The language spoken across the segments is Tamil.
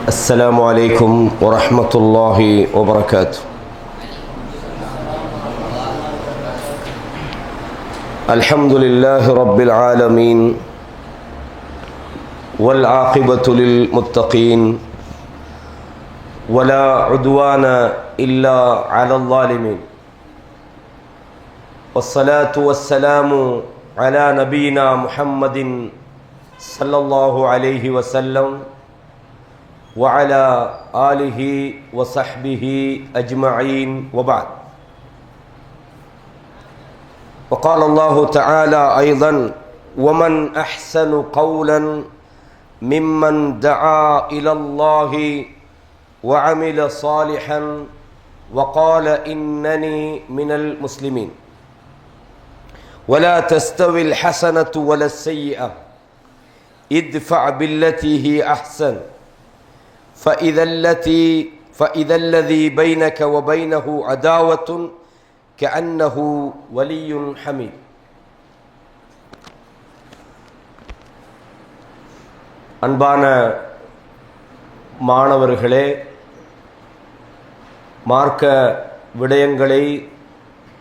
السلام عليكم ورحمة الله وبركاته. الحمد لله رب العالمين والعاقبة للمتقين ولا عدوان إلا على الظالمين والصلاة والسلام على نبينا محمد صلى الله عليه وسلم وعلى آله وصحبه أجمعين وبعد. وقال الله تعالى أيضا: ومن أحسن قولا ممن دعا إلى الله وعمل صالحا وقال إنني من المسلمين ولا تستوي الحسنة ولا السيئة ادفع بالتي هي أحسن فإذا الذي بينك وبينه عداوة كأنه ولي حميد. அன்பான மாணவர்களே, மார்க்க விடயங்களை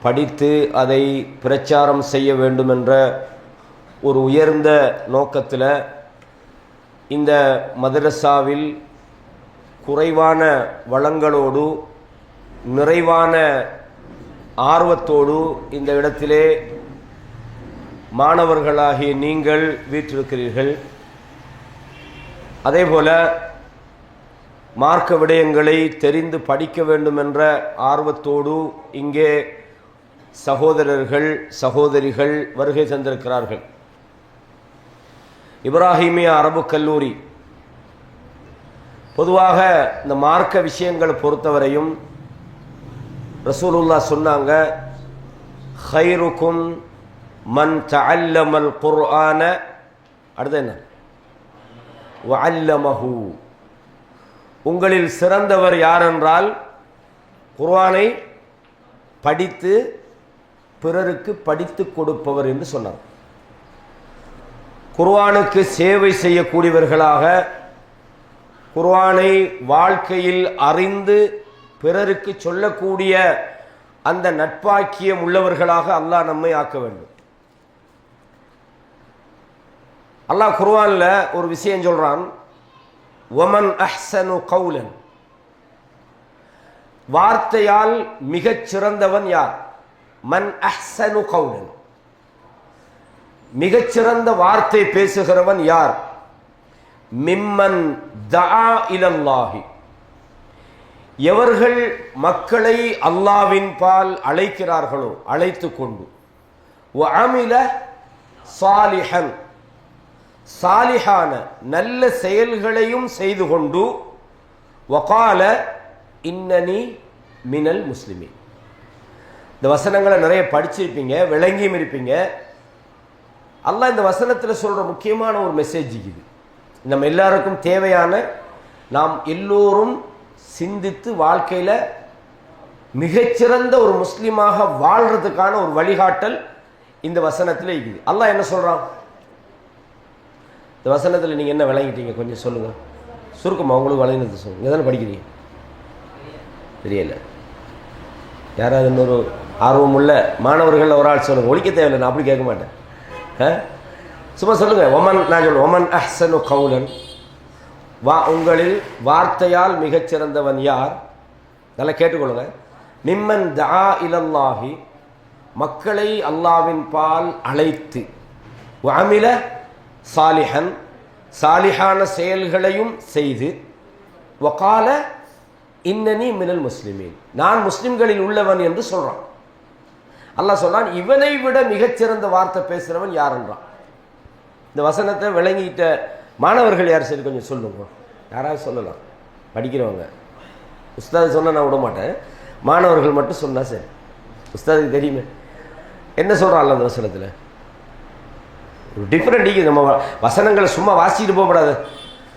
படித்து அதை பிரச்சாரம் செய்ய வேண்டும் என்ற ஒரு உயர்ந்த நோக்கத்தில் இந்த மதரசாவில் குறைவான வளங்களோடு நிறைவான ஆர்வத்தோடு இந்த இடத்திலே மாணவர்களாகிய நீங்கள் வீற்றிருக்கிறீர்கள். அதேபோல மார்க்க விடயங்களை தெரிந்து படிக்க வேண்டும் என்ற ஆர்வத்தோடு இங்கே சகோதரர்கள் சகோதரிகள் வருகை தந்திருக்கிறார்கள். இப்ராஹிமியா அரபு கல்லூரி பொதுவாக இந்த மார்க்க விஷயங்களை பொறுத்தவரையும் ரசூலுல்லாஹ் சொன்னாங்க, ஹைருக்கும் மன் தஅல்லமல் குர்ஆன, அடுத்து என்ன, வஅல்லமஹு, உங்களில் சிறந்தவர் யார் என்றால் குர்ஆனை படித்து பிறருக்கு படித்து கொடுப்பவர் என்று சொன்னார். குர்ஆனுக்கு சேவை செய்யக்கூடியவர்களாக, குர்ஆனை வாழ்க்கையில் அறிந்து பிறருக்கு சொல்லக்கூடிய அந்த நட்பாக்கியம் உள்ளவர்களாக அல்லாஹ் நம்மை ஆக்க வேண்டும். அல்லாஹ் குர்ஆன்ல ஒரு விஷயம் சொல்றான், வமன் அஹ்ஸனு கௌலன், வார்த்தையால் மிகச் சிறந்தவன் யார்? மன் அஹ்ஸனு கௌலன், மிகச்சிறந்த வார்த்தை பேசுகிறவன் யார்? மிம்மன் தஆ இலல்லாஹி, எவர்கள் மக்களை அல்லாஹ்வின் பால் அழைக்கிறார்களோ, அழைத்து கொண்டு, வஅமில சாலிஹன், சாலிஹான நல்ல செயல்களையும் செய்து கொண்டு, வகால இன்னனி மினல் முஸ்லிமீன். இந்த வசனங்களை நிறைய படிச்சிருப்பீங்க, விளங்கியும் இருப்பீங்க. அல்லாஹ் இந்த வசனத்தில் சொல்ற முக்கியமான ஒரு மெசேஜ் இது. நம்ம எல்லாருக்கும் தேவையான, நாம் எல்லோரும் சிந்தித்து வாழ்க்கையில் மிகச்சிறந்த ஒரு முஸ்லீமாக வாழ்றதுக்கான ஒரு வழிகாட்டல் இந்த வசனத்தில் இருக்குது. அல்லாஹ் என்ன சொல்றான் இந்த வசனத்தில்? நீங்கள் என்ன விளங்கிட்டீங்க கொஞ்சம் சொல்லுங்கள், சுருக்கமாக உங்களுக்கு வழங்கினது சொல்லுங்கள். இங்கே தானே படிக்கிறீங்க, தெரியல. யாராவது இன்னொரு ஆர்வம் உள்ள மாணவர்கள் ஒரு ஆள் சொல்லுங்கள். ஒழிக்க தேவையில்லை, நான் அப்படி கேட்க மாட்டேன். சும்மா சொல்லுங்க. ஒமன், நான் சொல்லுவேன், ஒமன் அஹ்ஸனு கௌலன், உங்களில் வார்த்தையால் மிகச்சிறந்தவன் யார்? நல்லா கேட்டுக்கொள்ளுங்க. மிம்மன் தஆ இலல்லாஹி, மக்களை அல்லாஹ்வின் பால் அழைத்து, வஅமில சாலிஹன், சாலிஹான செயல்களையும் செய்து, வகால இன்னனி மினல் முஸ்லிமீன், நான் முஸ்லிம்களில் உள்ளவன் என்று சொல்றான். அல்லாஹ் சொல்றான், இவனை விட மிகச்சிறந்த வார்த்தை பேசுகிறவன் யார் என்றான். இந்த வசனத்தை விளங்கிட்ட மாணவர்கள் யார்? சரி கொஞ்சம் சொல்லுங்க, யாராவது சொல்லலாம். படிக்கிறவங்க, உஸ்தாது சொன்னால் நான் விட மாட்டேன், மாணவர்கள் மட்டும் சொன்னால் சரி. உஸ்தாதுக்கு தெரியுமே என்ன சொல்கிறான்ல அந்த வசனத்தில். ஒரு டிஃப்ரெண்ட். நம்ம வசனங்களை சும்மா வாசிட்டு போகக்கூடாது.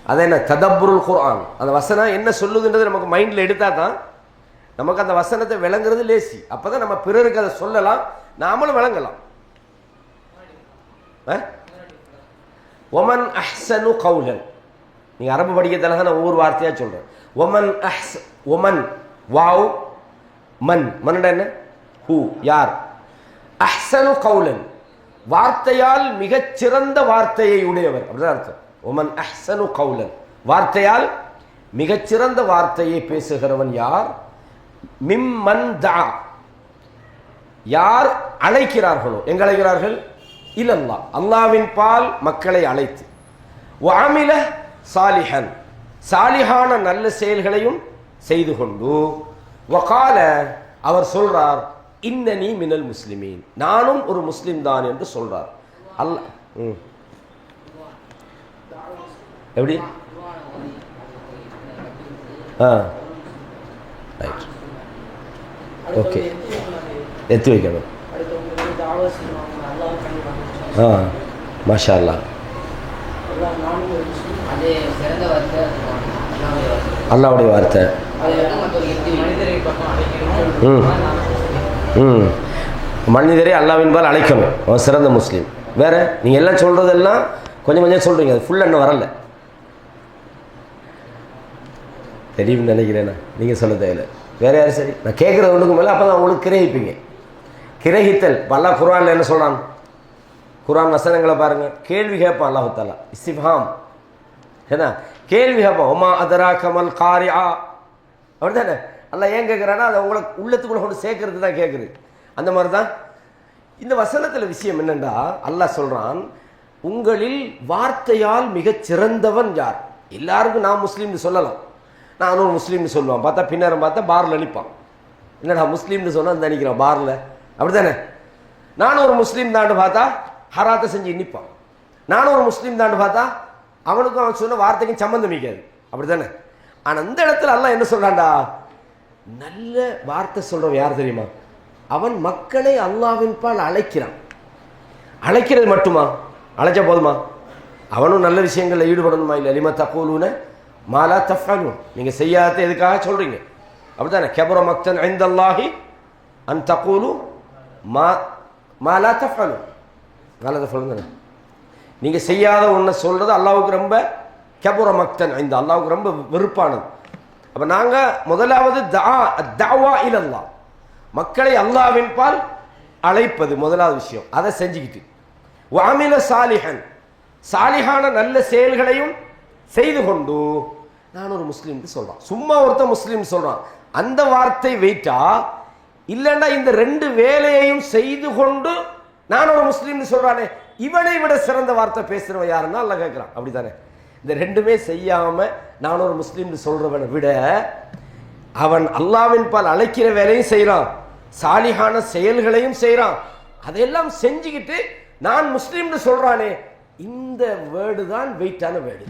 அது என்ன ததப்புருல் குர்ஆன், அந்த வசனம் என்ன சொல்லுதுன்றது நமக்கு மைண்டில் எடுத்தால் தான் நமக்கு அந்த வசனத்தை விளங்குறது லேசி. அப்போ தான் நம்ம பிறருக்கு அதை சொல்லலாம், நாமளும் விளங்கலாம். ஒமன் அஹ்ஸனு கௌலன், நீங்கள் அரபு படிக்கிறதால நான் ஒவ்வொரு வார்த்தையாக சொல்கிறேன். ஒமன் ஒமன் வாவ் மன் மன்னட என்ன ஹூ யார், அஹ்சனு கௌலன் வார்த்தையால் மிகச்சிறந்த வார்த்தையை உடையவர் அப்படிதான் அர்த்தம். ஒமன் அஹ்சனு கௌலன் வார்த்தையால் மிகச்சிறந்த வார்த்தையை பேசுகிறவன் யார், மிம்மன் தா யார் அழைக்கிறார்களோ, எங்க அழைக்கிறார்கள், இல்லல்லா அல்லாவின் பால் மக்களை அழைத்து, வஅமில சாலிஹன் சாலிஹான நல்ல செயல்களையும் செய்து கொண்டு, வகால அவர் சொல்றார், இன்னனி மினல் முஸ்லிமீன் நானும் ஒரு முஸ்லிம் தான் என்று சொல்றார். அல்லாஹ் எப்படி ரைட் ஓகே எத்தி வைக்கணும். மாஷா அல்லாஹ் அல்லாஹ்வுடைய வார்த்தை. மனிதரை அல்லாஹ்வின்பால் அழைக்கணும், அவன் சிறந்த முஸ்லீம். வேற நீங்கள் எல்லாம் சொல்கிறதெல்லாம் கொஞ்சம் கொஞ்சம் சொல்கிறீங்க, அது ஃபுல்லாக இன்னும் வரல. தெரியும்னு நினைக்கிறேண்ணா, நீங்கள் சொல்ல தேவையில்லை. வேற யாரும் சரி, நான் கேட்குறது ஒன்றுக்கு மேலே அப்போ தான் உங்களுக்கு கிரகிப்பீங்க. கிரகித்தல் அல்லாஹ் குர்ஆனில் என்ன சொல்கிறான், குர்ஆன் வசனங்களை பாருங்கள், கேள்வி கேட்பான் அல்லாஹ் தஆலா, இஸ்திஃபாம் ஏன்னா கேள்வி கேட்பான். ஒமா அதரா கமல் காரியா அப்படி தானே அல்லாஹ் ஏன் கேட்குறான்னா அதை உங்களை உள்ளத்துக்குள்ள கொண்டு சேர்க்கறது தான் கேட்குது. அந்த மாதிரி தான் இந்த வசனத்தில் விஷயம் என்னென்னா, அல்லாஹ் சொல்கிறான், உங்களில் வார்த்தையால் மிகச் சிறந்தவன் யார். எல்லாருக்கும் நான் முஸ்லீம்னு சொல்லலாம், நானும் ஒரு முஸ்லீம்னு சொல்லுவான், பார்த்தா பின்னரம் பார்த்தா பாரில் நிற்பான். என்னடா முஸ்லீம்னு சொன்னால் அந்த நிற்கிறான் பாரில், அப்படி தானே. நானும் ஒரு முஸ்லீம் தாண்டு பார்த்தா ஹராத்தை செஞ்சு நிற்பான். நானும் ஒரு முஸ்லீம் தாண்டு பார்த்தா அவனுக்கும் அவன் சொன்ன வார்த்தைக்கும் சம்மந்தம் வைக்காது, அப்படி தானே. ஆனால் இந்த இடத்துல அல்லாஹ் என்ன சொல்கிறான்டா, நல்ல வார்த்தை சொல்கிறவன் யார் தெரியுமா, அவன் மக்களை அல்லாஹ்வின் பால் அழைக்கிறான். அழைக்கிறது மட்டுமா, அழைச்சா போதுமா, அவனும் நல்ல விஷயங்களில் ஈடுபடணுமா? இல்லை, லிம தகூலுன மாலா தஃஅலூன் நீங்கள் செய்யாத எதுக்காக சொல்கிறீங்க, அப்படி தானே. கபுர மக்தன் இன்தல்லாஹி அன் தகூலு மாலா தஃஅலூன் நல்லதை சொல்லுங்க. நீங்கள் செய்யாத ஒன்றை சொல்கிறது அல்லாஹ்வுக்கு ரொம்ப கபுர மக்தன் இந்த அல்லாஹ்வுக்கு ரொம்ப வெறுப்பானது. அப்போ நாங்கள் முதலாவது தஅவா இலல்லாஹ் மக்களை அல்லாஹ்வின் பால் அழைப்பது முதலாவது விஷயம். அதை செஞ்சுக்கிட்டு வஅமில சாலிஹன் சாலிஹான நல்ல செயல்களையும் செய்து கொண்டு நான் ஒரு முஸ்லீம்னு சொல்கிறான். சும்மா ஒருத்தன் முஸ்லீம் சொல்கிறான், அந்த வார்த்தை வெயிட்டா இல்லைன்னா இந்த ரெண்டு வேலையையும் செய்து கொண்டு நான் ஒரு முஸ்லீம்னு சொல்கிறானே, இவனை விட சிறந்த வார்த்தை பேசுகிறவன் யாருன்னா அல்லாஹ் கேட்குறான். அப்படி தானே. இந்த ரெண்டுமே செய்யாமல் நான் ஒரு முஸ்லீம்னு சொல்கிறவனை விட அவன் அல்லாஹ்வின் பால் அழைக்கிற வேலையும் செய்கிறான், சாலிஹான செயல்களையும் செய்கிறான், அதையெல்லாம் செஞ்சுக்கிட்டு நான் முஸ்லீம்னு சொல்கிறானே, இந்த வேர்டு தான் வெயிட்டான வேர்டு.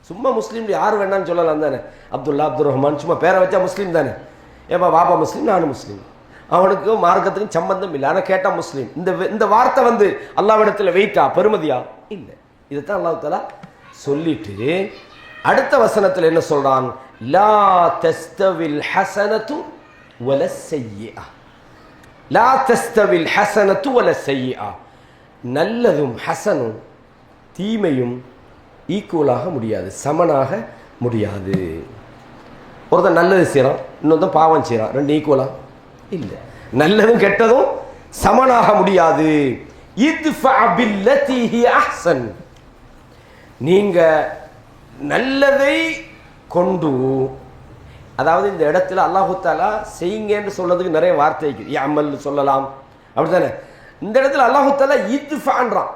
சும்மா முஸ்லீம் யார் வேணான்னு சொல்லலாம் தானே. அப்துல்லா அப்துல் ரஹ்மான் சும்மா பேரை வச்சா முஸ்லீம் தானே. ஏப்பா பாப்பா முஸ்லீம், நானும் முஸ்லீம், அவனுக்கும் மார்க்கத்துக்கும் சம்பந்தம் இல்லை, ஆனால் கேட்டால் முஸ்லீம். இந்த வார்த்தை வந்து அல்லாஹ்விடத்தில் வெயிட்டா பெருமதியா இல்லை. இதைத்தான் அல்லாஹ் தஆலா சொல்லிட்டு அடுத்த வசனத்தில் என்ன சொல்றான், லா தஸ்தவில் ஹஸனத்து வல ஸய்யிஆ லா தஸ்தவில் ஹஸனத்து வல ஸய்யிஆ நல்லதும் ஹசனும் தீமையும் ஈக்குவலாக முடியாது, சமனாக முடியாது. ஒருத்தன் நல்லது செய்கிறான், இன்னொருத்தன் பாவம் செய்கிறான், ரெண்டு ஈக்குவலா இல்லை. நல்லதும் கெட்டதும் சமனாக முடியாது. இத்ஃபா பில்லதி ஹிய அஹ்ஸன் நீங்க நல்லதை கொண்டு, அதாவது இந்த இடத்துல அல்லாஹ் தஆலா செய்யுங்கன்னு சொல்றதுக்கு நிறைய வார்த்தை இருக்குது, யஅமல் சொல்லலாம், அப்படித்தானே. இந்த இடத்துல அல்லாஹ் தஆலா இத்ஃபான்றான்.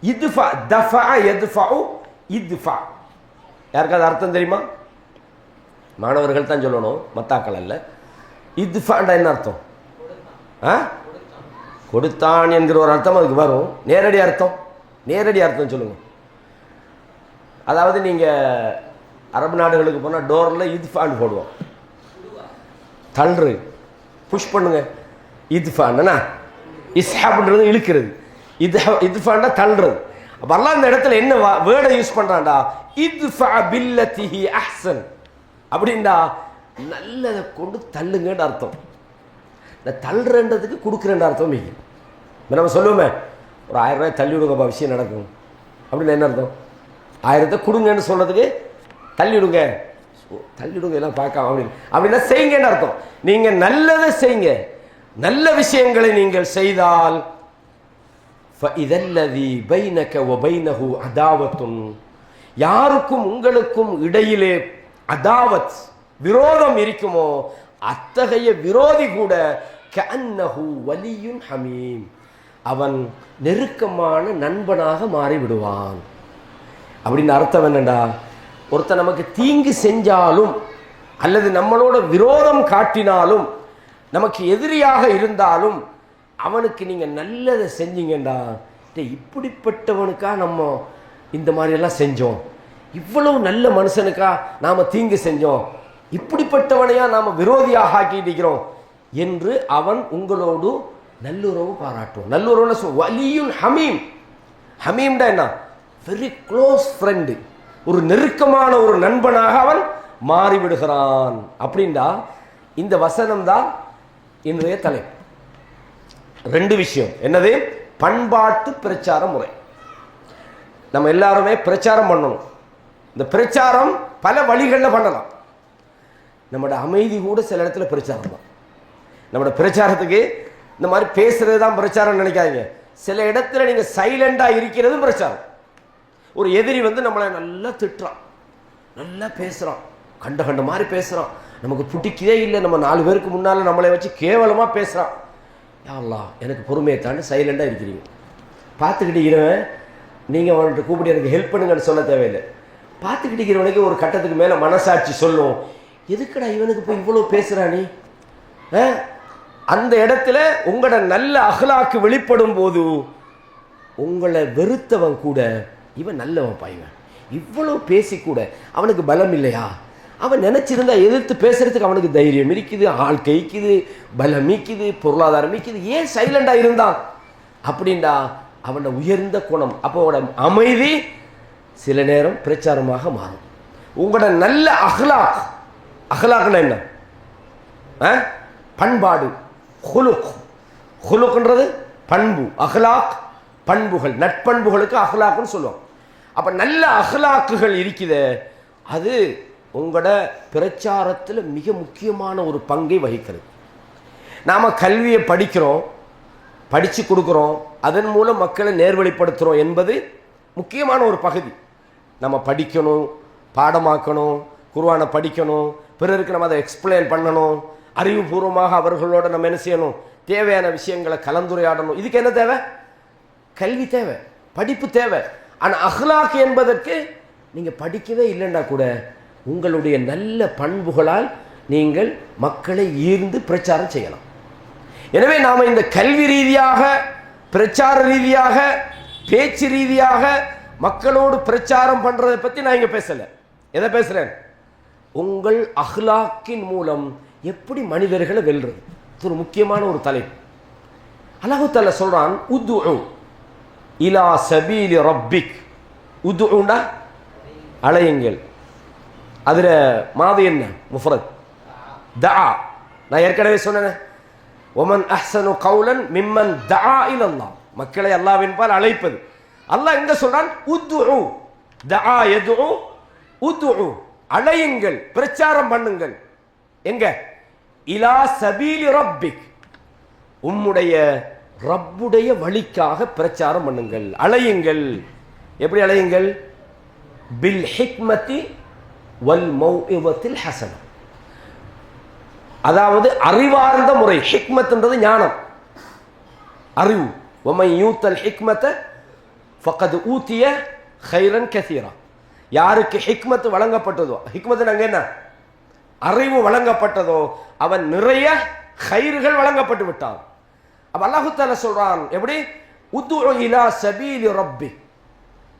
இத்ஃபா தஃபா யத்ஃபஉ இத்ஃபா யாருக்காவது அர்த்தம் தெரியுமா? மாணவர்கள் தான் சொல்லணும், மத்தாக்கள் அல்ல. இத்ஃபாண்டா என்ன அர்த்தம்? கொடுத்தான் என்கிற ஒரு அர்த்தம் அதுக்கு வரும். நேரடி அர்த்தம் சொல்லுங்க. அதாவது நீங்கள் அரபு நாடுகளுக்கு போனால் டோரில் இத்ஃபான் போடுவோம், தள்ளுறது, புஷ் பண்ணுங்க. இத்ஃபான்னா இஸ்ஹாப்ன்றது இழுக்கிறது, இத்ஃபான்னா தள்ளுறது. அப்போ அல்லாஹ் இந்த இடத்துல என்ன வேர்டை யூஸ் பண்ணுறான்டா, இத்ஃபா பில்லதி ஹிய அஹ்ஸன் அப்படின்டா நல்லதை கொண்டு தள்ளுங்கன்னு அர்த்தம். இந்த தள்ளுறன்றதுக்கு கொடுக்குறேன்ற அர்த்தம் மிக நம்ம சொல்லுவோமே, ஒரு 1000 ரூபாய் தள்ளி விடுங்கப்பா விஷயம் நடக்கும் அப்படின்னு என்ன அர்த்தம்? 1000 கொடுங்கன்னு சொல்றதுக்கு தள்ளிடுங்க, தள்ளிடுங்க எல்லாம் பார்க்காம அப்படின்னா செய்யுங்கன்னு அர்த்தம். நீங்க நல்லதை செய்யுங்க, நல்ல விஷயங்களை நீங்கள் செய்தால் ஃபஇதல்லதி பைனக வ பைனஹு அதாவத்துன், யாருக்கும் உங்களுக்கும் இடையிலே அதாவத் விரோதம் இருக்குமோ அத்தகைய விரோதி கூட கஅன்னஹு வலியுன் ஹமீம், அவன் நெருக்கமான நண்பனாக மாறிவிடுவான். அப்படின்னு அர்த்தம் என்னண்டா, ஒருத்தன் நமக்கு தீங்கு செஞ்சாலும் அல்லது நம்மளோட விரோதம் காட்டினாலும் நமக்கு எதிரியாக இருந்தாலும் அவனுக்கு நீங்க நல்லதை செஞ்சீங்கண்டா, இப்படிப்பட்டவனுக்கா நம்ம இந்த மாதிரி எல்லாம் செஞ்சோம், இவ்வளவு நல்ல மனுஷனுக்கா நாம தீங்கு செஞ்சோம், இப்படிப்பட்டவனையா நாம விரோதியாக ஆக்கிட்டிருக்கிறோம் என்று அவன் உங்களோடு நல்லுறவு பாராட்டுவோம். நல்லுறவு வலியுன் ஹமீம். ஹமீம்டா என்ன? வெரி க்ளோஸ் ஃப்ரெண்டு, ஒரு நெருக்கமான ஒரு நண்பனாக அவன் மாறிவிடுகிறான். அப்படின்டா இந்த வசனம் தான் இன்றைய தலைப்பு. 2 விஷயம். என்னது? பண்பாட்டு பிரச்சார முறை. நம்ம எல்லாருமே பிரச்சாரம் பண்ணணும். இந்த பிரச்சாரம் பல வழிகளில் பண்ணலாம். நம்மளோட அமைதி கூட சில இடத்துல பிரச்சாரம் தான். நம்மளோட பிரச்சாரத்துக்கு இந்த மாதிரி பேசுறது தான் பிரச்சாரம் நினைக்காதீங்க. சில இடத்துல நீங்க சைலண்டா இருக்கிறது பிரச்சாரம். ஒரு எதிரி வந்து நம்மளை நல்லா திட்டுறான், நல்லா பேசுறான், கண்ட கண்ட மாதிரி பேசுறான், நமக்கு பிடிக்கவே இல்லை, நம்ம 4 பேருக்கு முன்னால நம்மளை வச்சு கேவலமா பேசுறான். யா அல்லாஹ் எனக்கு பொறுமையை தாண்டி சைலண்டா இருக்கிறீங்க. பார்த்துக்கிட்டு இருக்கிறவன் நீங்க அவன்கிட்ட கூப்பிட்டு எனக்கு ஹெல்ப் பண்ணுங்கன்னு சொல்ல தேவையில்லை. பார்த்துக்கிட்டு இருக்கிறவனுக்கு ஒரு கட்டத்துக்கு மேல மனசாட்சி சொல்லும், எதுக்குடா இவனுக்கு போய் இவ்வளவு பேசுறானே. அந்த இடத்துல உங்களோட நல்ல அகலாக்கு வெளிப்படும் போது உங்களை வெறுத்தவன் கூட இவன் நல்லவன் பாய்வன், இவ்வளவு பேசி கூட அவனுக்கு பலம் இல்லையா, அவன் நினைச்சிருந்தா எதிர்த்து பேசுறதுக்கு அவனுக்கு தைரியம் இருக்குது, ஆள் கைக்குது, பலம் மீக்குது, பொருளாதாரம் மீக்குது, ஏன் சைலண்டா இருந்தான் அப்படின்டா அவனோட உயர்ந்த குணம். அப்போ அவனோட அமைதி சில நேரம் பிரச்சாரமாக மாறும். உங்களோட நல்ல அஹ்லாக், அஹ்லாக்னா என்ன? பண்பாடு, ஹுலுக். ஹுலுக்ன்றது பண்பு, அஹ்லாக் பண்புகள், நட்பண்புகளுக்கு அஹ்லாக்குன்னு சொல்லுவோம். அப்ப நல்ல அஹ்லாக்குகள் இருக்குது, அது உங்களோட பிரச்சாரத்தில் மிக முக்கியமான ஒரு பங்கை வகிக்கிறது. நாம கல்வியை படிக்கிறோம், படிச்சு கொடுக்குறோம், அதன் மூலம் மக்களை நேர்வழிப்படுத்துகிறோம் என்பது முக்கியமான ஒரு பகுதி. நம்ம படிக்கணும், பாடமாக்கணும், குர்ஆனை படிக்கணும், பிறருக்கு நம்ம அதை எக்ஸ்பிளைன் பண்ணணும், அறிவுபூர்வமாக அவர்களோட நம்ம என்ன செய்யணும், தேவையான விஷயங்களை கலந்துரையாடணும். இதுக்கு என்ன தேவை? கல்வி தேவை, படிப்பு தேவை. ஆனால் அஹ்லாக் என்பதற்கு நீங்கள் படிக்கவே இல்லைன்னா கூட உங்களுடைய நல்ல பண்புகளால் நீங்கள் மக்களை ஈர்ந்து பிரச்சாரம் செய்யலாம். எனவே நாம் இந்த கல்வி ரீதியாக, பிரச்சார ரீதியாக, பேச்சு ரீதியாக மக்களோடு பிரச்சாரம் பண்றதை பற்றி நான் இங்கே பேசலை. எதை பேசுகிறேன்? உங்கள் அஹ்லாக்கின் மூலம் எப்படி மனிதர்களை வெல்றது. இது ஒரு முக்கியமான ஒரு தலைப்பு. அல்லாஹ் தஆலா சொல்றான், உதுஉ இலா சபீலி ரப்பிக். உதுஉனா அழையுங்கள். அதுல மாதி என்ன? முஃப்ரத் தஆ. நான் ஏற்கனவே சொன்னேன், ஒமன் அஹ்சனு கௌலன் மிம்மன் தஆ இலல்லாஹ், மக்களை அல்லாஹ்வின் பால் அழைப்பது. அல்லாஹ் எங்க சொல்றான்? உதுஉ. தஆ யதுஉ, உதுஉ அழையுங்கள், பிரச்சாரம் பண்ணுங்கள். எங்க? இலா சபீலி ரப்பிக், உம்முடைய ரப்புடைய வழிக்காக பிரச்சாரம் பண்ணுங்கள், அழையுங்கள். எப்படி அழையுங்கள்? பில் ஹிக்மதி வல் மௌஇவத்தில் ஹஸன, அதாவது அறிவார்ந்த முறை. ஹிக்மத்ன்றது ஞானம், அறிவு. வமன் யூத்தல் ஹிக்மத ஃபகத் ஊதிய கைரன் கஸீரா. யாருக்கு ஹிக்மத் வழங்கப்பட்டதோ, ஹிக்மத் அங்க என்ன? அறிவு வழங்கப்பட்டதோ அவன் நிறைய கைர்கள் வழங்கப்பட்டு விட்டான். அப்ப அல்லாஹ் தஆலா சொல்றான், எப்படி? உதுஉ இலா சபீலி ரப்பி,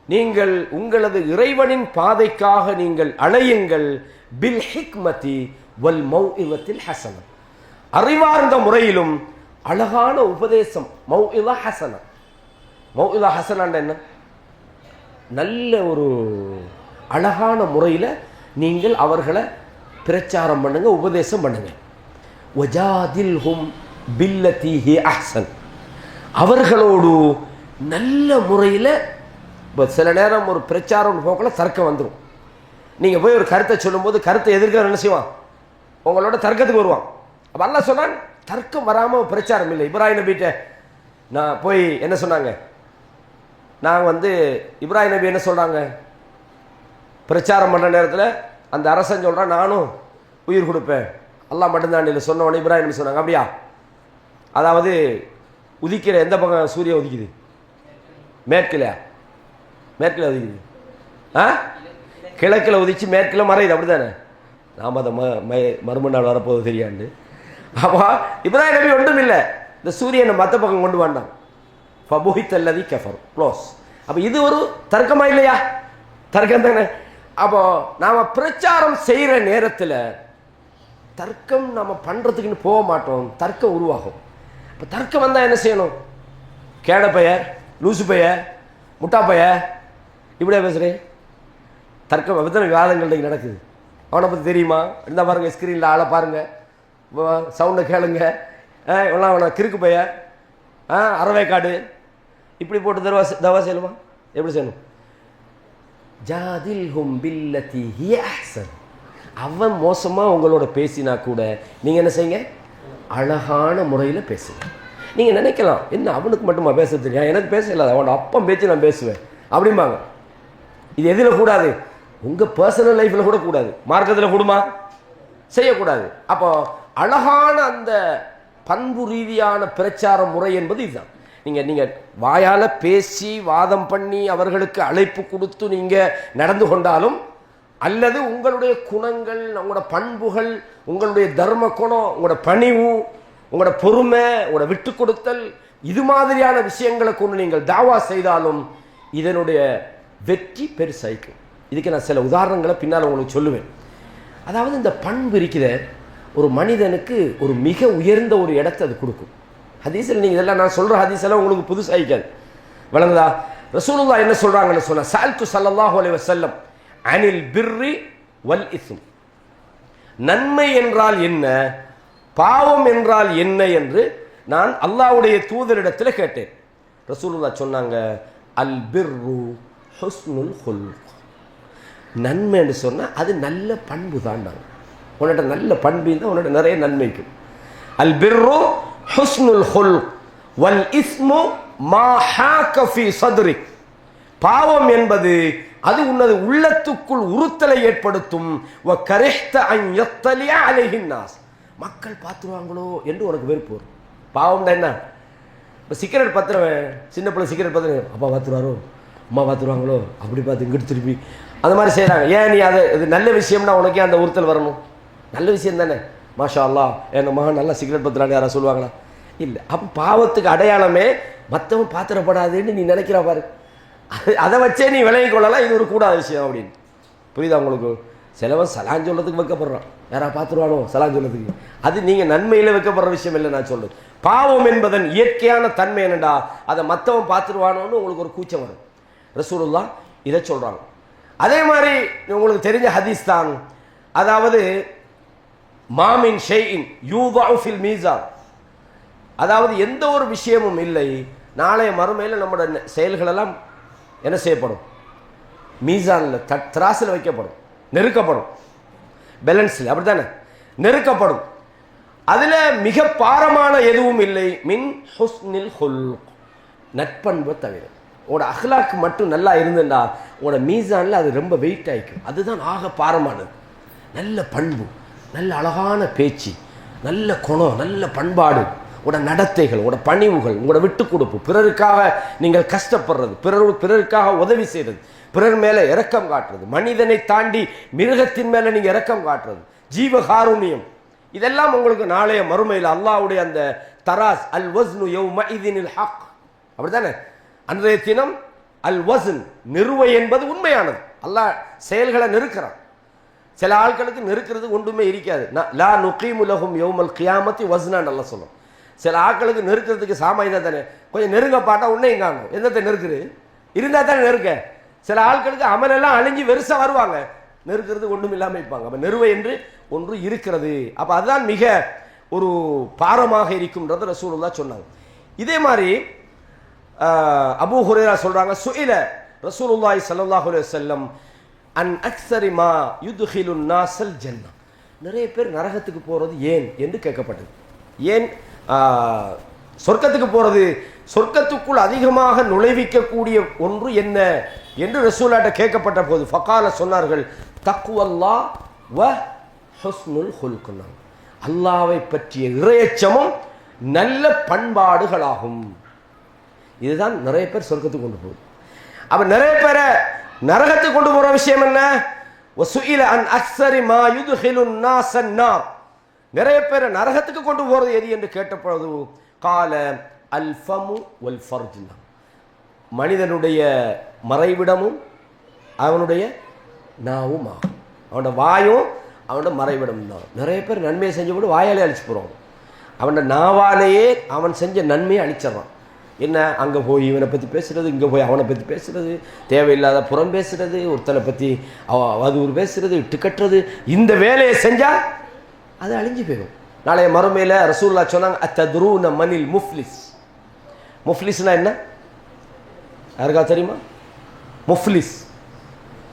நீங்கள் உங்களது இறைவனின் பாதைக்காக நீங்கள் அழையுங்கள். பில் ஹிக்மதி வல் மௌஇவத்தில் ஹஸன, அறிவார்ந்த முறையிலும் அழகான உபதேசம். மௌஇதா ஹஸன. மௌஇதா ஹஸன என்ன? நல்ல ஒரு அழகான முறையில் நீங்கள் அவர்களை பிரச்சாரம் பண்ணுங்க, உபதேசம் பண்ணுங்க. வஜாதில்ஹும் பில்லதி ஹி அஹ்சன், அவர்களோடு நல்ல முறையில் இப்போ சில நேரம் ஒரு பிரச்சாரம் போக்கில் தர்க்கம் வந்துடும். நீங்கள் போய் ஒரு கருத்தை சொல்லும்போது கருத்தை எதிர்க்க என்ன செய்வான், உங்களோட தர்க்கத்துக்கு வருவான். அப்போ அல்லாஹ் சொன்னான் தர்க்கம் வராமல் பிரச்சாரம் இல்லை. இப்ராஹிம் நபிகிட்ட நான் போய் என்ன சொன்னாங்க, நான் இப்ராஹிம் நபி என்ன சொல்கிறாங்க, பிரச்சாரம் பண்ணுற நேரத்தில் அந்த அரசன் சொல்கிறான் நானும் உயிர் கொடுப்பேன் அல்லாஹ் மட்டும்தான் சொன்ன உடனே இப்ராஹிம் நபி சொன்னாங்க அப்படியா, அதாவது உதிக்கிற எந்த பக்கம் சூரியன் உதிக்குது, மேற்கிலையா, மேற்கில் உதிக்குது, கிழக்கில் உதிச்சு மேற்கில் மறையுது, அப்படி தானே. நாம் அதை மறுமணி நாள் வரப்போது தெரியாண்டு. அப்போ இப்ராஹிம் நபி ஒன்றும் இல்லை, இந்த சூரியனை மற்ற பக்கம் கொண்டு வேண்டாம், ஃபபுஹித்தல்லதி கஃபர் க்ளோஸ். அப்போ இது ஒரு தர்க்கமா இல்லையா, தர்க்கம் தானே. அப்போ நாம் பிரச்சாரம் செய்கிற நேரத்தில் தர்க்கம் நம்ம பண்ணுறதுக்குன்னு போக மாட்டோம், தர்க்கம் உருவாகும். இப்போ தர்க்கம் வந்தால் என்ன செய்யணும், கேட பைய, லூசு பைய, முட்டா பைய, இப்படியா பேசுகிறேன். தர்க்கம் எத்தனை விவாதங்கள் நடக்குது, அவனை பற்றி தெரியுமா, இருந்தால் பாருங்கள் ஸ்க்ரீனில் ஆளை பாருங்கள், சவுண்டை கேளுங்க, எல்லாம் அவனை கிறுக்கு பைய, அறவைக்காடு, இப்படி போட்டு தவா செய்யணுமா, எப்படி செய்யணும், ஜாதில்ஹும் பில்லதி ஹிய அஹ்சன். அவன் மோசமாக உங்களோட பேசினா கூட நீங்கள் என்ன செய்யுங்க, அழகான முறையில் பேசுங்க. நீங்கள் நினைக்கலாம் என்ன அவனுக்கு மட்டுமா பேச தெரியும், எனக்கு பேச இல்லாத அவனோட அப்பம் பேச்சு நான் பேசுவேன் அப்படிம்பாங்க. இது எதில் கூடாது, உங்கள் பர்சனல் லைஃப்பில் கூட கூடாது, மார்க்கத்தில் கூடுமா, செய்யக்கூடாது. அப்போ அழகான அந்த பண்பு ரீதியான பிரச்சார முறை என்பது இதுதான். நீங்கள் வாயால் பேசி வாதம் பண்ணி அவர்களுக்கு அழைப்பு கொடுத்து நீங்கள் நடந்து கொண்டாலும், அல்லது உங்களுடைய குணங்கள், உங்களோட பண்புகள், உங்களுடைய தர்ம குணம், உங்களோட பணிவு, உங்களோட பொறுமை, உங்களோட விட்டு கொடுத்தல், இது மாதிரியான விஷயங்களை கொண்டு நீங்கள் தாவா செய்தாலும் இதனுடைய வெற்றி பெருசாய்க்கும். இதுக்கு நான் சில உதாரணங்களை பின்னால் உங்களுக்கு சொல்லுவேன். அதாவது இந்த பண்பு இருக்கிற ஒரு மனிதனுக்கு ஒரு மிக உயர்ந்த ஒரு இடத்தை அது கொடுக்கும். ஹதீஸில் நீங்கள் இதெல்லாம் நான் சொல்கிற ஹதீஸெல்லாம் உங்களுக்கு புதுசாகிக்காது, வழங்குதா. ரசூலுல்லாஹ் என்ன சொல்கிறாங்கன்னு சொன்னால், ஸஅல்து ஸல்லல்லாஹு அலைஹி வஸல்லம் அனில் பிர்ரி வல் இஸ்ம், நன்மை என்றால் என்ன, பாவம் என்றால் என்ன என்று நான் அல்லாஹ்வுடைய தூதரிடத்தில் கேட்டேன். ரசூலுல்லாஹ் சொன்னாங்க, அல் பிர்ரு ஹுஸ்னுல் ஹுல்க், நன்மை என்று சொன்னால் அது நல்ல பண்பு தாண்டாங்க. உன்னிட்ட நல்ல பண்பு இருந்தால் உன்னிட்ட நிறைய நன்மைக்கும். அல் பிர்ரு ஹுஸ்னுல் ஹுல்க் வல் இஸ்மு மா ஹாக ஃபீ ஸத்ரிக், பாவம் என்பது அது உன்னது உள்ளத்துக்குள் உறுத்தலை ஏற்படுத்தும். வ கரிஹ்த அன் யத்தலிஅ அலைஹின் நாஸ், மக்கள் பார்த்துருவாங்களோ என்று உனக்கு வெறுப்பு வரும். பாவம்னா என்ன, இப்போ சிகரெட் பத்துறவன், சின்ன பிள்ளை சிகரெட் பத்துறேன், அப்பா பார்த்துருவாரோ, அம்மா பார்த்துருவாங்களோ, அப்படி பார்த்து இங்கிட்டு திருப்பி அந்த மாதிரி செய்கிறாங்க. ஏன் நீ அதை, இது நல்ல விஷயம்னா உனக்கே அந்த உறுத்தல் வரணும், நல்ல விஷயம் தானே. மாஷா அல்லாஹ் என் மகன் நல்லா சிகரெட் பத்துறான்னு யாராவது சொல்லுவாங்களா, இல்லை. அப்போ பாவத்துக்கு அடையாளமே மற்றவன் பாத்திரப்படாதுன்னு நீ நினைக்கிறா பாரு, அதை வச்சே நீ விலகி கொள்ளலாம், இது ஒரு கூடாத விஷயம் அப்படின்னு. புரியுதா உங்களுக்கு? சிலவன் சலான் சொல்றதுக்கு வைக்கப்படுறான், யாரா பார்த்துருவானோ சலான் சொல்றதுக்கு, அது நீங்கள் நன்மையில் வைக்கப்படுற விஷயம் இல்லை. நான் சொல்லுது பாவம் என்பதன் இயற்கையான தன்மை என்னடா, அதை மற்றவன் பார்த்துருவானோன்னு உங்களுக்கு ஒரு கூச்சம் வரும். ரசூலுல்லாஹ் இதை சொல்கிறாங்க. அதே மாதிரி உங்களுக்கு தெரிஞ்ச ஹதீஸ் தான், அதாவது மாமின் ஷைஇன் யூதஉ ஃபில் மீசான், அதாவது எந்த ஒரு விஷயமும் இல்லை, நாளைய மறுமையில் நம்மளோட செயல்களெல்லாம் என்ன செய்யப்படும், மீசானில் திராசில் வைக்கப்படும், நெருக்கப்படும், பேலன்ஸில், அப்படி தானே நெருக்கப்படும். அதில் மிக பாரமான எதுவும் இல்லை, மின் ஹுஸ்னில் ஹுல்க், நட்பண்பை தவிர. உங்களோட அஹ்லாக்கு மட்டும் நல்லா இருந்துட்டா உங்களோட மீசானில் அது ரொம்ப வெயிட் ஆகிக்கும். அதுதான் ஆக பாரமானது. நல்ல பண்பு, நல்ல அழகான பேச்சு, நல்ல குணம், நல்ல பண்பாடு, உங்களோட நடத்தைகள், உங்களோட பணிவுகள், உங்களோட விட்டு கொடுப்பு, பிறருக்காக நீங்கள் கஷ்டப்படுறது, பிறருக்காக உதவி செய்கிறது, பிறர் மேலே இரக்கம் காட்டுறது, மனிதனை தாண்டி மிருகத்தின் மேலே நீங்கள் இரக்கம் காட்டுறது, ஜீவகாருண்யம், இதெல்லாம் உங்களுக்கு நாளைய மறுமையில் அல்லாஹ்வுடைய அந்த தராஸ், அல் வஸ்னு யௌமஇதினில் ஹக், அப்படித்தானே. அன்றைய தினம் அல் வஸ்ன், நிறுவை என்பது உண்மையானது. அல்லாஹ் செயல்களை நெருக்கிறான். சில ஆட்களுக்கு நெருக்கிறது ஒன்றுமே இருக்காது. லா நுகீமு லஹும் யௌமல் கியாமத்தி வஸ்னான் நல்லா சொல்லும். சில ஆட்களுக்கு நெருக்கிறதுக்கு சாமான் தானே, கொஞ்சம் நெருங்க பார்த்தா உன்னையும் காணும், என்னத்தை நெருக்குது இருந்தால் தானே நெருக்க. சில ஆட்களுக்கு அமலெல்லாம் அழிஞ்சு வெறுசா வருவாங்க, நெருக்கிறது ஒன்றும் இல்லாமல் இருப்பாங்க. அப்போ நெருவை என்று ஒன்று இருக்கிறது. அப்போ அதுதான் மிக ஒரு பாரமாக இருக்கும்ன்றது ரசூலுல்லாஹ் சொன்னாங்க. இதே மாதிரி அபூ ஹுரைரா சொல்றாங்க, சுஇல ரசூலுல்லாஹி ஸல்லல்லாஹு அலைஹி வஸல்லம் அன் அக்ஸரி மா யுத்ஹிலுன் நாஸல் ஜன்னah, நிறைய பேர் நரகத்துக்கு போகிறது ஏன் என்று கேட்கப்பட்டது. ஏன் சொர்க்கத்துக்கு போகிறது, சொர்க்கத்துக்குள் அதிகமாக நுழைவிக்கக்கூடிய ஒன்று என்ன என்று ரசூலாட்ட கேட்கப்பட்ட போது ஃபகால சொன்னார்கள், தக்வல்லாஹ் வ ஹுஸ்னுல் ஹுல்க், அல்லாஹ்வை பற்றிய இறையச்சமும் நல்ல பண்பாடுகளாகும். இதுதான் நிறைய பேர் சொர்க்கத்துக்கு கொண்டு போகுது. அப்ப நிறைய பேரை நரகத்துக்கு கொண்டு போற விஷயம் என்ன? வசுஇல அன் அக்ஸரி மா யுத்ஹிலுன் நாஸன் நார், நிறைய பேரை நரகத்துக்கு கொண்டு போறது எது என்று கேட்டபோது கால அல் ஃபமு வல் ஃபர்ஜ், மனிதனுடைய மறைவிடமும் அவனுடைய நாவும் ஆகும். அவனோட வாயும் அவனோட மறைவிடம் தான். நிறைய பேர் நன்மையை செஞ்சு போட்டு வாயாலே அழிச்சு போகிறான். அவனோட நாவாலேயே அவன் செஞ்ச நன்மையை அழிச்சிடறான். என்ன, அங்கே போய் இவனை பற்றி பேசுகிறது, இங்கே போய் அவனை பற்றி பேசுகிறது, தேவையில்லாத புறம் பேசுகிறது, ஒருத்தனை பற்றி அவதூறு பேசுகிறது, இட்டு கட்டுறது, இந்த வேலையை செஞ்சால் அது அழிஞ்சு போயிடும். நாளைய மறுமையில் ரசூலுல்லாஹ் சொன்னாங்க, அத்தத்ரூன மனில் முஃப்லிஸ். முஃப்லிஸ்னா என்ன யாருக்கா தெரியுமா?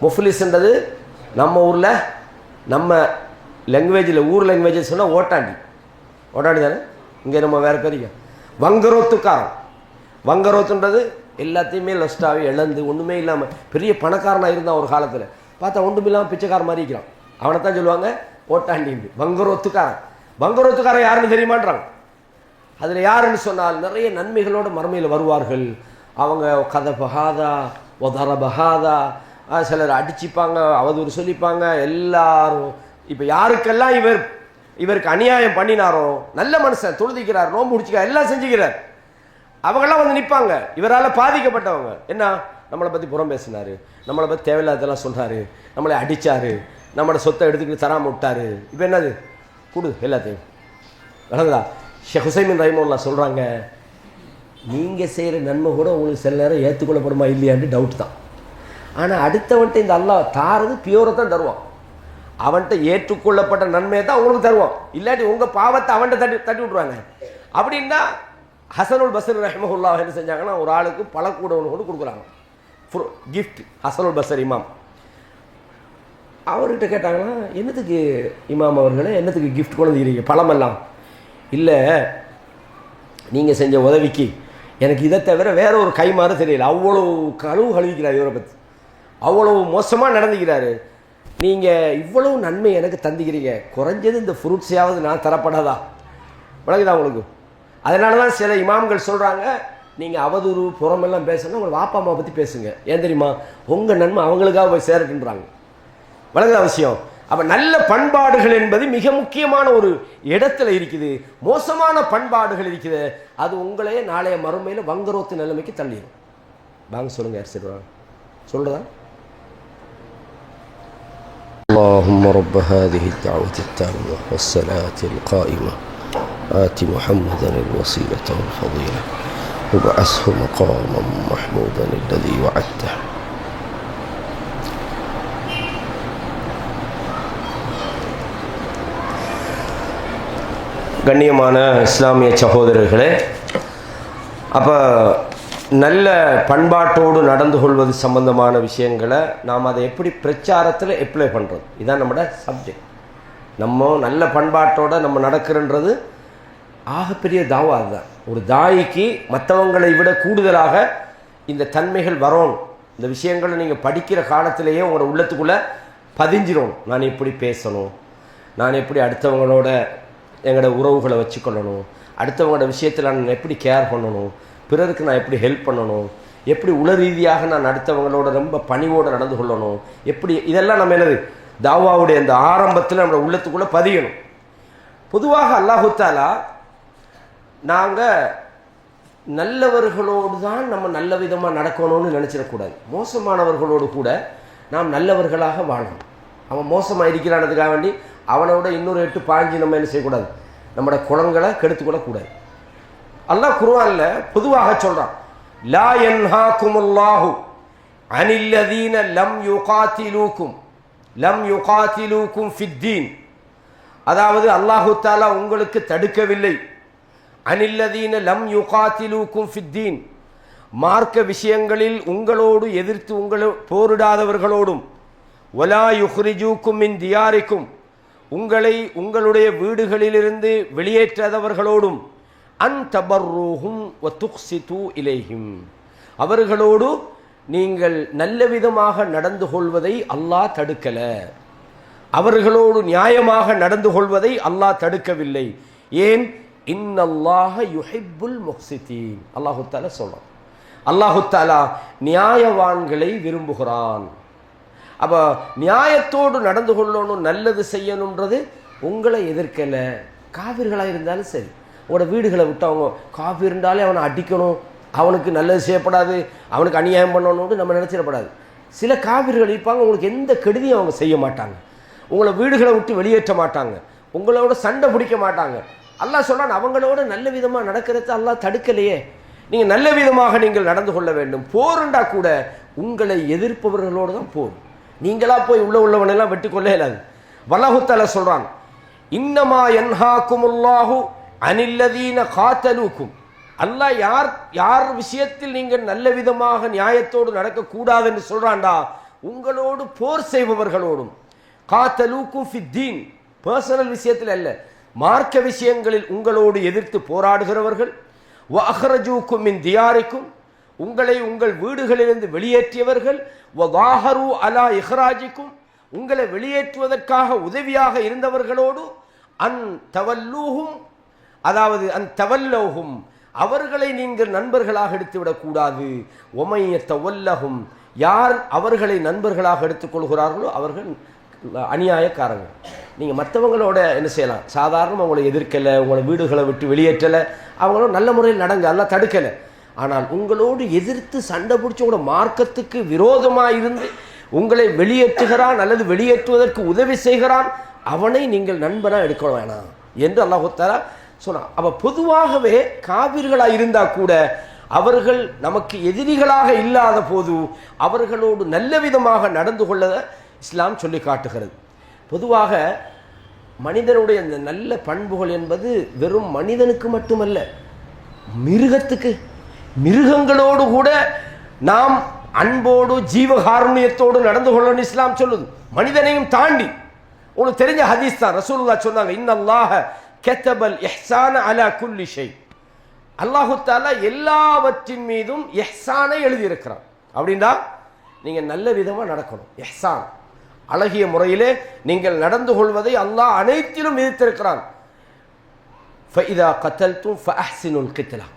முஃப்லிஸ்ன்றது நம்ம ஊரில் நம்ம லாங்குவேஜில் ஊர் லாங்குவேஜில் சொன்னால் ஓட்டாண்டி தானே. இங்கே நம்ம வேறு பெரிய வங்கரோத்துக்காரன். வங்கரோத்துன்றது எல்லாத்தையுமே லஸ்டாகவே இழந்து ஒன்றுமே இல்லாமல் பெரிய பணக்காரனாக இருந்தான் ஒரு காலத்தில், பார்த்தா ஒன்றும் இல்லாமல் பிச்சைக்காரன் மாதிரி இருக்கிறான். அவனை தான் சொல்லுவாங்க ஓட்டாண்டின்னு. வங்கரோத்துக்காரன். வங்கரோத்துக்காரன் யாருன்னு தெரியுமான்றாங்க. அதில் யாருன்னு சொன்னால் நிறைய நன்மைகளோடு மறுமையில் வருவார்கள். அவங்க கதை பகாதா ஒதர பகாதா, சிலர் அடிச்சுப்பாங்க, அவதூறு சொல்லிப்பாங்க. எல்லாரும் இப்போ யாருக்கெல்லாம் இவருக்கு அநியாயம் பண்ணினாரோ, நல்ல மனுஷன், தொழுதிக்கிறார், நோம்பு முடிச்சுக்கிறார், எல்லாம் செஞ்சுக்கிறார், அவங்கெல்லாம் வந்து நிற்பாங்க. இவரால் பாதிக்கப்பட்டவங்க என்ன, நம்மளை பற்றி புறம் பேசினார், நம்மளை பற்றி தேவையில்லாதெல்லாம் சொல்கிறாரு, நம்மளை அடித்தார், நம்மளோட சொத்தை எடுத்துக்கிட்டு தராமல் விட்டார், இப்போ என்னது கொடு எல்லாத்தையும் வழங்குதா. ஷேக் ஹுசைமின் ரஹிமஹுல்லாஹ் சொல்கிறாங்க, நீங்கள் செய்கிற நன்மை கூட உங்களுக்கு சில நேரம் ஏற்றுக்கொள்ளப்படுமா இல்லையான்னு டவுட் தான். ஆனால் அடுத்தவன்ட்ட இந்த அல்லாஹ் தாரது பியூரை தான் தருவான். அவன்கிட்ட ஏற்றுக்கொள்ளப்பட்ட நன்மையை தான் உங்களுக்கு தருவான். இல்லாட்டி உங்கள் பாவத்தை அவன்கிட்ட தட்டி விட்ருவாங்க. அப்படின்னா ஹசனுல் பஸ்ரி ரஹிமஹுல்லாஹ் என்ன செஞ்சாங்கன்னா, ஒரு ஆளுக்கு பழக்கூட ஒன்று கொண்டு கொடுக்குறாங்க கிஃப்ட். ஹசனுல் பஸ்ரி இமாம் அவர்கிட்ட கேட்டாங்கன்னா, என்னத்துக்கு இமாம் அவர்களே, என்னத்துக்கு கிஃப்ட் கொண்டு வந்துக்கிறீங்க பழமெல்லாம்? இல்லை, நீங்கள் செஞ்ச உதவிக்கு எனக்கு இதை தவிர வேற ஒரு கைமாறு தெரியல, அவ்வளோ கழுவிக்கிறார், இவரை பற்றி அவ்வளவு மோசமாக நடந்துக்கிறாரு, நீங்கள் இவ்வளவு நன்மை எனக்கு தந்துக்கிறீங்க, குறைஞ்சது இந்த ஃப்ரூட்ஸையாவது நான் தரப்படாதா? விளங்குதா உங்களுக்கு? அதனால தான் சில இமாம்கள் சொல்கிறாங்க, நீங்கள் அவதூறு புறமெல்லாம் பேசணும், உங்கள் வாப்பா அம்மா பற்றி பேசுங்க. ஏன் தெரியுமா? உங்கள் நன்மை அவங்களுக்காக போய் சேரட்டுன்றாங்க. விளங்குதா விஷயம்? அப்போ நல்ல பண்பாடுகள் என்பது மிக முக்கியமான ஒரு இடத்துல இருக்குது. மோசமான பண்பாடுகள் இருக்குது, அது உங்களையே நாளைய மறுமையில் வங்கரோத்து நிலைமைக்கு தள்ளிடும். வாங்க சொல்லுங்க, யார் சொல்லுவாங்க? சொல்றதா? اللهم رب هذه الدعوة التامة والصلاة القائمة آت محمدا الوسيلة والفضيلة وابعثه مقاما محمودا الذي وعدته. கண்ணியமான இஸ்லாமிய சகோதரர்களே, அப்போ நல்ல பண்பாட்டோடு நடந்து கொள்வது சம்பந்தமான விஷயங்களை நாம் அதை எப்படி பிரச்சாரத்தில் அப்ளை பண்ணுறது, இதுதான் நம்மளோட சப்ஜெக்ட். நம்ம நல்ல பண்பாட்டோடு நம்ம நடக்கிறன்றது ஆகப்பெரிய தாவா. அதுதான் ஒரு தாய்க்கு மற்றவங்களை விட கூடுதலாக இந்த தன்மைகள் வரணும். இந்த விஷயங்களை நீங்கள் படிக்கிற காலத்திலேயே உங்களோட உள்ளத்துக்குள்ளே பதிஞ்சிரும். நான் எப்படி பேசணும், நான் எப்படி அடுத்தவங்களோட எங்களோட உறவுகளை வச்சுக்கொள்ளணும், அடுத்தவங்களோட விஷயத்தில் நான் எப்படி கேர் பண்ணணும், பிறருக்கு நான் எப்படி ஹெல்ப் பண்ணணும், எப்படி உள ரீதியாக நான் அடுத்தவங்களோட ரொம்ப பணிவோடு நடந்து கொள்ளணும், எப்படி, இதெல்லாம் நம்ம என்னது தாவாவுடைய அந்த ஆரம்பத்தில் நம்ம உள்ளத்துக்குள்ளே பதியணும். பொதுவாக அல்லாஹு தஆலா நாங்கள் நல்லவர்களோடு தான் நம்ம நல்ல விதமாக நடக்கணும்னு நினச்சிடக்கூடாது. மோசமானவர்களோடு கூட நாம் நல்லவர்களாக வாழணும். அவன் மோசமாக இருக்கிறானதுக்காக வேண்டி அவனோட இன்னொரு 8 பாஞ்சு நம்ம என்ன செய்யக்கூடாது, நம்மளோட குணங்களை கெடுத்துக்கூடக்கூடாது. அல்லாஹ் குர்ஆன்ல பொதுவாக சொல்றான், லா யன்ஹாகுமுல்லாஹு அனில்லதீன லம் யுகாத்திலூக்கும் ஃபித்தீன். அதாவது அல்லாஹு தஆலா உங்களுக்கு தடுக்கவில்லை, அனில்லதீன லம் யுகாத்திலூக்கும் ஃபித்தீன், மார்க்க விஷயங்களில் உங்களோடு எதிர்த்து போரிடாதவர்களோடும் வலா யுஹ்ரிஜூக்கும் மின் தியாரிக்கும் உங்களை உங்களுடைய வீடுகளிலிருந்து வெளியேற்றாதவர்களோடும் அன் தபர்ரூஹும் வ துக்ஸிது இலைஹிம் அவர்களோடு நீங்கள் நல்ல விதமாக நடந்து கொள்வதை அல்லாஹ் தடுக்கல. அவர்களோடு நியாயமாக நடந்து கொள்வதை அல்லாஹ் தடுக்கவில்லை. ஏன்? இன்னல்லாஹ யுஹிப்புல் முஹ்சிதீன். அல்லாஹு தஆலா சொல்றான். அல்லாஹு தஆலா நியாயவான்களை விரும்புகிறான். அப்ப நியாயத்தோடு நடந்து கொள்ளணும், நல்லது செய்யணும்ன்றது உங்களை எதிர்க்கல. காபிர்களாக இருந்தாலும் சரி, உங்களோட வீடுகளை விட்டு அவங்க காபிர் இருந்தாலே அவனை அடிக்கணும், அவனுக்கு நல்லது செய்யப்படாது, அவனுக்கு அநியாயம் பண்ணணும்னு நம்ம நினைச்சிடப்படாது. சில காபிர்கள் இருப்பாங்க, உங்களுக்கு எந்த கெடுதியும் அவங்க செய்ய மாட்டாங்க, உங்களை வீடுகளை விட்டு வெளியேற்ற மாட்டாங்க, உங்களோட சண்டை பிடிக்க மாட்டாங்க. அல்லாஹ் சொல்றான் அவங்களோட நல்ல விதமாக நடக்கிறத அல்லாஹ் தடுக்கலையே. நீங்கள் நல்ல விதமாக நீங்கள் நடந்து கொள்ள வேண்டும். போருண்டா கூட உங்களை எதிர்ப்பவர்களோடு தான் போர். நீங்களா போய் உள்ளவனெல்லாம் வெட்டி கொள்ள இயலாது. வல்லாஹு தஆலா சொல்றான், இன்னமா யன்ஹாக்குமுல்லாஹு அனில்லதீன காத்தலூக்கும். அல்லாஹ் யார் விஷயத்தில் நீங்கள் நல்ல விதமாக நியாயத்தோடு நடக்கக்கூடாது என்று சொல்றான்டா, உங்களோடு போர் செய்பவர்களோடும். காத்தலூக்கும் ஃபித்தீன், பர்சனல் விஷயத்தில் அல்ல, மார்க்க விஷயங்களில் உங்களோடு எதிர்த்து போராடுகிறவர்கள். வ அஹ்ரஜூக்கும் மின் தியாரிக்கும், உங்களை உங்கள் வீடுகளிலிருந்து வெளியேற்றியவர்கள். வ வாஹரு அலா இஹ்ராஜிக்கும், உங்களை வெளியேற்றுவதற்காக உதவியாக இருந்தவர்களோடு. அன் தவல்லூஹும், அதாவது அன் தவல்லோஹும், அவர்களை நீங்கள் நண்பர்களாக எடுத்துவிடக்கூடாது. ஒமைய தவல்லஹும், யார் அவர்களை நண்பர்களாக எடுத்துக்கொள்கிறார்களோ அவர்கள் அநியாயக்காரங்க. நீங்கள் மற்றவங்களோட என்ன செய்யலாம், சாதாரணமாக உங்களை எதிர்க்கலை, உங்களை வீடுகளை விட்டு வெளியேற்றலை, அவங்களோட நல்ல முறையில் நடங்க, எல்லாம் தடுக்கலை. ஆனால் உங்களோடு எதிர்த்து சண்டை பிடிச்சி உங்களோட மார்க்கத்துக்கு விரோதமாக இருந்து உங்களை வெளியேற்றுகிறான் அல்லது வெளியேற்றுவதற்கு உதவி செய்கிறான், அவனை நீங்கள் நண்பனாக எடுக்க வேணாம் என்று அல்லாஹ் தஆலா சொன்னான். அப்போ பொதுவாகவே காபிர்களாக இருந்தால் கூட அவர்கள் நமக்கு எதிரிகளாக இல்லாத போது அவர்களோடு நல்ல விதமாக நடந்து கொள்ள இஸ்லாம் சொல்லி காட்டுகிறது. பொதுவாக மனிதனுடைய இந்த நல்ல பண்புகள் என்பது வெறும் மனிதனுக்கு மட்டுமல்ல, மிருகங்களோடு கூட நாம் அன்போடு ஜீவகாருண்யத்தோடு நடந்து கொள்ளணும் இஸ்லாம் சொல்லுது. மனிதனையும் தாண்டி உங்களுக்கு தெரிஞ்ச ஹதீஸ் தான். ரசூலுல்லாஹ் சொன்னாங்க, இன்னல்லாஹ கதபல் இஹ்சான அலா குல்லி ஷை. அல்லாஹு தஆலா எல்லாவற்றின் மீதும் இஹ்சானை எழுதியிருக்கிறான். அப்படின்னா நீங்க நல்ல விதமா நடக்கணும். இஹ்சான், அழகிய முறையிலே நீங்கள் நடந்து கொள்வதை அல்லாஹ் அனைத்திலும் விதித்திருக்கிறான். ஃபஇதா கத்தல்தும் ஃபஅஹ்சினுல் கித்லா,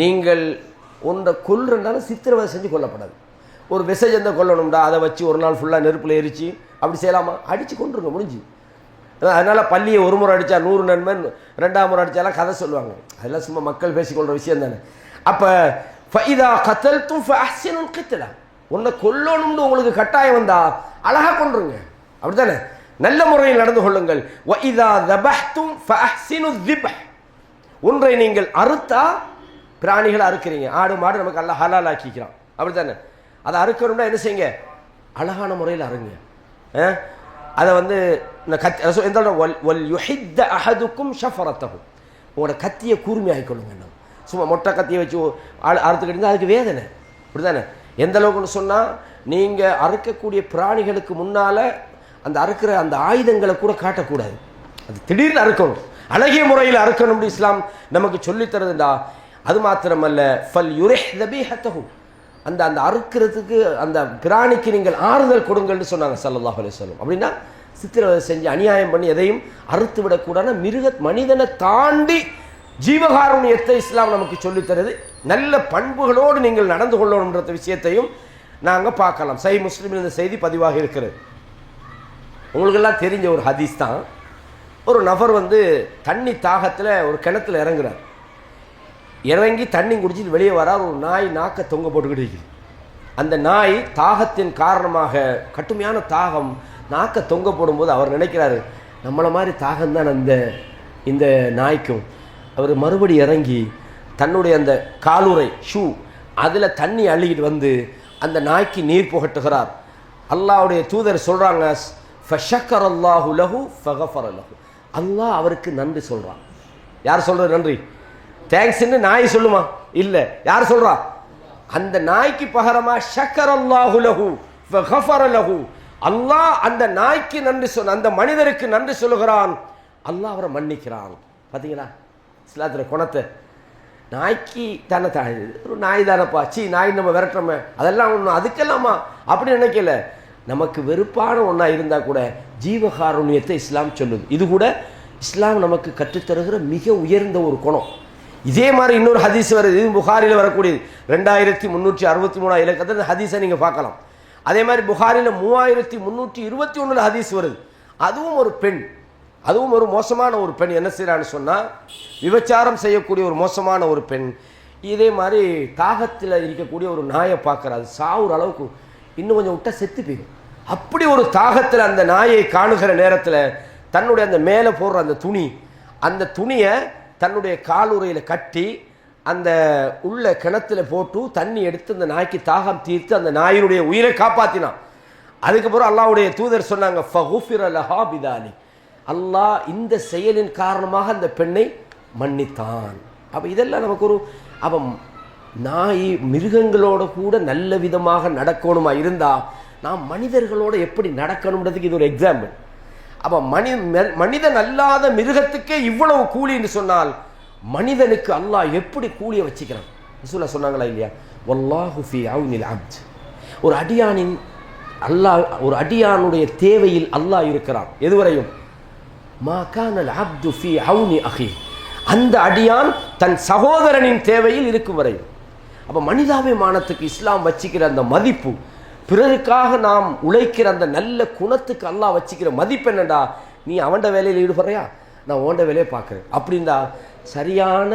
நீங்கள் ஒன்றை கொல்றனாலும் சித்திரவதை செஞ்சு கொல்லப்படாது. ஒரு விசைஜந்தை கொல்லணும்டா, அதை வச்சு ஒரு நாள் ஃபுல்லாக நெருப்பில் எரிச்சு அப்படி செய்யலாமா? அடித்து கொண்டுருங்க, முடிஞ்சு. அதனால் பள்ளியை ஒரு முறை அடித்தா 100 நன்மை, 2ஆம் முறை அடித்தாலாம் கதை சொல்லுவாங்க. அதெல்லாம் சும்மா மக்கள் பேசிக்கொள்கிற விஷயம் தானே. அப்போ ஃபஇதா கத்தல்தும் ஃபஅஹ்சினுல் கித்லா, உன்னை கொல்லணும்னு உங்களுக்கு கட்டாயம் வந்தா அழகாக கொண்டுருங்க, அப்படி தானே? நல்ல முறையில் நடந்து கொள்ளுங்கள். வஇதா தபஹ்தும் ஃபஅஹ்சினு ذிப்ஹ், ஒன்றை நீங்கள் அறுத்தா, பிராணிகளை அறுக்கிறீங்க, ஆடு மாடு நமக்கு அல்லாஹ் ஹலால் ஆக்கிக்கிறான், அப்படி தானே? அதை அறுக்கணும்னா என்ன செய்யுங்க? அழகான முறையில் அறுங்க. அதை இந்த கத்தி எந்த யுஹித்த அஹதுக்கும் ஷஃபரத்தஹு, உங்களோட கத்தியை கூர்மையாகிக்கொள்ளுங்க. சும்மா மொட்டை கத்தியை வச்சு அறுத்துக்கிட்டு அதுக்கு வேதனை, அப்படி தானே? எந்த அளவுக்குன்னு சொன்னால், நீங்கள் அறுக்கக்கூடிய பிராணிகளுக்கு முன்னால் அந்த அறுக்கிற அந்த ஆயுதங்களை கூட காட்டக்கூடாது. அது திடீர்னு அறுக்கணும், அழகிய முறையில் அறுக்கணும்னு இஸ்லாம் நமக்கு சொல்லித்தருதுண்டா. அது மாத்திரமல்ல, ஃபல் யுரிஹ் தபீஹத்தஹு, அந்த அந்த அறுக்கிறதுக்கு அந்த பிராணிக்கு நீங்கள் ஆறுதல் கொடுங்கள்னு சொன்னாங்க ஸல்லல்லாஹு அலைஹி வஸல்லம். அப்படின்னா சித்திரவதை செஞ்சு அநியாயம் பண்ணி எதையும் அறுத்து விடக்கூடாது. மனிதனை தாண்டி ஜீவகாருண்யத்தை இஸ்லாம் நமக்கு சொல்லித்தருது. நல்ல பண்புகளோடு நீங்கள் நடந்து கொள்ளணுன்ற விஷயத்தையும் நாங்கள் பார்க்கலாம். சஹீஹ் முஸ்லிமில் இந்த செய்தி பதிவாக இருக்கிறது. உங்களுக்கெல்லாம் தெரிஞ்ச ஒரு ஹதீஸ் தான். ஒரு நபர் தண்ணி தாகத்தில் ஒரு கிணத்துல இறங்குறார். இறங்கி தண்ணி குடிச்சிட்டு வெளியே வரார். ஒரு நாய் நாக்க தொங்க போட்டுக்கிட்டு இருக்குது. அந்த நாய் தாகத்தின் காரணமாக, கடுமையான தாகம், நாக்க தொங்க போடும்போது அவர் நினைக்கிறாரு, நம்மளை மாதிரி தாகம் தான் இந்த நாய்க்கும். அவர் மறுபடி இறங்கி தன்னுடைய அந்த காலுறை ஷூ அதில் தண்ணி அள்ளிக்கிட்டு அந்த நாய்க்கு நீர் புகட்டுகிறார். அல்லாஹ்வுடைய தூதர் சொல்கிறாங்க, ஃபஷக்கரல்லாஹு லஹு ஃபகஃபர லஹு, அல்லாஹ் அவருக்கு நன்றி சொல்கிறான். யார் சொல்கிறது நன்றி? தேங்க்ஸ்ன்னு நாய் சொல்லுமா? இல்லை. யார் சொல்கிறா? அந்த நாய்க்கு பகரமா ஷக்கரல்லாஹு லஹு ஃபகஃபர லஹு, அல்லாஹ் அந்த நாய்க்கு நன்றி சொன்ன, அந்த மனிதருக்கு நன்றி சொல்லுகிறான், அல்லாஹ் அவரை மன்னிக்கிறான். பார்த்தீங்களா இஸ்லாத்துல குணத்தை? நாய்க்கு தானே ஒரு நாய் தானப்பா, சி நாய் நம்ம விரட்டுறோமே, அதெல்லாம் ஒன்று அதுக்கெல்லாமா அப்படி நினைக்கல. நமக்கு வெறுப்பான ஒன்றா இருந்தால் கூட ஜீவகாருண்யத்தை இஸ்லாம் சொல்லுது. இது கூட இஸ்லாம் நமக்கு கற்றுத்தருகிற மிக உயர்ந்த ஒரு குணம். இதே மாதிரி இன்னொரு ஹதீஸ் வருது, இது புகாரியில் வரக்கூடியது, 2363 இலக்கத்தில் ஹதீஸை நீங்கள் பார்க்கலாம். அதே மாதிரி புகாரில் 3321 ஹதீஸ் வருது. அதுவும் ஒரு பெண், அதுவும் ஒரு மோசமான ஒரு பெண் என்ன செய்யறான்னு சொன்னால், விபச்சாரம் செய்யக்கூடிய ஒரு மோசமான ஒரு பெண். இதே மாதிரி தாகத்தில் இருக்கக்கூடிய ஒரு நாயை பார்க்குறாரு, சாவுற அளவுக்கு இன்னும் கொஞ்சம் விட்டா செத்து போயிடும். அப்படி ஒரு தாகத்தில் அந்த நாயை காணுகிற நேரத்தில் தன்னுடைய அந்த மேலே போடுற அந்த துணி, அந்த துணியை தன்னுடைய காலுறையில் கட்டி அந்த உள்ள கிணத்துல போட்டு தண்ணி எடுத்து அந்த நாய்க்கு தாகம் தீர்த்து அந்த நாயினுடைய உயிரை காப்பாற்றினான். அதுக்கப்புறம் அல்லாஹ்வுடைய தூதர் சொன்னாங்க, ஃபகுஃபிர லஹா பிதாலி, அல்லாஹ் இந்த செயலின் காரணமாக அந்த பெண்ணை மன்னித்தான். அப்போ இதெல்லாம் நமக்கு ஒரு, அப்போ நாய் மிருகங்களோட கூட நல்ல விதமாக நடக்கணுமா இருந்தால் நாம் மனிதர்களோட எப்படி நடக்கணுன்றதுக்கு இது ஒரு எக்ஸாம்பிள். அப்போ மனிதன் அல்லாத மிருகத்துக்கே இவ்வளவு கூலின்னு சொன்னால் மனிதனுக்கு அல்லாஹ் எப்படி கூலியை வச்சுக்கிறான்? ரசூலுல்லாஹ் சொன்னாங்களா இல்லையா, வல்லாஹு ஃபீ அவ்னில் அப்த், ஒரு அடியானின் அல்லாஹ், ஒரு அடியானுடைய தேவையில் அல்லாஹ் இருக்கிறான். எதுவரையும்? மா கானல் அப்து ஃபீ அவ்னி அஹி, அந்த அடியான் தன் சகோதரனின் தேவையில் இருக்கும் வரை. அப்போ மனிதாபிமானத்துக்கு இஸ்லாம் வச்சுக்கிற அந்த மதிப்பு, பிறருக்காக நாம் உழைக்கிற அந்த நல்ல குணத்துக்கு அல்லாஹ் வச்சுக்கிற மதிப்பு என்னடா, நீ அவன்ட வேலையில் ஈடுபடுறியா, நான் ஓண்ட வேலையை பார்க்குறேன் அப்படின்னா சரியான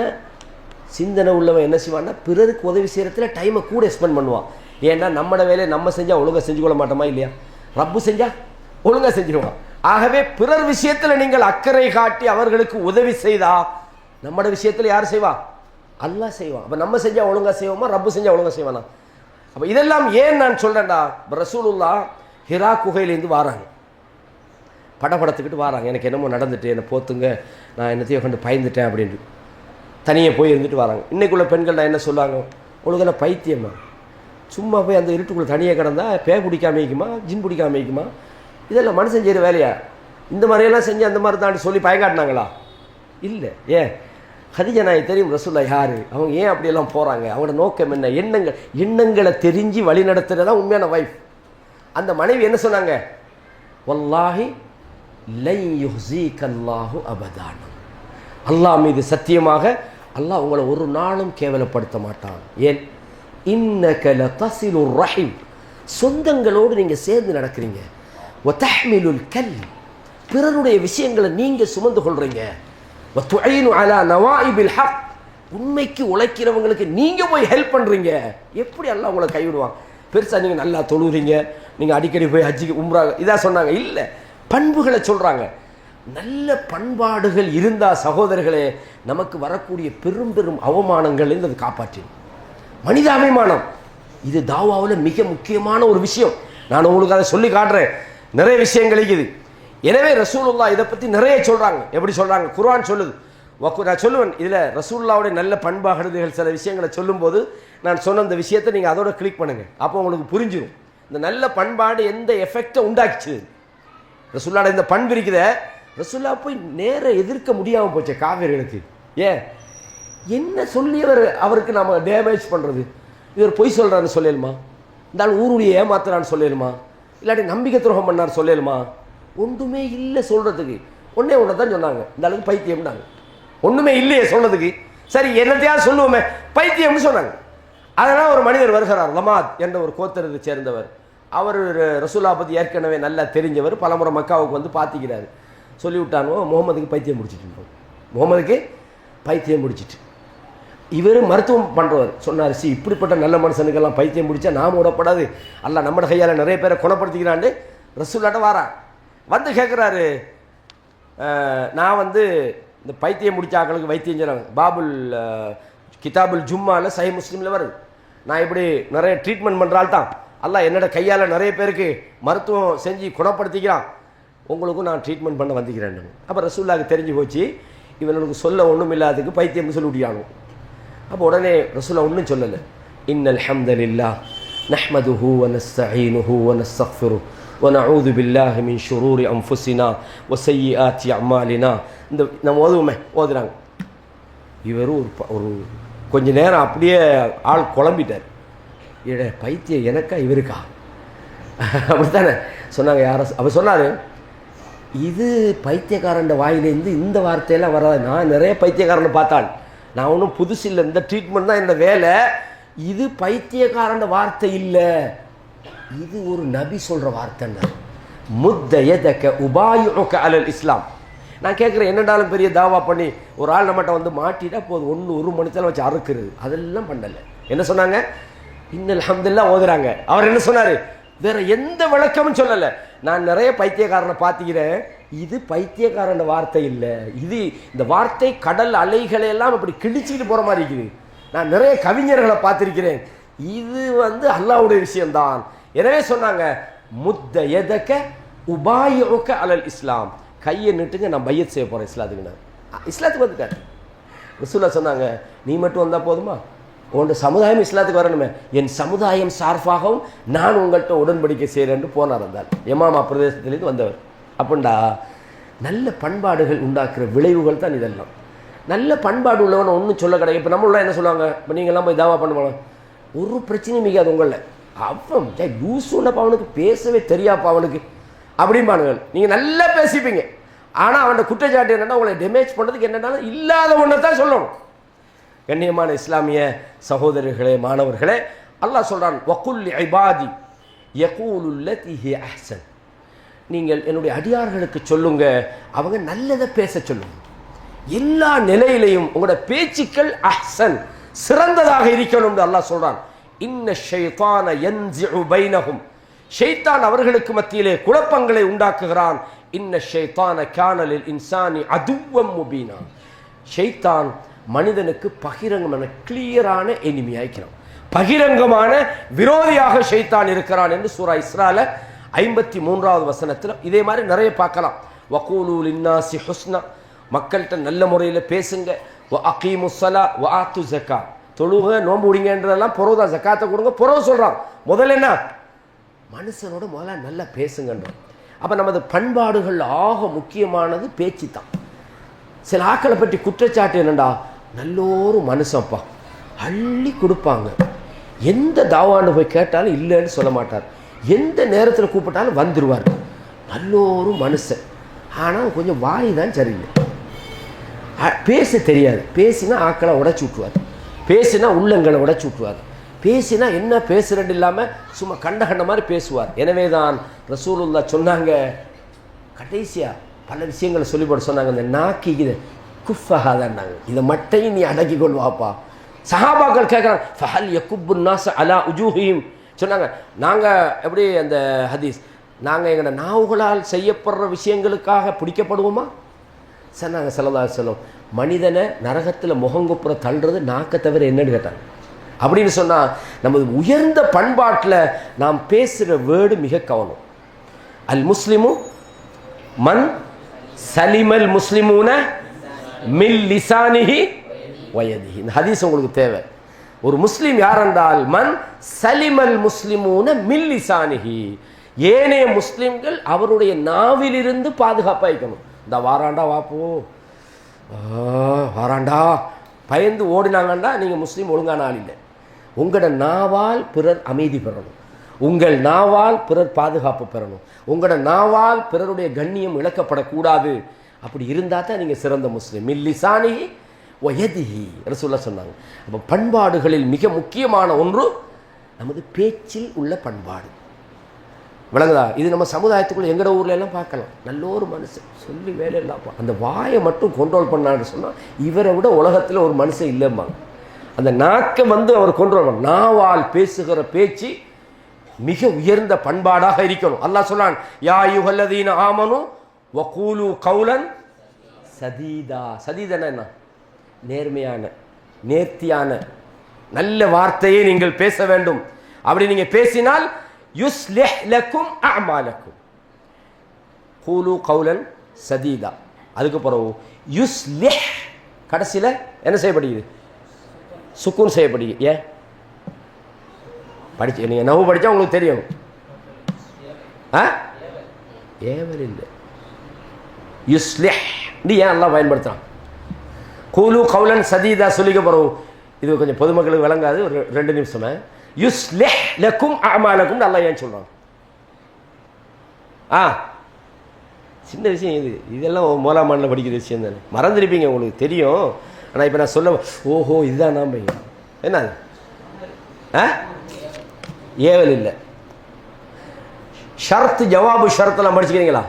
சிந்தனை உள்ளவன் என்ன செய்வான்னா, பிறருக்கு உதவி செய்கிறதுல டைமை கூட ஸ்பெண்ட் பண்ணுவான். ஏன்னா நம்மளோட வேலையை நம்ம செஞ்சால் ஒழுங்காக செஞ்சு கொள்ள மாட்டோமா இல்லையா? ரப்பு செஞ்சால் ஒழுங்காக செஞ்சிடுவான். ஆகவே பிறர் விஷயத்தில் நீங்கள் அக்கறை காட்டி அவர்களுக்கு உதவி செய்தா நம்மளோட விஷயத்தில் யார் செய்வா? அல்லாஹ் செய்வான். அப்போ நம்ம செஞ்சால் ஒழுங்காக செய்வோமா, ரப்பு செஞ்சால் ஒழுங்காக செய்வானா? அப்போ இதெல்லாம் ஏன் நான் சொல்கிறேன்டா, ரசூலுல்லாஹ் ஹிரா குகையிலேருந்து வாராங்க, படத்துக்கிட்டு வாராங்க, எனக்கு என்னமோ நடந்துட்டு என்னை போத்துங்க, நான் என்னத்தையோ கண்டு பயந்துட்டேன் அப்படின்ட்டு தனியாக போய் இருந்துட்டு வராங்க. இன்றைக்குள்ள பெண்கள் நான் என்ன சொல்லுவாங்க, ஒழுங்கான பைத்தியம்மா, சும்மா போய் அந்த இருட்டுக்குள்ளே தனியாக கிடந்தா பே பிடிக்காம வைக்குமா, ஜின் பிடிக்காம வைக்குமா, இதெல்லாம் மனுஷன் செய்கிற வேலையா? இந்த மாதிரியெல்லாம் செஞ்சு அந்த மாதிரி தாண்டி சொல்லி பயங்காட்டினாங்களா? இல்லை. ஏன்? ஹதீஜா நாய் தெரியும் ரசூலுல்லாஹ் யார், அவங்க ஏன் அப்படியெல்லாம் போகிறாங்க, அவங்களோட நோக்கம் என்ன, எண்ணங்களை தெரிஞ்சு வழி நடத்துகிறதான் உண்மையான வைஃப். அந்த மனைவி என்ன சொன்னாங்க, வல்லாஹி லன் யுஹ்ஸீகல்லாஹு அபதான், அல்லாஹ் மீது சத்தியமாக அல்லாஹ் உங்களை ஒரு நாளும் கேவலப்படுத்த மாட்டான். ஏன்? இன்னக லதஸிலுர் ரஹீம், சொந்தங்களோடு நீங்கள் சேர்ந்து நடக்கிறீங்க. வதஹ்மிலுல் கல், பிறருடைய விஷயங்களை நீங்கள் சுமந்து கொள்றீங்க. வதுஈனு அலா நவாயிபில் ஹக், உண்மைக்கு உழைக்கிறவங்களுக்கு நீங்கள் போய் ஹெல்ப் பண்ணுறீங்க. எப்படி அல்லாஹ் உங்களை கைவிடுவான்? பெருசாக நீங்கள் நல்லா தொழுகிறீங்க, நீங்கள் அடிக்கடி போய் ஹஜ்ஜிக்கு உம்ரா இதாக சொன்னாங்க இல்லை, பண்புகளை சொல்கிறாங்க. நல்ல பண்பாடுகள் இருந்தால் சகோதரர்களே நமக்கு வரக்கூடிய பெரும் பெரும் அவமானங்கள் அது காப்பாற்றும். மனிதாபிமானம் இது தாவாவில் மிக முக்கியமான ஒரு விஷயம். நான் உங்களுக்கு அதை சொல்லி காட்டுறேன், நிறைய விஷயங்கள் இருக்குது. எனவே ரசூலுல்லாஹ் இதை பற்றி நிறைய சொல்கிறாங்க. எப்படி சொல்கிறாங்க? குர்ஆன் சொல்லுது. நான் சொல்லுவேன், இதில் ரசூலுல்லாஹ்வுடைய நல்ல பண்பாடுகள் சில விஷயங்களை சொல்லும்போது நான் சொன்ன இந்த விஷயத்தை நீங்கள் அதோட கிளிக் பண்ணுங்கள், அப்போ உங்களுக்கு புரிஞ்சிடும் இந்த நல்ல பண்பாடு எந்த எஃபெக்டை உண்டாக்கிச்சு. ரசூலுல்லாஹ்வுடைய இந்த பண்பு இருக்குத, ரசூலுல்லாஹ் போய் நேர எதிர்க்க முடியாமல் போச்சு காவிர்களுக்கு. ஏன்? என்ன சொல்லியவர் அவருக்கு நாம் டேமேஜ் பண்ணுறது? இவர் பொய் சொல்கிறான்னு சொல்லலுமா, இந்த ஊருடைய ஏமாத்துறான்னு சொல்லலுமா, இல்லாட்டி நம்பிக்கை துரோகம் பண்ணார் சொல்லலுமா? ஒன்றுமே இல்லை சொல்கிறதுக்கு. ஒன்றே ஒன்று தான் சொன்னாங்க, இந்த அளவுக்கு பைத்தியம்னாங்க. ஒன்றுமே இல்லையே சொல்கிறதுக்கு. சரி என்னத்தையாவது சொல்லுவோமே, பைத்தியம்னு சொன்னாங்க. அதனால் ஒரு மனிதர் வருகிறார், லமாத் என்ற ஒரு கோத்திரத்தை சேர்ந்தவர். அவர் ரசூலுல்லாஹ் பற்றி ஏற்கனவே நல்லா தெரிஞ்சவர், பலமுறை மக்காவுக்கு வந்து பார்த்திக்கிறாரு. சொல்லிவிட்டானோ முகமதுக்கு பைத்தியம் பிடிச்சிட்டு, முகமதுக்கு பைத்தியம் பிடிச்சிட்டு. இவர் மருத்துவம் பண்ணுறவர் சொன்னார், இப்படிப்பட்ட நல்ல மனுஷனுக்கெல்லாம் பைத்தியம் பிடிச்சா நாம் விடப்படாது, அல்லாஹ் நம்ம கையால் நிறைய பேரை குணப்படுத்திக்கிறான்னு ரசூலுல்லாஹ்ட்ட வாரா. வந்து கேட்குறாரு, நான் வந்து இந்த பைத்தியம் முடிச்ச ஆக்களுக்கு வைத்தியம் செய்கிறாங்க, பாபுல் கிதாபுல் ஜும்மாவில் சஹீஹ் முஸ்லிமில் வருது, நான் இப்படி நிறைய ட்ரீட்மெண்ட் பண்ணுறாள் தான், அல்லாஹ் என்னோட கையால் நிறைய பேருக்கு மருத்துவம் செஞ்சு குணப்படுத்திக்கிறான், உங்களுக்கும் நான் ட்ரீட்மெண்ட் பண்ண வந்துக்கிறேன். அப்போ ரசூலுல்லாஹ்க்கு தெரிஞ்சு போச்சு இவனுக்கு சொல்ல ஒன்றும் இல்லாததுக்கு பைத்தியம்னு சொல்லி விட்டியானோ. அப்போ உடனே ரசூலுல்லாஹ் ஒன்றும் சொல்லலை, இன்னல் ஹம்தலில்லாஹ் நஹ்மதுஹு வ நஸ்தஈனுஹு வ நஸ்தக்ஃபிருஹு வ நஊது பில்லாஹி மின் ஷுரூரி அன்ஃபுஸினா வ ஸய்யிஆத்தி அமாலினா. இந்த நம்ம ஓதுறாங்க. இவர் ஒரு கொஞ்ச நேரம் அப்படியே ஆள் குழம்பிட்டார். பைத்தியம் எனக்கா இவருக்கா அப்படித்தானே சொன்னாங்க. யாரோ அவர் சொன்னார், இது பைத்தியக்காரன் வாயிலேருந்து இந்த வார்த்தையெல்லாம் வராது. நான் நிறைய பைத்தியக்காரனை பார்த்தாள், நான் ஒன்றும் புதுசு இல்லை, இந்த ட்ரீட்மெண்ட் தான் என்னோட வேலை. இது பைத்தியக்காரன் வார்த்தை இல்லை, இது ஒரு நபி சொல்கிற வார்த்தைன்னா முத்தயதக உபாயுக அலல் இஸ்லாம். நான் கேட்குறேன், என்னடாலும் பெரிய தாவா பண்ணி ஒரு ஆள் நம்மகிட்ட வந்து மாட்டிட்டா போதும், ஒரு மணித்தெல்லாம் வச்சு அறுக்கிறது, அதெல்லாம் பண்ணலை. என்ன சொன்னாங்க? இன்னல் ஹம்துலில்லாஹ் ஓதுறாங்க. அவர் என்ன சொன்னார்? வேற எந்த விளக்கமும் சொல்லலை. நான் நிறைய பைத்தியக்காரனை பார்த்துக்கிறேன், இது பைத்தியக்காரன் வார்த்தை இல்லை, இது இந்த வார்த்தை கடல் அலைகளை எல்லாம் இப்படி கிழிச்சிக்கிட்டு போகிற மாதிரி இருக்குது. நான் நிறைய கவிஞர்களை பார்த்துருக்கிறேன், இது அல்லாஹ்வுடைய விஷயம்தான். எனவே சொன்னாங்க, முத்த எதக்க உபாயுக அலல் இஸ்லாம், கையை நிட்டுங்க, நான் பையத் செய்ய போகிறேன் இஸ்லாத்துக்கு. நான் இஸ்லாத்துக்கு வந்துட்டேன். ரசூலுல்லாஹ் சொன்னாங்க, நீ மட்டும் வந்தால் போதுமா? உன்னோட சமுதாயம் இஸ்லாத்துக்கு வரணுமே, என் சமுதாயம் சார்பாகவும் நான் உங்கள்கிட்ட உடன்படிக்கை செய்கிறேன்னு போனார். இருந்தால் எமாமா பிரதேசத்துலேருந்து வந்தவர். அப்படின்டா நல்ல பண்பாடுகள் உண்டாக்குற விளைவுகள் தான் இதெல்லாம். நல்ல பண்பாடு உள்ளவனை ஒன்றும் சொல்ல கிடையாது. இப்போ நம்மளாம் என்ன சொல்லுவாங்க, இப்போ நீங்கள்லாம் போய் தாவா பண்ணுவாங்க, ஒரு பிரச்சனையும் மிகாது உங்களில். அவன் யூஸ்ஃபுல்லாக அவனுக்கு பேசவே தெரியாப்பா அவனுக்கு அப்படின்பானுங்கள். நீங்கள் நல்லா பேசிப்பீங்க, ஆனால் அவனோட குற்றச்சாட்டு என்னென்னா உங்களை டேமேஜ் பண்ணுறதுக்கு என்னென்னாலும் இல்லாத ஒன்றை தான் சொல்லணும். கண்ணியமான இஸ்லாமிய சகோதரர்களே, மாணவர்களே, அல்லாஹ் சொல்கிறான், வகுல் இபாதி யகூலுல்லதி ஹிய அஹ்சன், நீங்கள் என்னுடைய அடியார்களுக்கு சொல்லுங்க, அவங்க நல்லதை பேச சொல்லுங்க. எல்லா நிலையிலையும் உங்களோட பேச்சுக்கள் அஹ்சன், சிறந்ததாக இருக்கணும். அல்லாஹ் சொல்றான், இன்ன ஷைத்தான யன்ஸிஉ பைனஹும், ஷைத்தான் அவர்களுக்கு மத்தியிலே குழப்பங்களை உண்டாக்குகிறான். இன்ன ஷைத்தான கான லில் இன்சானி அதுவம் முபீனா, ஷைத்தான் மனிதனுக்கு பகிரங்கமான கிளியரான எனிமியாய்க்கிறான், பகிரங்கமான விரோதியாக ஷைத்தான் இருக்கிறான் என்று சூரா இஸ்ரால 53வது வசனத்தில் இதே மாதிரி நிறைய பார்க்கலாம். வகூலு லின்னாசி ஹுஸ்னா, மக்கள்கிட்ட நல்ல முறையில் பேசுங்க. வ அகீமுஸ் ஸலா வ ஆத்து ஸக்கா, தொழுக நோன்பு விடுங்கன்றதெல்லாம் புறவுதான், ஜக்காத்தை கொடுங்க புறவு சொல்கிறான். முதல்ல என்ன, மனுஷனோட முதல்ல நல்லா பேசுங்கன்றோம். அப்போ நமது பண்பாடுகள் ஆக முக்கியமானது பேச்சு தான். சில ஆக்களை பற்றி குற்றச்சாட்டு என்னண்டா, நல்லோரு மனுஷன்ப்பா, அள்ளி கொடுப்பாங்க, எந்த தாவான்னு போய் கேட்டாலும் இல்லைன்னு சொல்ல மாட்டார், எந்த நேரத்தில் கூப்பிட்டாலும் வந்துடுவார், நல்லோரு மனுஷன். ஆனால் கொஞ்சம் வாய் தான் சரியில்லை, பேச தெரியாது. பேசினா ஆக்களை உடைச்சி விட்டுவார், பேசினா உள்ளங்களை உடைச்சி விட்டுவார், பேசினா என்ன பேசுறேன்னு இல்லாமல் சும்மா கண்ட மாதிரி பேசுவார். எனவே தான் ரசூலுல்லாஹ் சொன்னாங்க, கடைசியாக பல விஷயங்களை சொல்லிப்பட சொன்னாங்க, இந்த நாக்கி இது குஃபஹாதான்னாங்க, இதை மட்டையும் நீ அடக்கி கொள்வாப்பா. சஹாபாக்கள் கேட்குறாங்க, ஃபஹல் யகுப்பு நாஸ அலா உஜூஹிஹிம், சொன்னாங்க, நாங்கள் எப்படி அந்த ஹதீஸ், நாங்கள் எங்களோட நாவுகளால் செய்யப்படுற விஷயங்களுக்காக பிடிக்கப்படுவோமா? சொன்னாங்க ஸல்லல்லாஹு அலைஹி வஸல்லம், மனிதனை நரகத்தில் முகங்குப்புற தள்ளுறது நாக்கை தவிர என்னன்னு கேட்டாங்க. அப்படின்னு சொன்னால் நமது உயர்ந்த பண்பாட்டில் நாம் பேசுகிற வேர்டு மிக கவனம். அல் முஸ்லிமு மன் சலிமல் முஸ்லிமூன மில் லிசானிஹி வயதிஹி. இந்த ஹதீஸ் உங்களுக்கு தேவை. ஒரு முஸ்லீம் யார் என்றால் மன் சலிமல் முஸ்லிமூன மில் லிசானிஹி, ஏனைய முஸ்லிம்கள் அவருடைய நாவிலிருந்து பாதுகாப்பாக இருக்கணும். இந்த வாராண்டா வாப்போ, வாராண்டா பயந்து ஓடினாங்கண்டா நீங்கள் முஸ்லீம் ஒழுங்கான ஆள் இல்லை. உங்களோட நாவால் பிறர் அமைதி பெறணும், உங்கள் நாவால் பிறர் பாதுகாப்பு பெறணும், உங்களோட நாவால் பிறருடைய கண்ணியம் இழக்கப்படக்கூடாது. அப்படி இருந்தால் தான் நீங்கள் சிறந்த முஸ்லீம். மில்லிசானிஹி வயதிஹி ரசூலுல்லாஹ் சொன்னாங்க. அப்போ பண்பாடுகளில் மிக முக்கியமான ஒன்று நமது பேச்சில் உள்ள பண்பாடு. விளங்குதா? இது நம்ம சமுதாயத்துக்குள்ள எங்கட ஊர்ல எல்லாம் பார்க்கலாம். நல்ல ஒரு மனுஷன் சொல்லி வேலை இல்லாப்பா, அந்த வாயை மட்டும் கண்ட்ரோல் பண்ணான்னு சொன்னால் இவரை விட உலகத்தில் ஒரு மனுஷன் இல்லைம்பாங்க. அந்த நாக்கை அவர் கண்ட்ரோல் பண்ண, நாவால் பேசுகிற பேச்சு மிக உயர்ந்த பண்பாடாக இருக்கணும். அல்லாஹ் சொன்னான், யா அய்யுஹல்லதீன ஆமனு வகூலு கௌலன் சதீதா. சதீதனா என்ன? நேர்மையான, நேர்த்தியான நல்ல வார்த்தையை நீங்கள் பேச வேண்டும். அப்படி நீங்க பேசினால் யுஸ்லிஹ் லக்கும் அஅமாலக்கும், கூலு கௌலன் சதீதா. அதுக்கு பிறகு யுஸ்லிஹ் கடைசியில் என்ன செய்யப்படுகிறது? சுக்கூன் செய்யப்படுகிறது. ஏன்? படிச்சு நீங்கள் நவு படித்தா உங்களுக்கு தெரியும். ஏவல் இல்லை, யுஸ்லிஹ் ஏன் எல்லாம் பயன்படுத்துகிறான். கூலு கவுலன் சதீதா சொல்லிக்க போகிறோம். இது கொஞ்சம் பொதுமக்களுக்கு விளங்காது, ஒரு 2 நிமிஷமே. யுஸ்லிஹ் லக்கும் அமாலக்கும் நல்லா ஏன் சொல்கிறாங்க. சின்ன விஷயம் இது, இதெல்லாம் முதலாம் ஆண்டில் படிக்கிற விஷயம் தானே, மறந்துருப்பீங்க, உங்களுக்கு தெரியும். ஆனால் இப்போ நான் சொல்ல, ஓஹோ இதுதான் நான் பையன் என்ன ஏவல் இல்லை. ஷர்த்து ஜவாபு ஷரத்தெல்லாம் படிச்சுக்கிறீங்களா?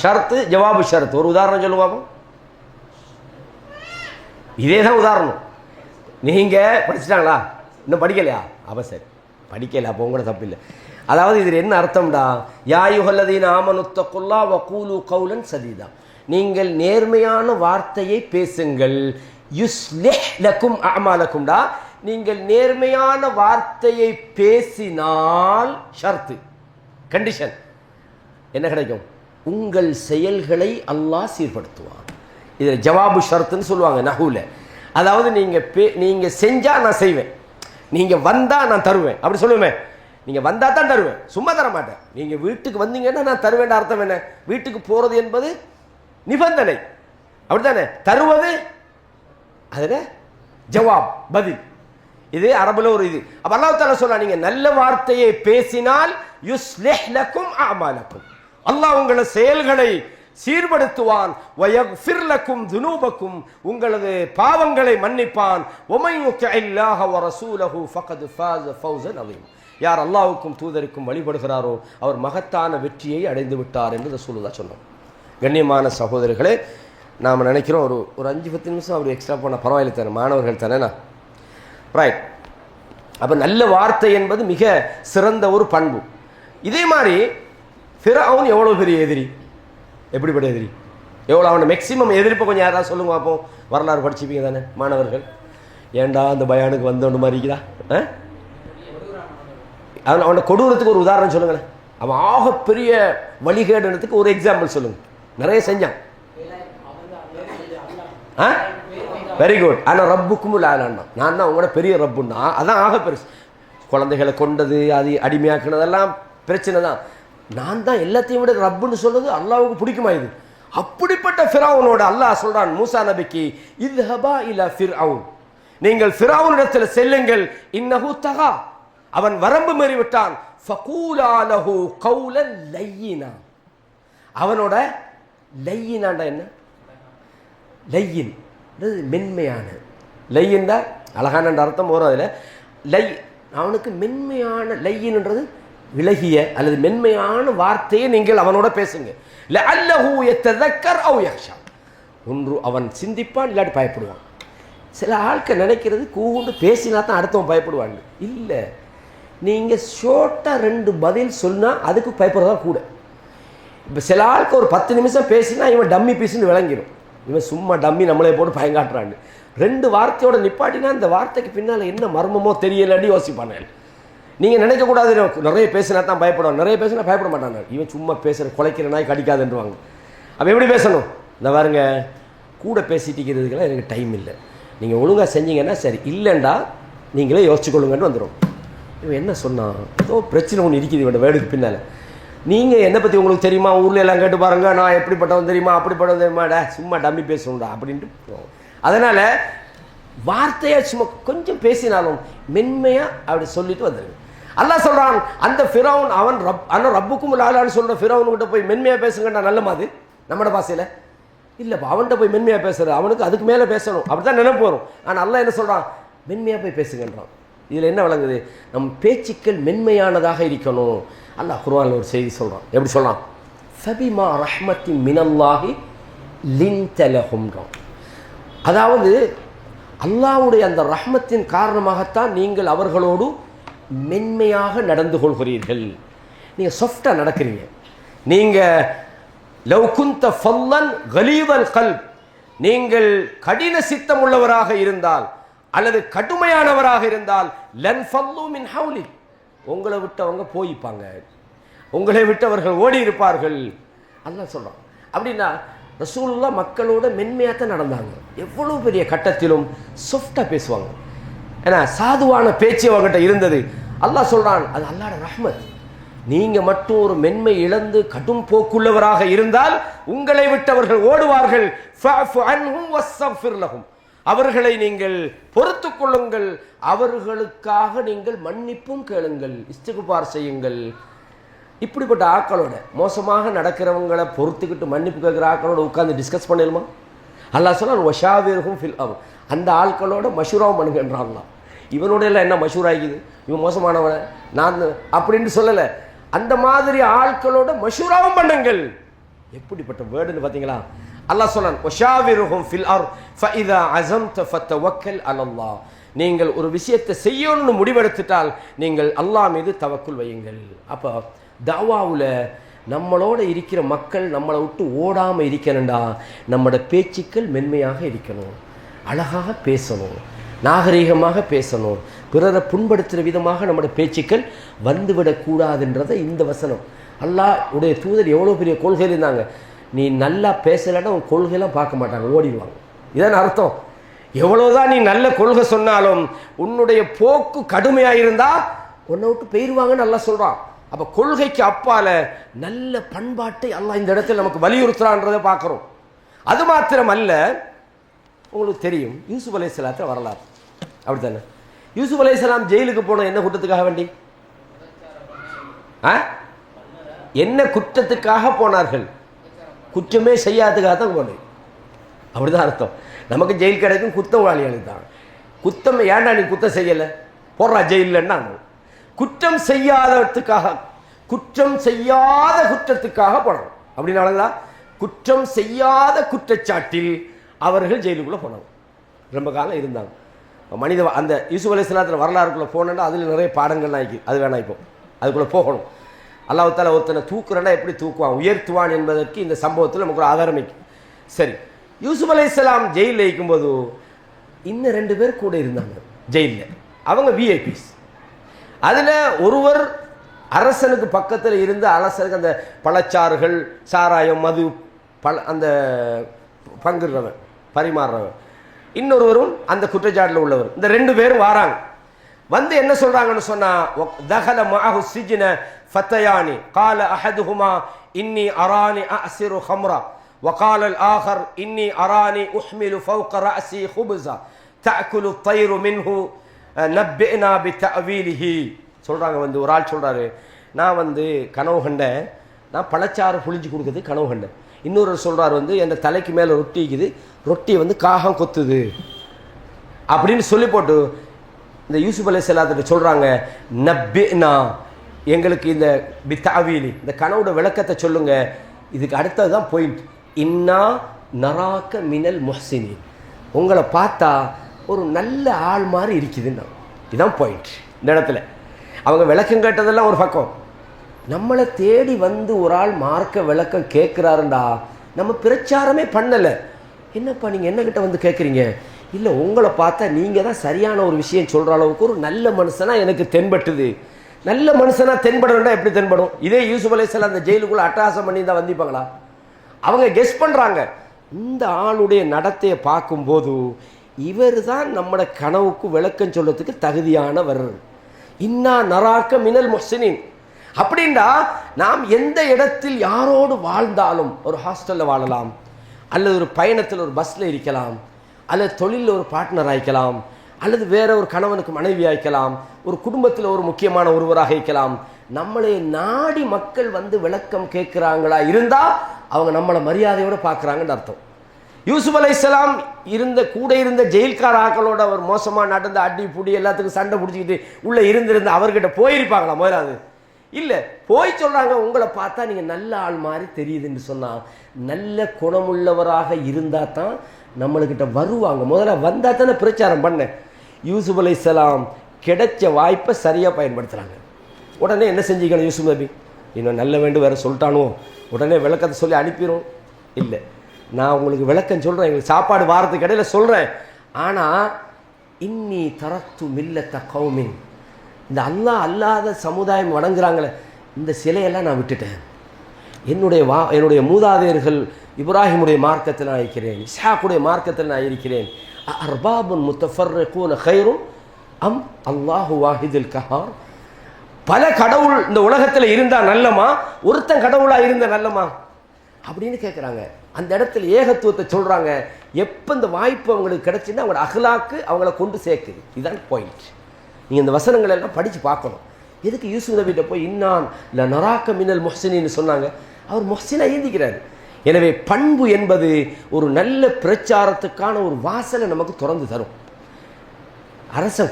ஷர்த்து ஜவாபு ஷரத் ஒரு உதாரணம் சொல்லுங்க பாப்போம். இதே தான் உதாரணம். நீங்கள் படிச்சுட்டாங்களா? இன்னும் படிக்கலையா? அப்போ சரி, படிக்கல, அப்போ கூட தப்பு இல்லை. அதாவது இதில் என்ன அர்த்தம்டா, யா யுஹல்லதீன ஆமனுத்தகுல்லா வகூலு கௌலன் சதீதா, நீங்கள் நேர்மையான வார்த்தையை பேசுங்கள். யுஸ்லிஹ் லக்கும் அமாலக்கும்டா, நீங்கள் நேர்மையான வார்த்தையை பேசினால் ஷர்த்து கண்டிஷன் என்ன கிடைக்கும்? உங்கள் செயல்களை அல்லாஹ் சீர்படுத்துவான். இதில் ஜவாபு ஷர்த்துன்னு சொல்லுவாங்க நஹூல. அதாவது நீங்கள் செஞ்சால் நான் செய்வேன், நீங்கள் வந்தால் நான் தருவேன், அப்படி சொல்லுவேன். நீங்கள் வந்தால் தான் தருவேன், சும்மா தர மாட்டேன். நீங்கள் வீட்டுக்கு வந்தீங்கன்னா நான் தருவேன் அர்த்தம் என்ன? வீட்டுக்கு போகிறது என்பது நிபந்தனை, அப்படித்தானே? தருவது அது ஜவாப், பதில். இது அரபுல ஒரு இது. அப்ப அல்லாஹ் தஆலா சொல்றா, நீங்க நல்ல வார்த்தையை பேசினால் யுஸ்லிஹ் லக்கும் அமாலக்கும், அல்லாஹ் உங்களது செயல்களை சீர்படுத்துவான். வயக்ஃபிர் லக்கும் துனூபக்கும், உங்களது பாவங்களை மன்னிப்பான். வமன் யுத்திஇல்லாஹ வ ரசூலஹு ஃபகத் ஃபாஸ ஃபௌஸன் அதீம், யார் அல்லாஹ்வுக்கும் தூதருக்கும் வழிபடுகிறாரோ அவர் மகத்தான வெற்றியை அடைந்து விட்டார் என்று ரசூலுல்லாஹ் சொன்னார். கண்ணியமான சகோதரர்களே, நாம் நினைக்கிறோம் ஒரு 5-10 நிமிஷம் அவர் எக்ஸ்ட்ரா போனால் பரவாயில்லை தானே, மாணவர்கள் தானேண்ணா, ரைட். அப்போ நல்ல வார்த்தை என்பது மிக சிறந்த ஒரு பண்பு. இதே மாதிரி ஃபிரௌன் எவ்வளோ பெரிய எதிரி, எப்படிப்பட்ட எதிரி, எவ்வளோ அவனை மேக்சிமம் எதிர்ப்பை கொஞ்சம் யாராவது சொல்லுங்க பார்ப்போம். வரலாறு படிச்சுப்பீங்க தானே மாணவர்கள்? ஏண்டா அந்த பயானுக்கு வந்தோன்னு மாதிரி இருக்குதா? அவனை கொடூரத்துக்கு ஒரு உதாரணம் சொல்லுங்களேன். அவன் ஆகப்பெரிய வழிகேடுனதுக்கு ஒரு எக்ஸாம்பிள் சொல்லுங்க. நிறைய செஞ்சான். Very good. ஆனால் ரப்புக்கும் ஆளான்னா நான் தான் உங்களோட பெரிய ரப்புன்னா, அதான் ஆக பெருசு. குழந்தைகளை கொண்டது, அது அடிமையாக்குனதெல்லாம் பிரச்சனை தான். நான் தான் எல்லாத்தையும் விட ரப்புன்னு சொல்றது அல்லாஹ்வுக்கு பிடிக்குமா? இது அப்படிப்பட்ட ஃபிரௌனோட அல்லாஹ் சொல்றான் மூசா நபிக்கு, இத்ஹபா இலா ஃபிர்அவுன், நீங்கள் ஃபிரௌனிடத்தில் செல்லுங்கள், இன்னஹு தகா, அவன் வரம்பு மீறி விட்டான். ஃபகூலா லஹு கௌலன் லையினா, அவனோட லையினாண்டா என்ன? லையின் மென்மையான, லையின்டா அழகான அர்த்தம் வரும் அதில். லை, அவனுக்கு மென்மையான, லையின்ன்றது விலகிய அல்லது மென்மையான வார்த்தையை நீங்கள் அவனோட பேசுங்க. லஅல்லஹு யததக்கர் அவ் யக்ஷா, ஒன்று அவன் சிந்திப்பான் இல்லாட்டி பயப்படுவான். சில ஆட்கள் நினைக்கிறது கூண்டு பேசினா தான் அடுத்தவன் பயப்படுவாங்க. இல்லை, நீங்கள் ஷோர்ட்டாக 2 பதில் சொன்னால் அதுக்கு பயப்படுறதா கூட. இப்போ சில ஆளுக்கு ஒரு 10 நிமிஷம் பேசினா இவன் டம்மி பீஸ்ன்னு விளங்கிடும். இவன் சும்மா டம்மி நம்மளே போட்டு பயங்காட்டுறான்னு 2 வார்த்தையோட நிப்பாட்டினா இந்த வார்த்தைக்கு பின்னால் என்ன மர்மமோ தெரியலன்னு யோசிப்பானே. நீங்கள் நினைக்கக்கூடாது நிறைய பேசினா தான் பயப்படுவான், நிறைய பேசினா பயப்பட மாட்டாங்க. இவன் சும்மா பேசுகிற குலைக்கிற நாய் கடிக்காதுன்றுவாங்க. அப்போ எப்படி பேசணும்? இந்த பாருங்க, கூட பேசிட்டிக்கிறதுக்கெல்லாம் எனக்கு டைம் இல்லை, நீங்கள் ஒழுங்காக செஞ்சீங்கன்னா சரி, இல்லைண்டா நீங்களே யோசிச்சுக்கொள்ளுங்கன்னு வந்துடும். இவன் என்ன சொன்னான், ஏதோ பிரச்சனை ஒன்று இருக்குது இவன் வேர்டுக்கு பின்னால். நீங்கள் என்னை பற்றி உங்களுக்கு தெரியுமா, ஊரில் எல்லாம் கேட்டு பாருங்கள், நான் எப்படிப்பட்டவன் தெரியுமா, அப்படிப்பட்டவன் தெரியுமாடா, சும்மா டம்மி பேசணும்டா அப்படின்ட்டு. அதனால் வார்த்தையை சும்மா கொஞ்சம் பேசினாலும் மென்மையாக அப்படி சொல்லிட்டு வந்துடுங்க. அல்லாஹ் சொல்கிறான், அந்த ஃபிரௌன் அவன் ஆனால் ரப்புக்கும் லாலான்னு சொல்கிற ஃபிரௌன்கிட்ட போய் மென்மையாக பேசுங்கண்டா நல்ல மாதிரி நம்மளோட பாசையில் இல்லைப்பா, அவன்கிட்ட போய் மென்மையாக பேசுகிற, அவனுக்கு அதுக்கு மேலே பேசணும் அப்படி தான் நினைப்பு வரும். ஆனால் அல்லாஹ் என்ன சொல்கிறான், மென்மையாக போய் பேசுங்கன்றான். இதில் என்ன விளங்குது, நம் பேச்சுக்கள் மென்மையானதாக இருக்கணும். அல்லாஹ் குர்ஆனில் ஒரு செய்தி சொல்கிறான். எப்படி சொல்கிறான்? ஃபபிமா ரஹ்மத்தின் மினல்லாஹி லின்த லஹும்ன்றான். அதாவது அல்லாஹ்வுடைய அந்த ரஹ்மத்தின் காரணமாகத்தான் நீங்கள் அவர்களோடு மென்மையாக நடந்து கொள்கிறீர்கள். நீங்கள் சாஃப்டாக நடக்கிறீங்க. நீங்கள் லவ் குந்த ஃபல்லன் கலீதல் கல்ப், நீங்கள் கடின சித்தம் உள்ளவராக இருந்தால் அல்லது கடுமையானவராக இருந்தால் லன் ஃபல்லு மின் ஹவுலி, உங்களை விட்டவங்க போய்ப்பாங்க, உங்களை விட்டவர்கள் ஓடி இருப்பார்கள் அல்லாஹ் சொல்கிறான். அப்படின்னா ரசூலுல்லாஹ் மக்களோட மென்மையாக தான் நடந்தாங்க. எவ்வளோ பெரிய கட்டத்திலும் சாஃப்டாக பேசுவாங்க. ஏன்னா சாதுவான பேச்சு அவங்ககிட்ட இருந்தது. அல்லாஹ் சொல்றான், அது அல்லாஹ்வுடைய ரஹ்மத். நீங்க மட்டும் ஒரு மென்மை இழந்து கடும் போக்குள்ளவராக இருந்தால் உங்களை விட்டவர்கள் ஓடுவார்கள். ஃபஅஃபு அன்ஹும் வஸ்தக்ஃபிர் லஹும், அவர்களை நீங்கள் பொறுத்துக் கொள்ளுங்கள், அவர்களுக்காக நீங்கள் மன்னிப்பும் கேளுங்கள், இஸ்திக்பார் செய்யுங்கள். இப்படிப்பட்ட ஆட்களோட, மோசமாக நடக்கிறவங்களை பொறுத்துக்கிட்டு மன்னிப்பு கேட்குற ஆட்களோட உட்கார்ந்து டிஸ்கஸ் பண்ணிடுமா? அல்லாஹ் சொல்றான் வஷாவிர்ஹும் ஃபில் அம்ர், அந்த ஆட்களோட மஷூராவும் பண்ணுங்கன்றாங்களாம். இவனோட எல்லாம் என்ன மஷூர் ஆகிக்குது, இவன் மோசமானவன நான் அப்படின்னு சொல்லலை, அந்த மாதிரி ஆட்களோட மஷூராவும் பண்ணுங்கள். எப்படிப்பட்ட வேர்டுன்னு பார்த்தீங்களா? அல்லாஹ் சொல்றான் வஷாவிர்ஹும் ஃபில் அம்ர் ஃபஇதா அஸம்த ஃபதவக்கல் அலல்லாஹ், நீங்கள் ஒரு விஷயத்தை செய்யணும்னு முடிவெடுத்துட்டால் நீங்கள் அல்லாஹ் மீது தவக்குல் வையுங்கள். அப்போ தாவாவில் நம்மளோட இருக்கிற மக்கள் நம்மளை விட்டு ஓடாமல் இருக்கணும்டா, நம்மளோட பேச்சுக்கள் மென்மையாக இருக்கணும், அழகாக பேசணும், நாகரீகமாக பேசணும், பிறரை புண்படுத்துகிற விதமாக நம்மளோட பேச்சுக்கள் வந்துவிடக்கூடாதுன்றதை இந்த வசனம். அல்லாஹ் உடைய தூதர் எவ்வளோ பெரிய கொள்கையில் இருந்தாங்க. நீ நல்லா பேசலைன்னா உன் கொள்கையெல்லாம் பார்க்க மாட்டாங்க, ஓடிடுவாங்க. இதான் அர்த்தம். எவ்வளோதான் நீ நல்ல கொள்கை சொன்னாலும் உன்னுடைய போக்கு கடுமையாக இருந்தால் உன்னை விட்டு போயிடுவாங்கன்னு நல்லா சொல்கிறான். அப்போ கொள்கைக்கு அப்பால நல்ல பண்பாட்டை அல்லாஹ் இந்த இடத்துல நமக்கு வலியுறுத்துறான்றதை பார்க்குறோம். அது மாத்திரம் அல்ல, உங்களுக்கு தெரியும் யூசுப் அலைஹிஸ்ஸலாத்தை வரலாறு அப்படித்தானே. யூசுப் அலைஹிஸ்ஸலாம் ஜெயிலுக்கு போன என்ன குற்றத்துக்காக வேண்டி, என்ன குற்றத்துக்காக போனார்கள்? குற்றமே செய்யாததுக்காக தான் போனேன், அப்படிதான் அர்த்தம். நமக்கு ஜெயில் கிடைக்கும் குற்றவாளிகளுக்கு தான். குத்தம் ஏன்டா நீ குத்தம் செய்யலை போடுறா ஜெயிலன்னா, குற்றம் செய்யாததுக்காக, குற்றம் செய்யாத குற்றத்துக்காக போனாங்க. அப்படின்னால குற்றம் செய்யாத குற்றச்சாட்டில் அவர்கள் ஜெயிலுக்குள்ளே போனாங்க. ரொம்ப காலம் இருந்தாங்க. மனித அந்த யூசுப் அலைஹிஸ்ஸலாத்துல வரலாறுக்குள்ளே போனோன்னா அதில் நிறைய பாடங்கள்லாம் ஆகி, அது வேணாம் இப்போ அதுக்குள்ளே போகணும். அல்லாஹ் தஆலா ஒருத்தனை தூக்குறேன்னா எப்படி தூக்குவான், உயர்த்துவான் என்பதற்கு இந்த சம்பவத்தில் நமக்கு ஒரு ஆதாரம் இருக்கு. சரி, யூசுப் அலைஹிஸ்ஸலாம் ஜெயிலில் இருக்கும்போது இன்னும் 2 பேர் கூட இருந்தாங்க ஜெயிலில். அவங்க விஐபிஸ். அதில் ஒருவர் அரசனுக்கு பக்கத்தில் இருந்து அரசனுக்கு அந்த பழச்சாறுகள், சாராயம், மது அந்த பங்குறவன், பரிமாறுறவன். இன்னொருவரும் அந்த குற்றச்சாட்டில் உள்ளவர். இந்த 2 பேரும் வாராங்க. வந்து என்ன சொல்றாங்கன்னு சொன்னா, தஹல மஅஹு சிஜ்ன ஃபதயானி قال احدهما اني اراني اعصر خمرا وقال الاخر اني اراني احمل فوق راسي خبزا تاكل الطير منه نبئنا بتاويله. சொல்றாங்க. வந்து ஒரு ஆள் சொல்றாரு, நான் வந்து கனவு கண்டேன், நான் பழச்சாறு புளிஞ்சு கொடுக்குறது கனவு கண்டேன். இன்னொரு சொல்றாரு, வந்து என் தலைக்கு மேலே ரொட்டி இருக்குது, ரொட்டி வந்து காகம் கொத்துது அப்படின்னு சொல்லி போட்டு இந்த யூசுப் அலைஹிஸ்ஸலாத்துக்கு சொல்றாங்க, நப்பினா, எங்களுக்கு இந்த பித்தாவீலி, இந்த கனவோட விளக்கத்தை சொல்லுங்க. இதுக்கு அடுத்தது தான் பாயிண்ட். இன்னா நராக்க மினல் முஹ்சினீன், உங்களை பார்த்தா ஒரு நல்ல ஆள் மாதிரி இருக்குதுன்னா, இதுதான் பாயிண்ட். இந்த இடத்துல அவங்க விளக்கம் கேட்டதெல்லாம் ஒரு பக்கம், நம்மளை தேடி வந்து ஒரு ஆள் மார்க்க விளக்கம் கேட்குறாருண்டா, நம்ம பிரச்சாரமே பண்ணலை. என்னப்பா நீங்கள் என்னக்கிட்ட வந்து கேட்குறீங்க? இல்லை, உங்களை பார்த்தா நீங்கள் தான் சரியான ஒரு விஷயம் சொல்கிற அளவுக்கு ஒரு நல்ல மனுஷனாக எனக்கு தென்பட்டுது. நல்ல மனுஷனாக தென்படணும்னா எப்படி தென்படும்? இதே யூசுப் அலைஹிஸ்ஸலாம் அந்த ஜெயிலுக்குள்ளே அட்டகாசம் பண்ணி தான் வந்திப்பாங்களா? அவங்க கெஸ் பண்ணுறாங்க. இந்த ஆளுடைய நடத்தையை பார்க்கும்போது இவர் தான் நம்மளோட கனவுக்கு விளக்கம் சொல்றதுக்கு தகுதியானவர். இன்னா நராக்க மினல் முஹ்சினின். அப்படின்னா நாம் எந்த இடத்தில் யாரோடு வாழ்ந்தாலும், ஒரு ஹாஸ்டலில் வாழலாம், அல்லது ஒரு பயணத்தில் ஒரு பஸ்ஸில் இருக்கலாம், அல்லது தொழிலில் ஒரு பார்ட்னர் ஆயிக்கலாம், அல்லது வேற ஒரு கணவனுக்கு மனைவி ஆயிக்கலாம், ஒரு குடும்பத்தில் ஒரு முக்கியமான ஒருவராக இருக்கலாம். நம்மளை நாடி மக்கள் வந்து விளக்கம் கேட்குறாங்களா இருந்தால் அவங்க நம்மளை மரியாதையோடு பார்க்குறாங்கன்னு அர்த்தம். யூசுப் அலைஹிஸ்ஸலாம் கூட இருந்த ஜெயில்கார ஆக்களோட அவர் மோசமாக நடந்த அடி புடி எல்லாத்துக்கும் சண்டை பிடிச்சிக்கிட்டு உள்ளே இருந்திருந்த அவர்கிட்ட போயிருப்பாங்களா? முதலாவது இல்லை, போய் சொல்கிறாங்க, உங்களை பார்த்தா நீங்கள் நல்ல ஆள் மாதிரி தெரியுதுன்னு சொன்னால், நல்ல குணமுள்ளவராக இருந்தால் தான் நம்மளுக்கிட்ட வருவாங்க. முதல்ல வந்தால் தானே பிரச்சாரம் பண்ண. யூசுப் அலைஹிஸ்ஸலாம் கிடைச்ச வாய்ப்பை சரியாக பயன்படுத்துகிறாங்க. உடனே என்ன செஞ்சுக்கணும் யூசுப் நபி? இன்னும் நல்ல வேண்டும் வேறு சொல்லிட்டானோ, உடனே விளக்கத்தை சொல்லி அனுப்பிடும். இல்லை, நான் உங்களுக்கு விளக்கம் சொல்கிறேன், எங்களுக்கு சாப்பாடு வாரத்துக்கு இடையில் சொல்கிறேன். ஆனால் இன்னி தரத்து மில்லத்த கௌமின், இந்த அல்லாஹ் அல்லாத சமுதாயம் வணங்குறாங்களே, இந்த சிலையெல்லாம் நான் விட்டுட்டேன். என்னுடைய மூதாதையர்கள் இப்ராஹிமுடைய மார்க்கத்தில் நான் இருக்கிறேன், இஸ்ஹாக்குடைய மார்க்கத்தில் நான் இருக்கிறேன். அர்பாபுன் முத்தஃபர்ரிகூன கைரும் அம் அல்லாஹு வாஹிதுல் கஹார். பல கடவுள் இந்த உலகத்தில் இருந்தா நல்லமா, ஒருத்தன் கடவுளா இருந்த நல்லமா அப்படின்னு கேட்குறாங்க. அந்த இடத்துல ஏகத்துவத்தை சொல்றாங்க. எப்போ இந்த வாய்ப்பு அவங்களுக்கு கிடைச்சுன்னா அவங்களோட அஹ்லாக்கு அவங்கள கொண்டு சேர்க்குது. இதுதான் பாயிண்ட். நீங்கள் இந்த வசனங்கள் எல்லாம் படித்து பார்க்கணும். எதுக்கு யூசுப் நபிகிட்ட போய் இன்னான் இல்லை நராக்க மினல் முஹ்சினின்னு சொன்னாங்க? அவர் முஹ்சினா ஏந்திக்கிறாரு. எனவே பண்பு என்பது ஒரு நல்ல பிரச்சாரத்துக்கான ஒரு வாசலை நமக்கு திறந்து தரும். அரசன்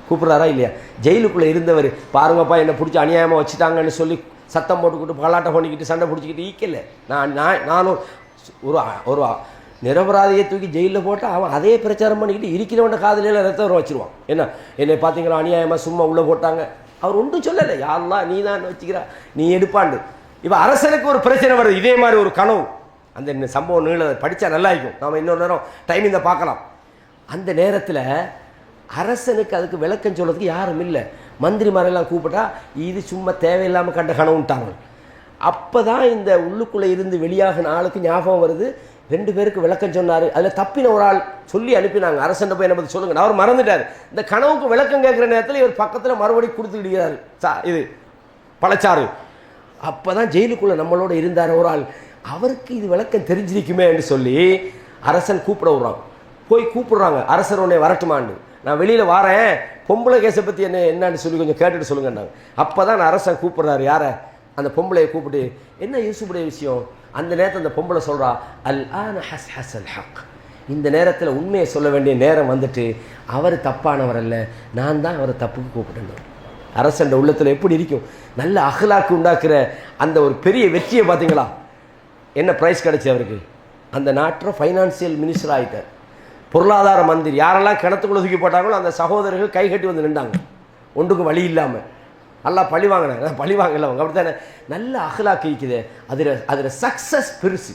கூப்பிட்றாரா இல்லையா? ஜெயிலுக்குள்ளே இருந்தவர் பாருங்கப்பா என்னை பிடிச்சி அநியாயமாக வச்சுட்டாங்கன்னு சொல்லி சத்தம் போட்டுக்கிட்டு கலாட்டம் பண்ணிக்கிட்டு சண்டை பிடிச்சிக்கிட்டு ஈக்கல. நானும் ஒரு நிரபராதியை தூக்கி ஜெயிலில் போட்டால் அவன் அதே பிரச்சாரம் பண்ணிக்கிட்டு இருக்கிறவன காதலில் ரத்தம் வர வச்சுருவான். என்னை பார்த்தீங்களா அநியாயமாக சும்மா உள்ளே போட்டாங்க. அவர் ஒன்றும் சொல்லலை, யாரெல்லாம் நீ தான் வச்சுக்கிறா நீ எடுப்பாண்டு. இப்போ அரசனுக்கு ஒரு பிரச்சனை வருது, இதே மாதிரி ஒரு கனவு. அந்த சம்பவம் நீள படித்தா நல்லா இருக்கும். நாம் இன்னொரு நேரம் டைம் இந்த பார்க்கலாம். அந்த நேரத்தில் அரசனுக்கு அதுக்கு விளக்கம் சொல்கிறதுக்கு யாரும் இல்லை. மந்திரிமாரெல்லாம் கூப்பிட்டா இது சும்மா தேவையில்லாமல் கண்ட கனவுட்டாங்க. அப்போ தான் இந்த உள்ளுக்குள்ளே இருந்து வெளியாகின ஆளுக்கு ஞாபகம் வருது, 2 பேருக்கு விளக்கம் சொன்னார். அதில் தப்பின ஒரு ஆள் சொல்லி அனுப்பினாங்க, அரசன் போய் என்ன பற்றி சொல்லுங்க. அவர் மறந்துட்டார். இந்த கனவுக்கு விளக்கம் கேட்குற நேரத்தில் இவர் பக்கத்தில் மறுபடியும் கொடுத்துக்கிட்டார் இது பழச்சாறு. அப்போ தான் ஜெயிலுக்குள்ளே நம்மளோட இருந்தார் ஒரு ஆள். அவருக்கு இது விளக்கம் தெரிஞ்சிருக்குமே என்று சொல்லி அரசன் கூப்பிட விடுறாங்க. போய் கூப்பிடுறாங்க, அரசர் உடனே வரட்டுமான்னு. நான் வெளியில் வாரேன், பொம்பளை கேஸை பற்றி என்னன்னு சொல்லி கொஞ்சம் கேட்டுட்டு சொல்லுங்கன்னாங்க. அப்போ தான் அரசன் கூப்பிட்றாரு யாரை? அந்த பொம்பளையை கூப்பிட்டு, என்ன யூசுஃபுடைய விஷயம்? அந்த நேரத்தில் அந்த பொம்பளை சொல்கிறா, அல் ஆன ஹஸ் ஹசல் ஹக். இந்த நேரத்தில் உண்மையை சொல்ல வேண்டிய நேரம் வந்துட்டு, அவர் தப்பானவர் அல்ல, நான் தான் அவரை தப்புக்கு கூப்பிடணும். அரசன் உள்ளத்தில் எப்படி இருக்கும்? நல்ல அஹ்லாக்கு உண்டாக்குற அந்த ஒரு பெரிய வெற்றியை பார்த்தீங்களா? என்ன ப்ரைஸ் கிடைச்சி அவருக்கு? அந்த நாட்டில் ஃபைனான்சியல் மினிஸ்டர் ஆகிட்டார், பொருளாதார மந்திரி. யாரெல்லாம் கிணத்துக்குள்ள தூக்கி போட்டாங்களோ அந்த சகோதரர்கள் கை கட்டி வந்து நின்றாங்க, ஒன்றுக்கும் வழி இல்லாமல். நல்லா பழி வாங்கினாங்க, பழி வாங்கல அவங்க. அப்படி தானே நல்ல அஹ்லாக்கு இருக்குது. அதில் சக்ஸஸ் பெருசு.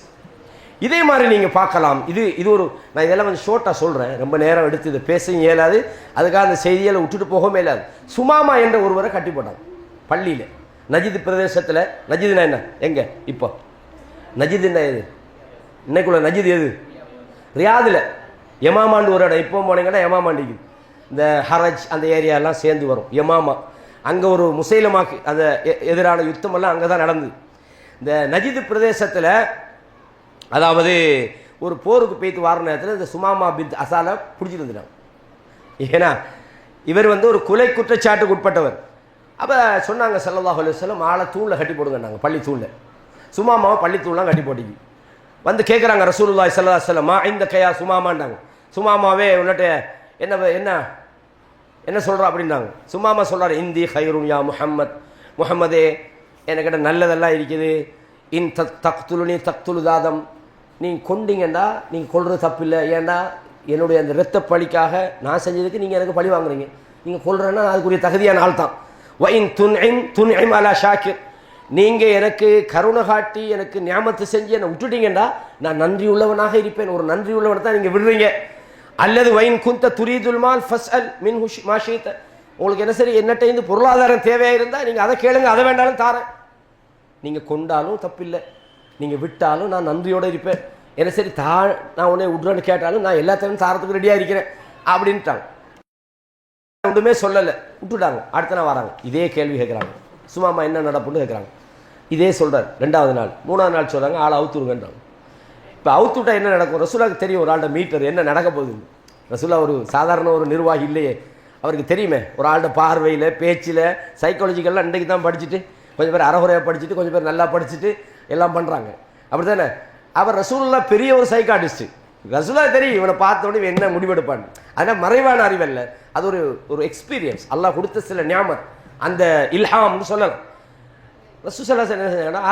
இதே மாதிரி நீங்கள் பார்க்கலாம். இது ஒரு நான் இதெல்லாம் கொஞ்சம் ஷோர்ட்டாக சொல்கிறேன், ரொம்ப நேரம் எடுத்து இதை பேசவும் இயலாது, அதுக்காக அந்த செய்தியில் விட்டுட்டு போகவும் இயலாது. சுமாமா என்ற ஒருவரை கட்டி போட்டாங்க பள்ளியில், நஜித் பிரதேசத்தில். நஜிதுனா என்ன? எங்கே இப்போ நஜிதுன்னா எது? இன்னைக்குள்ள நஜித் எது? ரியாதில் யமாமாண்டு ஒரு இடம். இப்போ போனீங்கன்னா யமாமாண்டிக்கு இந்த ஹரஜ் அந்த ஏரியாலாம் சேர்ந்து வரும் யமாமா. அங்கே ஒரு முசைலமாக்கு அந்த எதிரான யுத்தமெல்லாம் அங்கே தான் நடந்தது. இந்த நஜித் பிரதேசத்தில் அதாவது ஒரு போருக்கு போய்த்து வர நேரத்தில் இந்த சுமாமா பின் அசாலை பிடிச்சிட்டு வந்துட்டாங்க. ஏன்னா இவர் ஒரு கொலை குற்றச்சாட்டுக்கு உட்பட்டவர். அப்போ சொன்னாங்க ஸல்லல்லாஹு அலைஹி வஸல்லம் ஆளை தூணில் கட்டி போடுங்கன்னாங்க, பள்ளி தூணில். சுமாமாவை பள்ளி தூள்லாம் கட்டி போட்டிக்கு கேட்குறாங்க ரசூலுல்லாஹி ஸல்லல்லாஹு அலைஹி வஸல்லம், இந்த கையா சுமாமாண்டாங்க. சுமாமாவே உன்னிட்ட என்ன என்ன என்ன சொல்கிறா அப்படின்னாங்க. சுமாமா சொல்கிறார், இந்தி ஹைருன் யா முஹம்மத், முஹம்மதே என்கிட்ட நல்லதெல்லாம் இருக்குது. இன் தக்துலுனி தக்துலு தாதம், நீங்கள் கொண்டீங்கண்டா நீங்கள் கொள்வது தப்பு இல்லை. ஏன்டா என்னுடைய அந்த இரத்த பழிக்காக நான் செஞ்சதுக்கு நீங்கள் எனக்கு பழி வாங்குறீங்க. நீங்கள் கொள்றேன்னா அதுக்குரிய தகுதியான ஆள் தான். வைன் துன்இம் அலா ஷாக்கிர், நீங்கள் எனக்கு கருணை காட்டி எனக்கு நியாமத்து செஞ்சு என்னை விட்டுட்டீங்கண்டா நான் நன்றி உள்ளவனாக இருப்பேன். ஒரு நன்றி உள்ளவனை தான் நீங்கள் விடுறீங்க. அல்லது வைன் குந்த துரீதுல் மால் ஃபஸ்அல் மின் ஹுஷ் மாஷீத்த, உங்களுக்கு என்ன சரி என்னட்ட பொருளாதாரம் தேவையாக இருந்தால் நீங்கள் அதை கேளுங்க, அதை வேண்டாலும் தாரேன். நீங்கள் கொண்டாலும் தப்பில்லை, நீங்கள் விட்டாலும் நான் நன்றியோடு இருப்பேன். என்ன சரி நான் உடனே விட்றேன்னு கேட்டாலும் நான் எல்லாத்தையும் தாரத்துக்கு ரெடியாக இருக்கிறேன் அப்படின்ட்டாங்க. ஒன்றுமே சொல்லலை, விட்டுட்டாங்க. அடுத்த நாள் வராங்க, இதே கேள்வி கேட்குறாங்க. சும்மா என்ன நடப்புன்னு கேட்குறாங்க. இதே சொல்கிறார். 2வது நாள் 3வது நாள் சொல்கிறாங்க, ஆளை அவுத்துருங்கன்றாங்க. இப்போ அவுத்துட்டா என்ன நடக்கும்? ரசூலாவுக்கு தெரியும் ஒரு ஆள்கிட்ட மீட்டர் என்ன நடக்க போகுது. ரசூலா ஒரு சாதாரண ஒரு நிர்வாகி இல்லையே, அவருக்கு தெரியுமே ஒரு ஆள்கிட்ட பார்வையில் பேச்சில் சைக்காலஜிக்கெல்லாம் இன்றைக்கு தான் படிச்சுட்டு, கொஞ்சம் பேர் அறகுறையாக படிச்சுட்டு, கொஞ்சம் பேர் நல்லா படிச்சுட்டு எல்லாம் பண்ணுறாங்க. அப்படி தானே? அவர் ரசூலுல்லாஹ் பெரிய ஒரு சைக்காட்டிஸ்ட்டு. ரசூலா தெரியும் இவனை பார்த்தோன்னே இவன் என்ன முடிவெடுப்பான்னு. அதனால் மறைவான அறிவல்ல, அது ஒரு எக்ஸ்பீரியன்ஸ், அல்லாஹ் கொடுத்த சில ஞாபகம், அந்த இல்ஹாம்னு சொல்லலாம். ரசூலுல்லாஹ் என்ன செஞ்சாங்கன்னா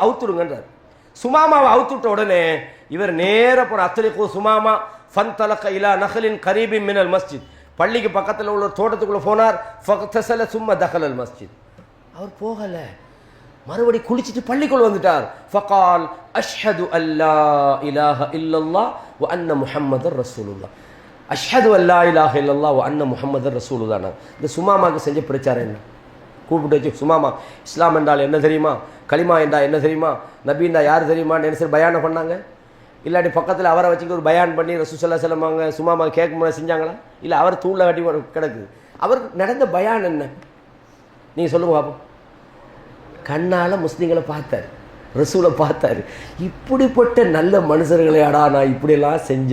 அவுத்துடுங்கன்றார். சுமாமாவை அவுத்துட்ட உடனே இவர் நேர போன அத்லிகு சுமாமா ஃபன்தலக இலா நஹலின் கரீபின் மினல் மஸ்ஜித், பள்ளிக்கு பக்கத்தில் உள்ள ஒரு தோட்டத்துக்குள்ளே போனார். ஃபக்தஸல சும்ம தஹலல் மஸ்ஜித், அவர் போகலை, மறுபடி குளிச்சுட்டு பள்ளிக்குள்ள வந்துட்டார். ஃபகால் அஷ்ஹது அல்லா இலாஹ இல்லல்லாஹ் வ அன்ன முஹம்மதர் ரசூலுல்லாஹ், அஷ்ஹது அல்லா இலாஹ இல்லல்லாஹ் வ அன்ன முஹம்மதர் ரசூலுல்லாஹ். இந்த சுமாமாவுக்கு செஞ்ச பிரச்சாரம் என்ன? கூப்பிட்டு வச்சு, சுமாமா இஸ்லாம் என்றால் என்ன தெரியுமா, களிமா என்றால் என்ன தெரியுமா, நபீண்டா யார் தெரியுமான்னு என்ன சரி பயானம் பண்ணாங்க. இல்லாட்டி பக்கத்தில் அவரை வச்சுக்கிட்டு ஒரு பயான் பண்ணி ரசூலுல்லாஹி ஸல்லல்லாஹு அலைஹி வஸல்லம் சும்மா கேட்க செஞ்சாங்களா? இல்லை, அவர் தூளில் கட்டி கிடக்குது. அவருக்கு நடந்த பயான் என்ன நீங்கள் சொல்லுங்க பாப்போம். கண்ணால் முஸ்லீம்களை பார்த்தார், ரசூலை பார்த்தார். இப்படிப்பட்ட நல்ல மனுஷர்களையாடா நான் இப்படியெல்லாம் செஞ்ச,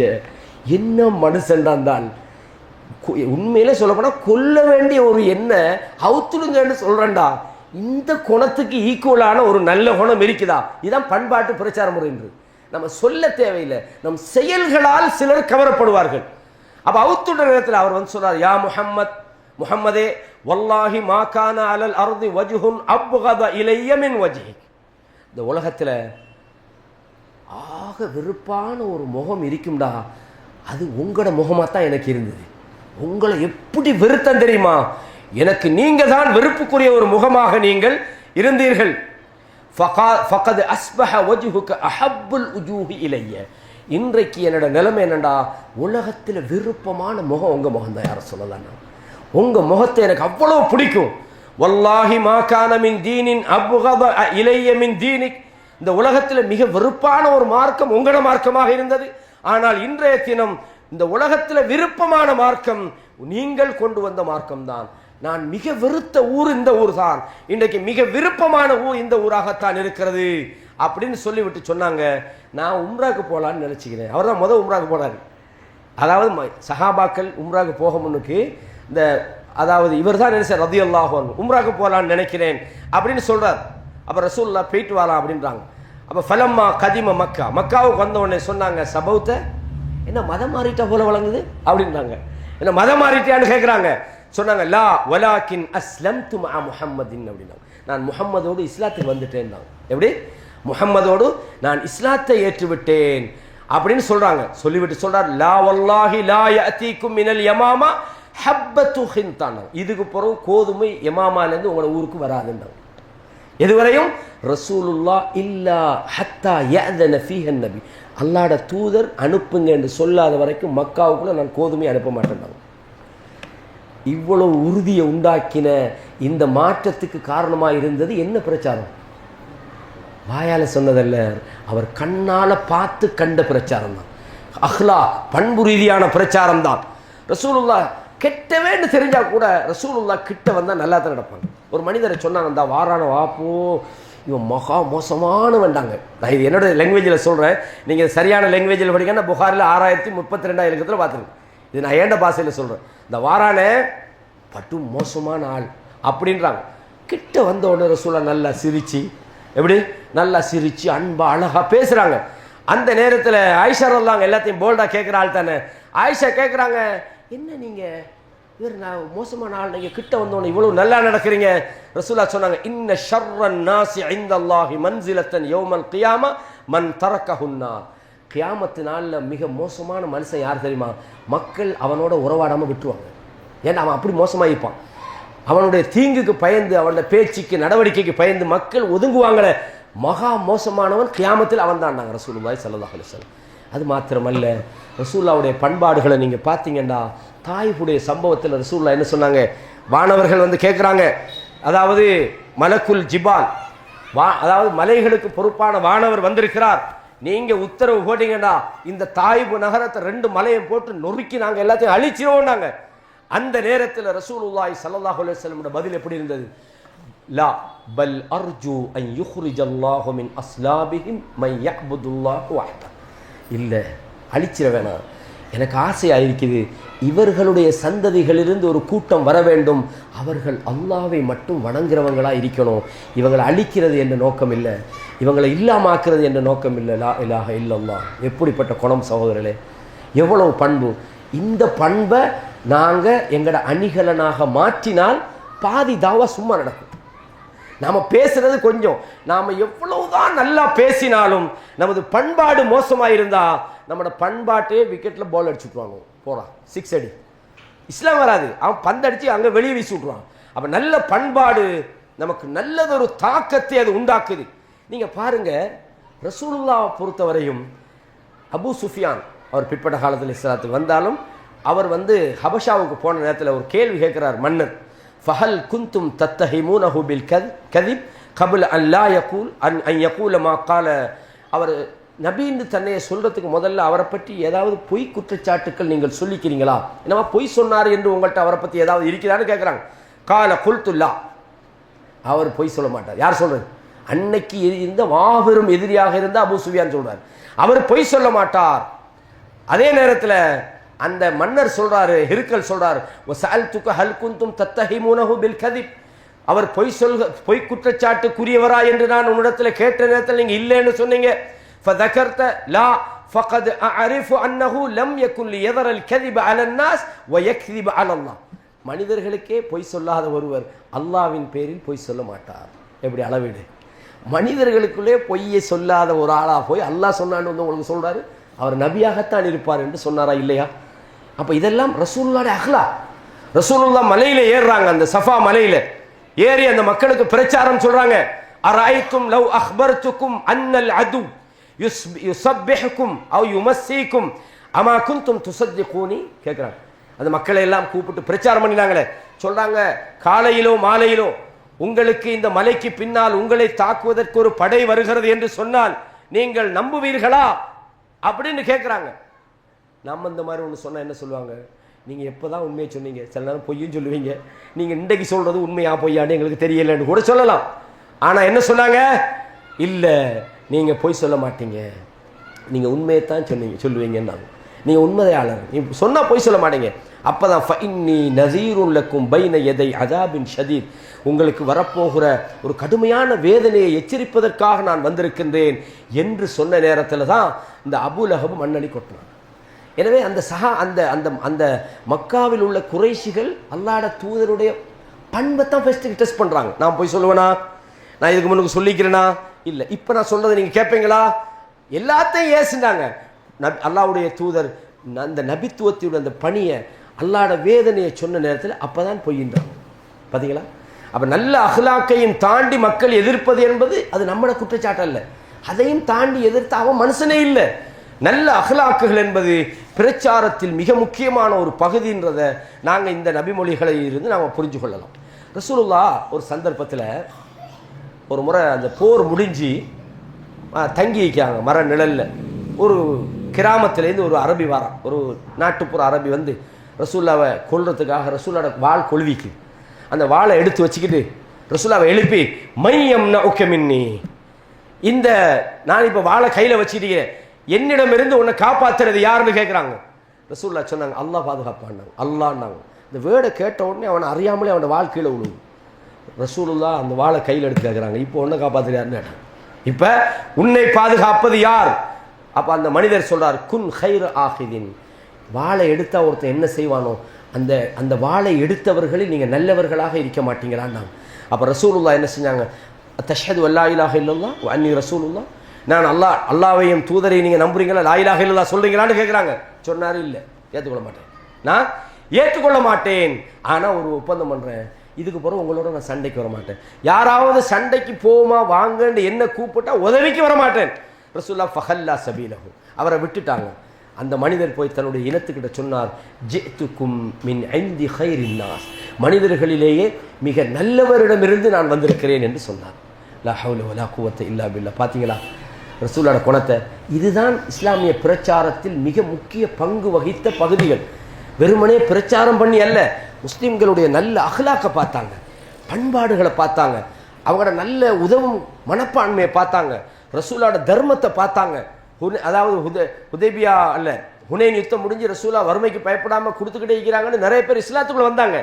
என்ன மனுஷன்டான் தான். உண்மையிலே சொல்லப்போனால் கொல்ல வேண்டிய ஒரு என்ன அவுத்துடுங்கன்னு சொல்கிறேன்டா. இந்த குணத்துக்கு ஈக்குவலான ஒரு நல்ல குணம் இருக்குதா? இதுதான் பண்பாட்டு பிரச்சார முறை என்று. நம்ம சொல்ல தேவையில்லை, நம் செயல்களால் சிலர் கவரப்படுவார்கள். அப்போ அவுத்துட நேரத்தில் அவர் வந்து சொல்றார், யா முஹம்மத், முஹம்மதே, வல்லாஹி மா கான அலல் அர்தி வஜ்ஹுன் அப்கத இலைய மின் வஜ்ஹிக். இந்த உலகத்தில் ஆக வெறுப்பான ஒரு முகம் இருக்கும்டா, அது உங்களோட முகமாக தான் எனக்கு இருந்தது. உங்களை எப்படி வெறுத்தம் தெரியுமா? எனக்கு நீங்க தான் வெறுப்புக்குரிய ஒரு முகமாக நீங்கள் இருந்தீர்கள். ஃபகத் அஸ்பஹ வஜ்ஹுக அஹப்புல் உஜூஹி இலைய. இன்றைக்கு என்னோட நிலைமை என்னடா, உலகத்தில் விருப்பமான முகம் உங்க முகம் தான். யார சொல்லலாம், உங்க முகத்தை எனக்கு அவ்வளவு பிடிக்கும். வல்லாஹி மா கான மின் தீனின் அப்கத இலைய மின் தீனிக். இந்த உலகத்தில் மிக வெறுப்பான ஒரு மார்க்கம் உங்களோட மார்க்கமாக இருந்தது. ஆனால் இன்றைய தினம் இந்த உலகத்தில் விருப்பமான மார்க்கம் நீங்கள் கொண்டு வந்த மார்க்கம் தான். நான் மிக வெறுத்த ஊர் இந்த ஊர் தான், இன்றைக்கு மிக விருப்பமான ஊர் இந்த ஊராகத்தான் இருக்கிறது அப்படின்னு சொல்லிவிட்டு சொன்னாங்க, நான் உம்ராக்கு போகலான்னு நினச்சிக்கிறேன். அவர் தான் முதல் உம்ராக்கு போனார். அதாவது சஹாபாக்கள் உம்ராக்கு போக முன்னுக்கு இந்த அதாவது இவர் தான் நினைச்சார், ரலியல்லாஹு அன்ஹு, உம்ராக்கு போகலான்னு நினைக்கிறேன் அப்படின்னு சொல்றார். அப்போ ரசூலுல்லாஹ் போயிட்டு வரலாம் அப்படின்றாங்க. அப்போ ஃபலம்மா கதிம மக்கா, மக்காவுக்கு வந்த உடனே சொன்னாங்க, சபௌத்த, என்ன மதம் மாறிட்டா போல வழங்குது அப்படின்றாங்க. என்ன மதம் மாறிட்டியான்னு கேட்குறாங்க. சொன்னாங்க, லா வலாக்கின் அஸ்லம்து மஅ முஹம்மதின் அப்படின்னாங்க. நான் முஹம்மதோடு இஸ்லாத்துக்கு வந்துட்டேன். எப்படி? முஹம்மதோடு நான் இஸ்லாத்தை ஏற்றுவிட்டேன் அப்படின்னு சொல்றாங்க. சொல்லிவிட்டு சொல்றார், லா வல்லாஹி லா யஅதீக்கும் மினல் யமாமா ஹப்பத்து ஹின்தான். இதுக்கு பிறகு கோதுமை யமாமாலேருந்து உங்களோட ஊருக்கு வராதுன்றாங்க. எதுவரையும் ரசூலுல்லாஹ் இல்லா ஹத்தா யஅதன ஃபீஹன் நபி, அல்லாஹ்வுடைய தூதர் அனுப்புங்க என்று சொல்லாத வரைக்கும் மக்காவுக்குள்ள நான் கோதுமை அனுப்ப மாட்டேன். இவ்வளவு உறுதியை உண்டாக்கின இந்த மாற்றத்துக்கு காரணமாக இருந்தது என்ன பிரச்சாரம்? வாயால சொன்னதல்ல, அவர் கண்ணால பார்த்து கண்ட பிரச்சாரம் தான். அஹ்லா, பண்பு ரீதியான பிரச்சாரம் தான். ரசூலுல்லாஹ் கெட்டவேன்னு தெரிஞ்சா கூட ரசூலுல்லாஹ் கிட்ட வந்தால் நல்லா தான் நடப்பாங்க. ஒரு மனிதரை சொன்னாங்க, அந்த வாரான வாப்போ இவன் மகா மோசமான வேண்டாங்க. நான் இது என்னோட லாங்குவேஜில் சொல்கிறேன், நீங்கள் சரியான லாங்குவேஜில் படிக்கன்னா புகாரில் 6032 இலக்கத்தில் பார்த்துருங்க. இது நான் ஏண்ட பாஷையில் சொல்கிறேன். இந்த வாரானே பட்டு மோசமான ஆள் அப்படின்றாங்க. கிட்ட வந்த உடனே ரசூலா நல்லா சிரிச்சு, எப்படி நல்லா சிரிச்சு அன்பா அழகா பேசுகிறாங்க. அந்த நேரத்தில் ஆயிஷா ரலியல்லாஹு எல்லாத்தையும் போல்டாக கேட்குற ஆள் தானே. ஆயிஷா கேட்குறாங்க, என்ன நீங்கள் இவர் நான் மோசமான ஆள், நீங்கள் கிட்ட வந்தோன்னு இவ்வளோ நல்லா நடக்கிறீங்க. ரசூலா சொன்னாங்க, இன்ன ஷர்ரன் நாசி இன்தல்லாஹி மன்சிலத்தன் யௌமல் கியாமா மன் தரக்கஹுன்னார். கியாமத்து நாளில் மிக மோசமான மனுஷன் யார் தெரியுமா? மக்கள் அவனோட உறவாடாமல் விட்டுருவாங்க. ஏன்னா அவன் அப்படி மோசமாக இருப்பான். அவனுடைய தீங்குக்கு பயந்து, அவனோட பேச்சுக்கு நடவடிக்கைக்கு பயந்து மக்கள் ஒதுங்குவாங்களே, மகா மோசமானவன் கியாமத்தில் அவன் தான் நாங்கள் ரசூலுல்லாஹி ஸல்லல்லாஹு அலைஹி வஸல்லம். அது மாத்திரமல்ல, ரசூலுல்லாஹ்வுடைய பண்பாடுகளை நீங்கள் பார்த்தீங்கன்னா, தாயிஃபுடைய சம்பவத்தில் ரசூலுல்லாஹ் என்ன சொன்னாங்க? வானவர்கள் வந்து கேட்குறாங்க, அதாவது மலக்குல் ஜிபால், அதாவது மலைகளுக்கு பொறுப்பான வானவர் வந்திருக்கிறார், நீங்க உத்தரவு போட்டீங்கன்னா இந்த தாயிபு நகரத்தை 2 மலையை போட்டு நொறுக்கி நாங்கள் எல்லாத்தையும் அழிச்சிருவோம் நாங்க. அந்த நேரத்தில் ரசூலுல்லாஹி ஸல்லல்லாஹு அலைஹி வஸல்லம் பதில் எப்படி இருந்தது? லா பல் அர்ஜு அன் யுக்ரிஜல்லாஹு மின் அஸ்லாபிஹிம் மை யஅபுதுல்லாஹு வஹ்த. இல்லை, அழிச்சிட வேணாம், எனக்கு ஆசையாக இருக்குது, இவர்களுடைய சந்ததிகளிலிருந்து ஒரு கூட்டம் வர வேண்டும், அவர்கள் அல்லாஹ்வை மட்டும் வணங்குறவங்களாக இருக்கணும். இவங்களை அழிக்கிறது என்ற நோக்கம் இல்லை, இவங்களை இல்லாமாக்குறது என்ற நோக்கம் இல்லை. லா இலாஹ இல்லல்லாஹ். எப்படிப்பட்ட குணம் சகோதரர்களே, எவ்வளவு பண்பு! இந்த பண்பை நாங்கள் எங்களோட அணிகலனாக மாற்றினால் பாதி தாவா சும்மா நடக்கும். நாம் பேசுறது கொஞ்சம், நாம் எவ்வளவுதான் நல்லா பேசினாலும் நமது பண்பாடு மோசமாக இருந்தால் நம்மளோட பண்பாட்டே விக்கெட்டில் பால் அடிச்சு விட்ருவாங்க, போகிறான் 6 அடி, இஸ்லாம் வராது, அவன் பந்தடிச்சு அங்கே வெளியே வீசி விட்ருவான். அப்போ நல்ல பண்பாடு நமக்கு நல்லதொரு தாக்கத்தை அது உண்டாக்குது. நீங்கள் பாருங்கள், ரசூலுல்லாஹ் பொறுத்தவரையும் அபு சுஃபியான் அவர் பிற்பட்ட காலத்தில் இஸ்லாத்துக்கு வந்தாலும் அவர் வந்து ஹபஷாவுக்கு போன நேரத்தில் ஒரு கேள்வி கேட்குறார் மன்னர், ஃபஹல் குந்தும் தத்தஹிமூனஹு பில் கதிப் கபில் அன் லா யகூல் அன் யகூல மா கால. அவர் நபின்னு தன்னையை சொல்கிறதுக்கு முதல்ல அவரை பற்றி ஏதாவது பொய் குற்றச்சாட்டுக்கள் நீங்கள் சொல்லிக்கிறீங்களா? என்னவா பொய் சொன்னார் என்று உங்கள்கிட்ட அவரை பற்றி ஏதாவது இருக்கிறான்னு கேட்குறாங்க. கால குல்துல்லா, அவர் பொய் சொல்ல மாட்டார். யார் சொல்கிறது? அன்னைக்கு இருந்த மாபெரும் எதிரியாக இருந்த அபூ சுஃபியான் சொல்கிறார், அவர் பொய் சொல்ல மாட்டார். அதே நேரத்தில் அந்த மன்னர் சொல்கிறாரு, ஹிருக்கல் சொல்கிறார், வஸஅல்துக ஹல் குன்தும் தத்தஹிமூனஹு பில் கதிப், அவர் பொய் குற்றச்சாட்டுக்குரியவரா என்று நான் உன்னிடத்தில் கேட்ட நேரத்தில் நீங்கள் இல்லைன்னு சொன்னீங்க. فذكرت لا فقد اعرف انه لم يكن ليذر الكذب على الناس ويكذب على الله. மனிதர்களுக்கே பொய் சொல்லாத ஒருவர் அல்லாஹ்வின் பேரில் பொய் சொல்ல மாட்டார். எப்படி அளவீடு! மனிதர்களுக்குள்ளே பொய்யை சொல்லாத ஒரு ஆளா போய் அல்லாஹ் சொன்னான்னு வந்து உங்களுக்கு சொல்றாரு, அவர் நபியாகத்தான் இருப்பார் என்று சொன்னாரா இல்லையா? அப்ப இதெல்லாம் ரசூலுல்லாஹ்வுடைய அஹ்லாக். ரசூலுல்லாஹ் மலையில ஏறுறாங்க, அந்த சஃபா மலையில ஏறி அந்த மக்களுக்கு பிரச்சாரம் சொல்றாங்க. அரைத்தும் லவ் அக்பர்துக்கும் அன்னல் அது யுஸப்பிஹுக்கும் அவ் யுமஸ்ஸீக்கும் அமா குன்தும் துஸத்திகூனி கேக்குறாங்க. அந்த மக்களை எல்லாம் கூப்பிட்டு பிரச்சாரம் பண்ணினாங்களே, சொல்றாங்க, காலையிலோ மாலையிலோ உங்களுக்கு இந்த மலைக்கு பின்னால் உங்களை தாக்குவதற்கு ஒரு படை வருகிறது என்று சொன்னால் நீங்கள் நம்புவீர்களா அப்படின்னு கேட்குறாங்க. நம்ம இந்த மாதிரி ஒன்று சொன்னால் என்ன சொல்லுவாங்க? நீங்கள் எப்போ தான் உண்மையை சொன்னீங்க? சில நேரம் பொய்யும் சொல்லுவீங்க. நீங்கள் இன்றைக்கு சொல்கிறது உண்மையா பொய்யான்னு எங்களுக்கு தெரியலைன்னு கூட சொல்லலாம். ஆனால் என்ன சொன்னாங்க? இல்லை, நீங்கள் பொய் சொல்ல மாட்டீங்க, நீங்கள் உண்மையை தான் சொல்லுவீங்கன்னாங்க. நீங்கள் உண்மையாளர், நீ சொன்னால் பொய் சொல்ல மாட்டீங்க. அப்போ தான் ஃபஇன்னி நஸீருன் லக்கும் பைன யதை அஸாபின் ஷதீத், உங்களுக்கு வரப்போகிற ஒரு கடுமையான வேதனையை எச்சரிப்பதற்காக நான் வந்திருக்கின்றேன் என்று சொன்ன நேரத்தில் தான் இந்த அபூ லஹப் மண்ணடி கொட்டினான். எனவே அந்த அந்த அந்த அந்த மக்காவில் உள்ள குறைஷிகள் அல்லாஹ்வுடைய தூதருடைய பண்பை தான் ஃபர்ஸ்ட் டெஸ்ட் பண்ணுறாங்க. நான் போய் சொல்லுவேனா? நான் இதுக்கு முன்னுக்கு சொல்லிக்கிறேனா? இல்லை. இப்போ நான் சொல்றதை நீங்கள் கேட்பீங்களா? எல்லாத்தையும் ஏசுனாங்க. அல்லாஹ்வுடைய தூதர் அந்த நபித்துவத்தினுடைய அந்த பணியை, அல்லாஹ்வுடைய வேதனையை சொன்ன நேரத்தில் அப்போ தான் பொய்யின்றாங்க. பார்த்தீங்களா? அப்போ நல்ல அஹ்லாக்கையும் தாண்டி மக்கள் எதிர்ப்பது என்பது அது நம்மளோட குற்றச்சாட்டு அல்ல. அதையும் தாண்டி எதிர்த்து அவன் மனுஷனே இல்லை. நல்ல அஹ்லாக்குகள் என்பது பிரச்சாரத்தில் மிக முக்கியமான ஒரு பகுதின்றதை நாங்கள் இந்த நபிமொழிகளை இருந்து நாம் புரிஞ்சு கொள்ளலாம். ரசூலுல்லாஹ் ஒரு சந்தர்ப்பத்தில் ஒரு முறை அந்த போர் முடிஞ்சு தங்கி வைக்காங்க மர நிழலில். ஒரு கிராமத்திலேருந்து ஒரு அரபி வாரம், ஒரு நாட்டுப்புற அரபி வந்து ரசூல்லாவை கொல்றதுக்காக ரசூலோட வாள் கொள்விக்கு அந்த வாளை எடுத்து வச்சுக்கிட்டு ரசூல்லாவை எழுப்பி, மையம் நஉக மின்னி, இந்த நான் இப்போ வாளை கையில் வச்சுக்கிறேன், என்னிடமிருந்து உன்னை காப்பாற்றுறது யாருன்னு கேட்குறாங்க. ரசூல்லா சொன்னாங்க, அல்லாஹ் பாதுகாப்பான்னாங்க. அல்லாஹ்னாங்க. இந்த வேர்டை கேட்ட உடனே அவனை அறியாமலே அவனோட வாள் கீழே விழுவு. ரசூலுல்லாஹ் அந்த வாளை கையில் எடுத்து கேட்குறாங்க, இப்போ உன்னை காப்பாற்றுறாருன்னு கேட்டாங்க. இப்போ உன்னை பாதுகாப்பது யார்? அப்போ அந்த மனிதர் சொல்றார், குன் ஹைர் ஆஹிதின், வாளை எடுத்தா ஒருத்தன் என்ன செய்வானோ அந்த அந்த வாளை எடுத்தவர்களில் நீங்கள் நல்லவர்களாக இருக்க மாட்டீங்களான்னாங்க. அப்போ ரசூலுல்லாஹ் என்ன செஞ்சாங்க? தஷ்ஹது அல்லா இலாஹ இல்லல்லாஹ் வ அன்னி ரசூலுல்லாஹ், நான் அல்லாஹ்வையும் தூதரையும் நீங்கள் நம்புறீங்களா, லா இலாஹ இல்லல்லாஹ் சொல்றீங்களான்னு கேட்குறாங்க. சொன்னார், இல்லை, ஏற்றுக்கொள்ள மாட்டேன், நான் ஏற்றுக்கொள்ள மாட்டேன், ஆனால் ஒரு ஒப்பந்தம் பண்ணுறேன், இதுக்கு பிறகு உங்களோட நான் சண்டைக்கு வர மாட்டேன். யாராவது சண்டைக்கு போமா வாங்கன்னு என்ன கூப்பிட்டா உதவிக்கு வர மாட்டேன். ரசூலுல்லாஹ் ஃபஹல்லா சபீலஹு, அவரை விட்டுட்டாங்க. அந்த மனிதர் போய் தன்னுடைய இனத்துக்கிட்ட சொன்னார், ஜித்துக்கும் மின் ஐந்தி ஹைரின் நாஸ், மனிதர்களிலேயே மிக நல்லவரிடமிருந்து நான் வந்திருக்கிறேன் என்று சொன்னார். லா ஹவ்ல வலா குவத்த இல்லா பில்லா. பார்த்தீங்களா ரசூலோட குணத்தை? இதுதான் இஸ்லாமிய பிரச்சாரத்தில் மிக முக்கிய பங்கு வகித்த பகுதிகள். வெறுமனே பிரச்சாரம் பண்ணி அல்ல, முஸ்லீம்களுடைய நல்ல அஹ்லாக்கை பார்த்தாங்க, பண்பாடுகளை பார்த்தாங்க, அவங்களோட நல்ல உதவும் மனப்பான்மையை பார்த்தாங்க, ரசூலோட தர்மத்தை பார்த்தாங்க. அதாவது ஹுதைபியா அல்ல, ஹுனைன் யுத்தம் முடிஞ்சு ரசூலா வறுமைக்கு பயப்படாமல் கொடுத்துக்கிட்டே இருக்கிறாங்கன்னு நிறைய பேர் இஸ்லாத்துக்குள்ள வந்தாங்க.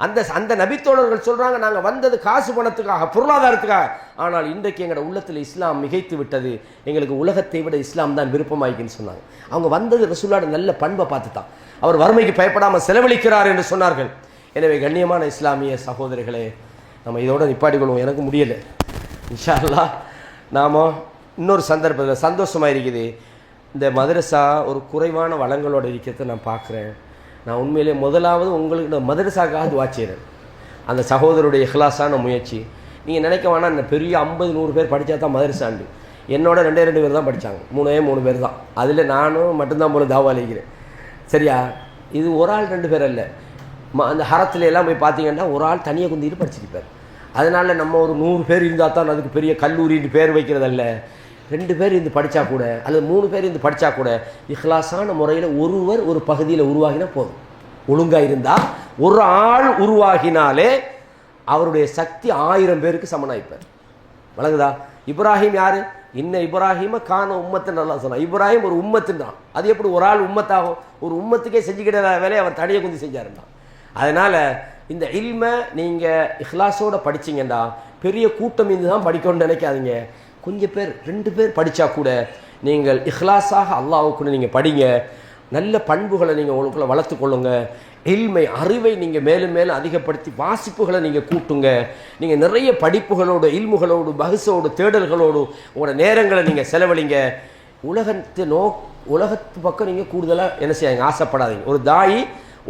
அந்த நபித்தோழர்கள் சொல்றாங்க, நாங்கள் வந்தது காசு பணத்துக்காக, பொருளாதாரத்துக்காக, ஆனால் இன்றைக்கு எங்களோட உள்ளத்தில் இஸ்லாம் மிகைத்து விட்டது, எங்களுக்கு உலகத்தை விட இஸ்லாம் தான் விருப்பமாயிக்குன்னு சொன்னாங்க. அவங்க வந்தது ரசூலோட நல்ல பண்பை பார்த்து தான். அவர் வறுமைக்கு பயப்படாமல் செலவழிக்கிறார் என்று சொன்னார்கள். எனவே கண்ணியமான இஸ்லாமிய சகோதரிகளே, நம்ம இதோட நிப்பாட்டிக்கொள்வோம், எனக்கு முடியலை. இன்ஷா அல்லாஹ் நாம இன்னொரு சந்தர்ப்பத்தில் சந்தோஷமாக இருக்குது. இந்த மதரசா ஒரு குறைவான வளங்களோடு இருக்கிறத நான் பார்க்குறேன். நான் உண்மையிலே முதலாவது உங்களுக்கு நான் மதரசாக்காக துவா செய்கிறேன். அந்த சகோதரருடைய இஹ்லாஸான முயற்சி. நீங்கள் நினைக்க வேணாம், இந்த பெரிய 50-100 பேர் படித்தா தான் மதரசாண்டு. என்னோட 2 பேர் தான் படித்தாங்க, 3 பேர் தான். அதில் நானும் மட்டும்தான் போல தாவா அளிக்கிறேன். சரியா? இது ஒரு ஆள் 2 பேர் அல்ல. அந்த ஹரத்தில் எல்லாம் போய் பார்த்தீங்கன்னா ஒரு ஆள் தனியாக குந்திட்டு படிச்சிருப்பார். அதனால் நம்ம ஒரு 100 பேர் இருந்தால் தான் அதுக்கு பெரிய கல்லூரின்னு பேர் வைக்கிறதல்ல. 2 பேர் இருந்து படித்தா கூட அல்லது 3 பேர் இருந்து படித்தா கூட இஹ்லாஸான முறையில் ஒருவர் ஒரு பகுதியில் உருவாகினா போதும். ஒழுங்காக இருந்தால் ஒரு ஆள் உருவாகினாலே அவருடைய சக்தி 1000 பேருக்கு சமனாய்ப்பார். வழங்குதா? இப்ராஹிம் யாரு? இப்ராஹிம கான உம்மத்துன்னு நல்லா சொன்னான். இப்ராஹிம் ஒரு உம்மத்துன்னு தான். அது எப்படி ஒரு ஆள் உம்மத்தாகும்? ஒரு உம்மத்துக்கே செஞ்சுக்கிட்ட வேலையை அவர் தனியை குந்தி செஞ்சாருன்னா. அதனால் இந்த இல்மை நீங்கள் இஹ்லாஸோடு படிச்சிங்கன்னா பெரிய கூட்டம் இருந்து தான் படிக்கணும்னு நினைக்காதீங்க. கொஞ்சம் பேர் 2 பேர் படித்தா கூட நீங்கள் இஹ்லாஸாக அல்லாஹ்வுக்கு நீங்கள் படிங்க. நல்ல பண்புகளை நீங்கள் உங்களுக்குள்ள வளர்த்து கொள்ளுங்க. இல்மை அறிவை நீங்கள் மேலும் மேலும் அதிகப்படுத்தி வாசிப்புகளை நீங்கள் கூட்டுங்க. நீங்கள் நிறைய படிப்புகளோடு இல்முகளோடு பஹ்ஸோடு தேடல்களோடு உங்களோட நேரங்களை நீங்கள் செலவழிங்க. உலகத்து பக்கம் நீங்கள் கூடுதலாக என்ன செய்யாங்க, ஆசைப்படாதீங்க. ஒரு தாயி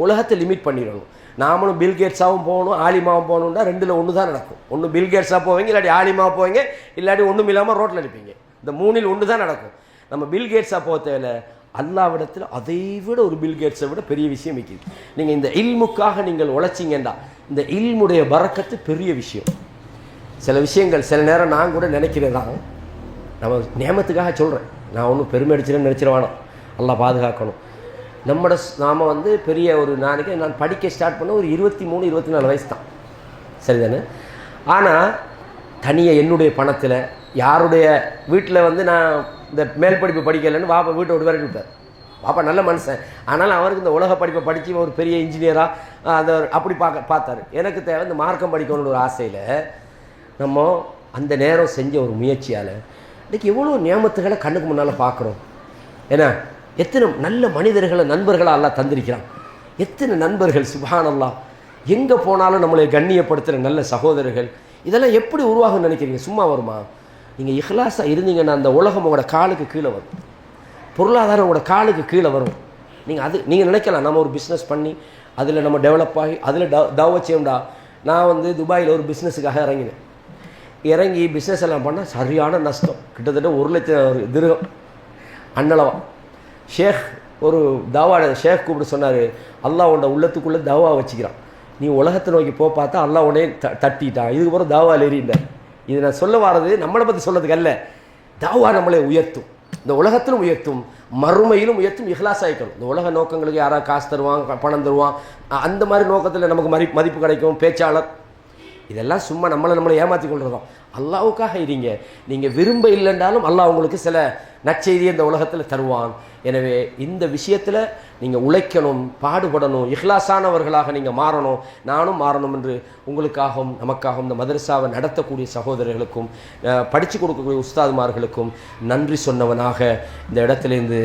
உலகத்தை லிமிட் பண்ணிடணும். நாமளும் பில்கேட்ஸாகவும் போகணும், ஆலிமாவும் போகணுன்னா 2ல் 1 தான் நடக்கும். ஒன்று பில்கேட்ஸாக போவீங்க, இல்லாட்டி ஆலிமாவை போவீங்க, இல்லாட்டி ஒன்றும் இல்லாமல் ரோட்டில் அடிப்பீங்க. இந்த 3ல் 1 தான் நடக்கும். நம்ம பில்கேட்ஸாக போக தேவையில்லை. அல்லாவிடத்தில் அதை விட ஒரு பில்கேட்ஸை விட பெரிய விஷயம் இருக்குது. நீங்கள் இந்த இல்முக்காக நீங்கள் உழைச்சிங்கண்டா இந்த இல்முடைய பரக்கத்து பெரிய விஷயம். சில விஷயங்கள் சில நேரம் நான் கூட நினைக்கிறேன் தான், நம்ம நியமத்துக்காக சொல்கிறேன். நான் ஒன்றும் பெருமை அடிச்சிடன்னு நினச்சிருவானோ, அல்லாஹ் பாதுகாக்கணும். நாம் வந்து பெரிய ஒரு நாளைக்கு நான் படிக்க ஸ்டார்ட் பண்ண ஒரு 23-24 வயசு தான், சரிதானே? ஆனால் தனியாக என்னுடைய பணத்தில் யாருடைய வீட்டில் வந்து நான் இந்த மேல் படிப்பு படிக்கலைன்னு பாப்பா வீட்டை விட்டு விரட்டி விட்டார். பாப்பா நல்ல மனுஷன், ஆனால் அவருக்கு இந்த உலக படிப்பை படித்து ஒரு பெரிய இன்ஜினியராக அந்த அப்படி பார்த்தாரு. எனக்கு தேவை இந்த மார்க்கம் படிக்கணும்னு ஒரு ஆசையில் நம்ம அந்த நேரம் செஞ்ச ஒரு முயற்சியால் இன்றைக்கி எவ்வளோ நியமத்துகளை கண்ணுக்கு முன்னால் பார்க்குறோம். ஏன்னா எத்தனை நல்ல மனிதர்களை நண்பர்களாக அல்லாஹ் தந்திருக்கிறான். எத்தனை நண்பர்கள் சுப்ஹானல்லாஹ், எங்கே போனாலும் நம்மளை கண்ணியப்படுத்துகிற நல்ல சகோதரர்கள். இதெல்லாம் எப்படி உருவாகும்னு நினைக்கிறீங்க? சும்மா வருமா? நீங்கள் இஹ்லாஸாக இருந்தீங்கன்னா அந்த உலகம் உங்களோட காலுக்கு கீழே வரும், பொருளாதாரம் உங்களோட காலுக்கு கீழே வரும். நீங்கள் நினைக்கலாம் நம்ம ஒரு பிஸ்னஸ் பண்ணி அதில் நம்ம டெவலப் ஆகி அதில் டவ் செய்யணும்டா. நான் வந்து துபாயில் ஒரு பிஸ்னஸுக்காக இறங்கி பிஸ்னஸ் எல்லாம் பண்ணால் சரியான நஷ்டம், கிட்டத்தட்ட 1 லட்சம் திர்ஹம் அன்னளவா. ஷேக் ஒரு தாவா ஷேக் கூப்பிட்டு சொன்னார், அல்லாஹ் உன்னோட உள்ளத்துக்குள்ளே தாவா வச்சுக்கிறான், நீ உலகத்தை நோக்கி பார்த்தா அல்லாஹ் உடனே தட்டிட்டான், இதுக்கப்புறம் தாவால் எறிந்தார். இது நான் சொல்ல வர்றது நம்மளை பற்றி சொல்கிறதுக்கு அல்ல. தாவா நம்மளை உயர்த்தும், இந்த உலகத்திலும் உயர்த்தும், மறுமையிலும் உயர்த்தும். இஹ்லாஸ் ஆகிக்கணும். இந்த உலக நோக்கங்களுக்கு யாராவது காசு தருவான், பணம் தருவான், அந்த மாதிரி நோக்கத்தில் நமக்கு மதிப்பு கிடைக்கும், பேச்சாளர், இதெல்லாம் சும்மா நம்மளை ஏமாற்றி கொள்றதும். அல்லாஹ்வுக்காக இருங்க. நீங்கள் விரும்ப இல்லைன்றாலும் அல்லாஹ் உங்களுக்கு சில நற்செய்தியை இந்த உலகத்தில் தருவான். எனவே இந்த விஷயத்தில் நீங்கள் உழைக்கணும், பாடுபடணும், இஹ்லாஸானவர்களாக நீங்கள் மாறணும், நானும் மாறணும் என்று உங்களுக்காகவும் நமக்காகவும் இந்த மதரசாவை நடத்தக்கூடிய சகோதரர்களுக்கும் படித்து கொடுக்கக்கூடிய உஸ்தாதுமார்களுக்கும் நன்றி சொன்னவனாக இந்த இடத்துலேருந்து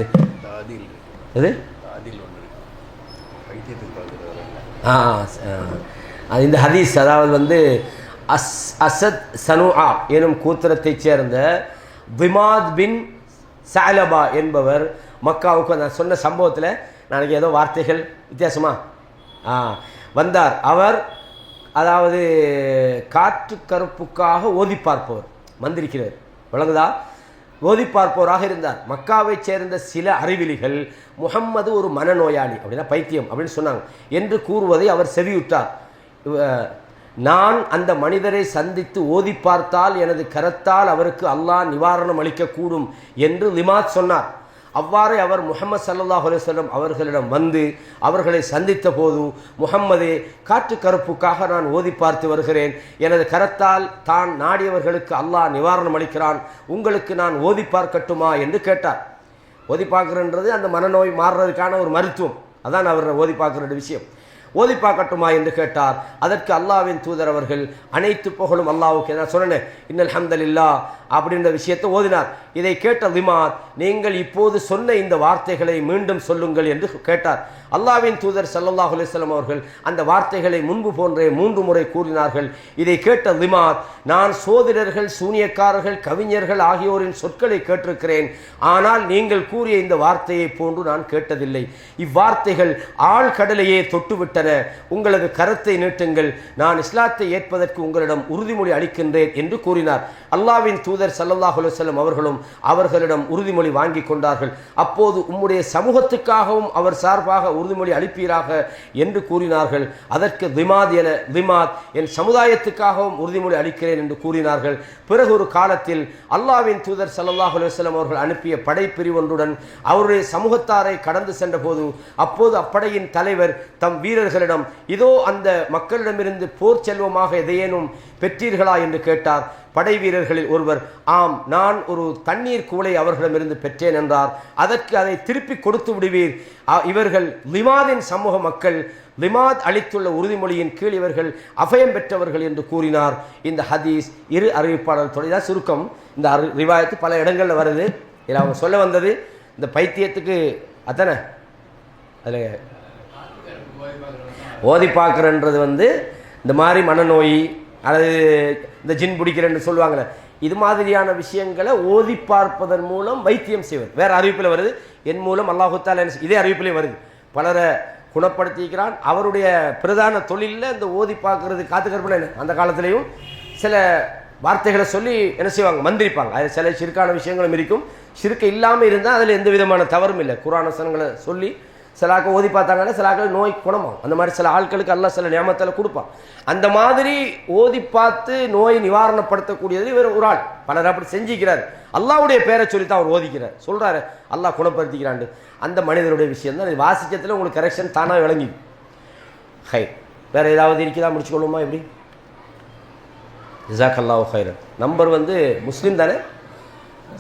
இந்த ஹதீஸ், அதாவது வந்து அசத் சனுஆ எனும் கூத்திரத்தைச் சேர்ந்த விமாத் பின் சஅலபா என்பவர் மக்காவுக்கு நான் சொன்ன சம்பவத்தில் நாளைக்கு ஏதோ வார்த்தைகள் வித்தியாசமா வந்தார். அவர் அதாவது காற்று கருப்புக்காக ஓதி பார்ப்பவர், மந்திரிக்கிறார், விளங்குதா? ஓதி பார்ப்பவராக இருந்தார். மக்காவைச் சேர்ந்த சில அறிவிலிகள் முஹம்மது ஒரு மனநோயாளி அப்படின்னா பைத்தியம் அப்படின்னு சொன்னாங்க என்று கூறுவதை அவர் செவியுற்றார். நான் அந்த மனிதரை சந்தித்து ஓதி பார்த்தால் எனது கரத்தால் அவருக்கு அல்லாஹ் நிவாரணம் அளிக்கக்கூடும் என்று லிமாத் சொன்னார். அவ்வாறு அவர் முஹம்மது ஸல்லல்லாஹு அலைஹி வஸல்லம் அவர்களிடம் வந்து அவர்களை சந்தித்த போது, முஹம்மதே, காற்று கருப்புக்காக நான் ஓதி பார்த்து வருகிறேன், எனது கரத்தால் தான் நாடியவர்களுக்கு அல்லாஹ் நிவாரணம் அளிக்கிறான், உங்களுக்கு நான் ஓதி பார்க்கட்டுமா என்று கேட்டார். ஓதி பார்க்கிறன்றது அந்த மனநோய் மாறுறதுக்கான ஒரு மருத்துவம், அதான் அவர் ஓதி பார்க்கிற விஷயம். ஓதி பார்க்கட்டுமா என்று கேட்டார். அதற்கு அல்லாஹ்வின் தூதர் அவர்கள் அனைத்து புகழும் அல்லாஹ்வுக்கு, நான் சொன்னேன் இன்னல் ஹம்தலில்லாஹ் அப்படின்ற விஷயத்தை ஓதினார். இதை கேட்ட லிமாத், நீங்கள் இப்போது சொன்ன இந்த வார்த்தைகளை மீண்டும் சொல்லுங்கள் என்று கேட்டார். அல்லாஹ்வின் தூதர் ஸல்லல்லாஹு அலைஹி வஸல்லம் அவர்கள் அந்த வார்த்தைகளை முன்பு போன்றே 3 முறை கூறினார்கள். இதை கேட்ட லிமாத், நான் சோதிடர்கள், சூனியக்காரர்கள், கவிஞர்கள் ஆகியோரின் சொற்களை கேட்டிருக்கிறேன், ஆனால் நீங்கள் கூறிய இந்த வார்த்தையை போன்று நான் கேட்டதில்லை. இவ்வார்த்தைகள் ஆழ்கடலையே தொட்டுவிட்டன. உங்களது கரத்தை நீட்டுங்கள், நான் இஸ்லாத்தை ஏற்பதற்கு உங்களிடம் உறுதிமொழி அளிக்கின்றேன் என்று கூறினார். அல்லாஹ்வின் தூதர் தூதர் ஸல்லல்லாஹு அலைஹி வஸல்லம் அவர்களும் அவர்களிடம் உறுதிமொழி வாங்கி கொண்டார்கள். அப்போது உம்முடைய சமூகத்துக்காகவும் அவர் சார்பாக உறுதிமொழி அளிப்பீராக என்று கூறினார்கள். அதற்கு திமாத் என் சமுதாயத்துக்காகவும் உறுதிமொழி அளிக்கிறேன் என்று கூறினார்கள். பிறகு ஒரு காலத்தில் அல்லாஹ்வின் தூதர் ஸல்லல்லாஹு அலைஹி வஸல்லம் அவர்கள் அனுப்பிய படைப்பிரிவொன்றுடன் அவருடைய சமூகத்தாரை கடந்து சென்ற போது அப்போது அப்படையின் தலைவர் தம் வீரர்களிடம், இதோ அந்த மக்களிடமிருந்து போர் செல்வமாக எதையேனும் பெற்றீர்களா என்று கேட்டார். படை வீரர்களில் ஒருவர், ஆம், நான் ஒரு தண்ணீர் கூளை அவர்களிடமிருந்து பெற்றேன் என்றார். அதற்கு அதை திருப்பி கொடுத்து விடுவீர். இவர்கள் லிமாதின் சமூக மக்கள். லிமாத் அளித்துள்ள உறுதிமொழியின் கீழ் இவர்கள் அபயம் பெற்றவர்கள் என்று கூறினார். இந்த ஹதீஸ் இரு அறிவிப்பாளர் தொடர்தான் சுருக்கம். இந்த ரிவாயத்து பல இடங்களில் வருது. இதில் அவங்க சொல்ல வந்தது இந்த பைத்தியத்துக்கு அத்தனை அதில் ஓதி பார்க்குறன்றது இந்த மாதிரி மனநோய் அல்லது இந்த ஜின் பிடிக்கிறேன்னு சொல்லுவாங்களே, இது மாதிரியான விஷயங்களை ஓதி பார்ப்பதன் மூலம் வைத்தியம் செய்வது. வேறு அறிவிப்பில் வருது, என் மூலம் அல்லாஹு தஆலா இதே அறிவிப்பிலே வருது, பலரை குணப்படுத்திக்கிறான். அவருடைய பிரதான தொழிலில் இந்த ஓதி பார்க்கறது காத்துக்கற்பனை. அந்த காலத்திலையும் சில வார்த்தைகளை சொல்லி என்ன செய்வாங்க, மந்திரிப்பாங்க. அதில் சில சிறுக்கான விஷயங்களும் இருக்கும். சிறுக்க இல்லாமல் இருந்தால் அதில் எந்த விதமான தவறும் இல்லை. குர்ஆன் வசனங்களை சொல்லி சிலாக்க ஓதி பார்த்தாங்கன்னா சிலாக்கள் நோய் குணமாகும். அந்த மாதிரி சில ஆட்களுக்கு அல்லாஹ் சில நியமத்தில் கொடுப்பான். அந்த மாதிரி ஓதி பார்த்து நோய் நிவாரணப்படுத்தக்கூடியது இவர் ஒரு ஆள். பலர் அப்படி செஞ்சிக்கிறார். அல்லாஹ்வுடைய பேரை சொல்லித்தான் அவர் ஓதிக்கிறார். சொல்கிறாரு அல்லாஹ் குணப்படுத்திக்கிறாண்டு. அந்த மனிதனுடைய விஷயம் தான். வாசிச்சத்தில் உங்களுக்கு கரெக்ஷன் தானாக விளங்கி. ஹை, வேறு ஏதாவது இருக்குதா? முடிச்சுக்கொள்ளுமா? எப்படி? ஜஸாக்கல்லாஹு ஹைரன். நம்பர் முஸ்லீம் தானே?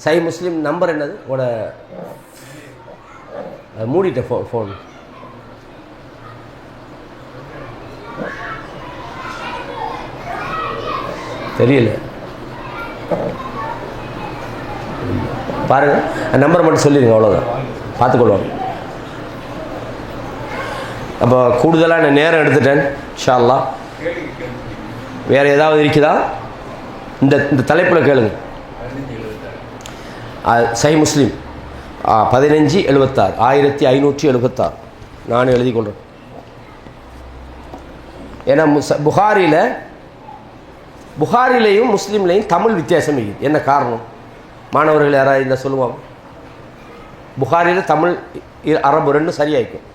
சை முஸ்லீம் நம்பர் என்னது உங்களோட? மூடிட்ட ஃபோன் தெரியல, பாருங்க. நம்பர் மட்டும் சொல்லிடுங்க, அவ்வளோதான், பார்த்துக்கொள்வாங்க. அப்போ கூடுதலாக நான் நேரம் எடுத்துட்டேன். இன்ஷா அல்லாஹ் வேறு ஏதாவது இருக்குதா? இந்த தலைப்பில் கேளுங்க. சஹீஹ் முஸ்லீம் 1576 1576 நான் எழுதி கொள்கிறேன். ஏன்னா புகாரிலையும் முஸ்லீம்லையும் தமிழ் வித்தியாசம் இருக்குது. என்ன காரணம்? மாணவர்கள் யாராவது இந்த சொல்லுவாங்க. புகாரியில் தமிழ் அரபு ரெண்டும் சரியாயிக்கும்,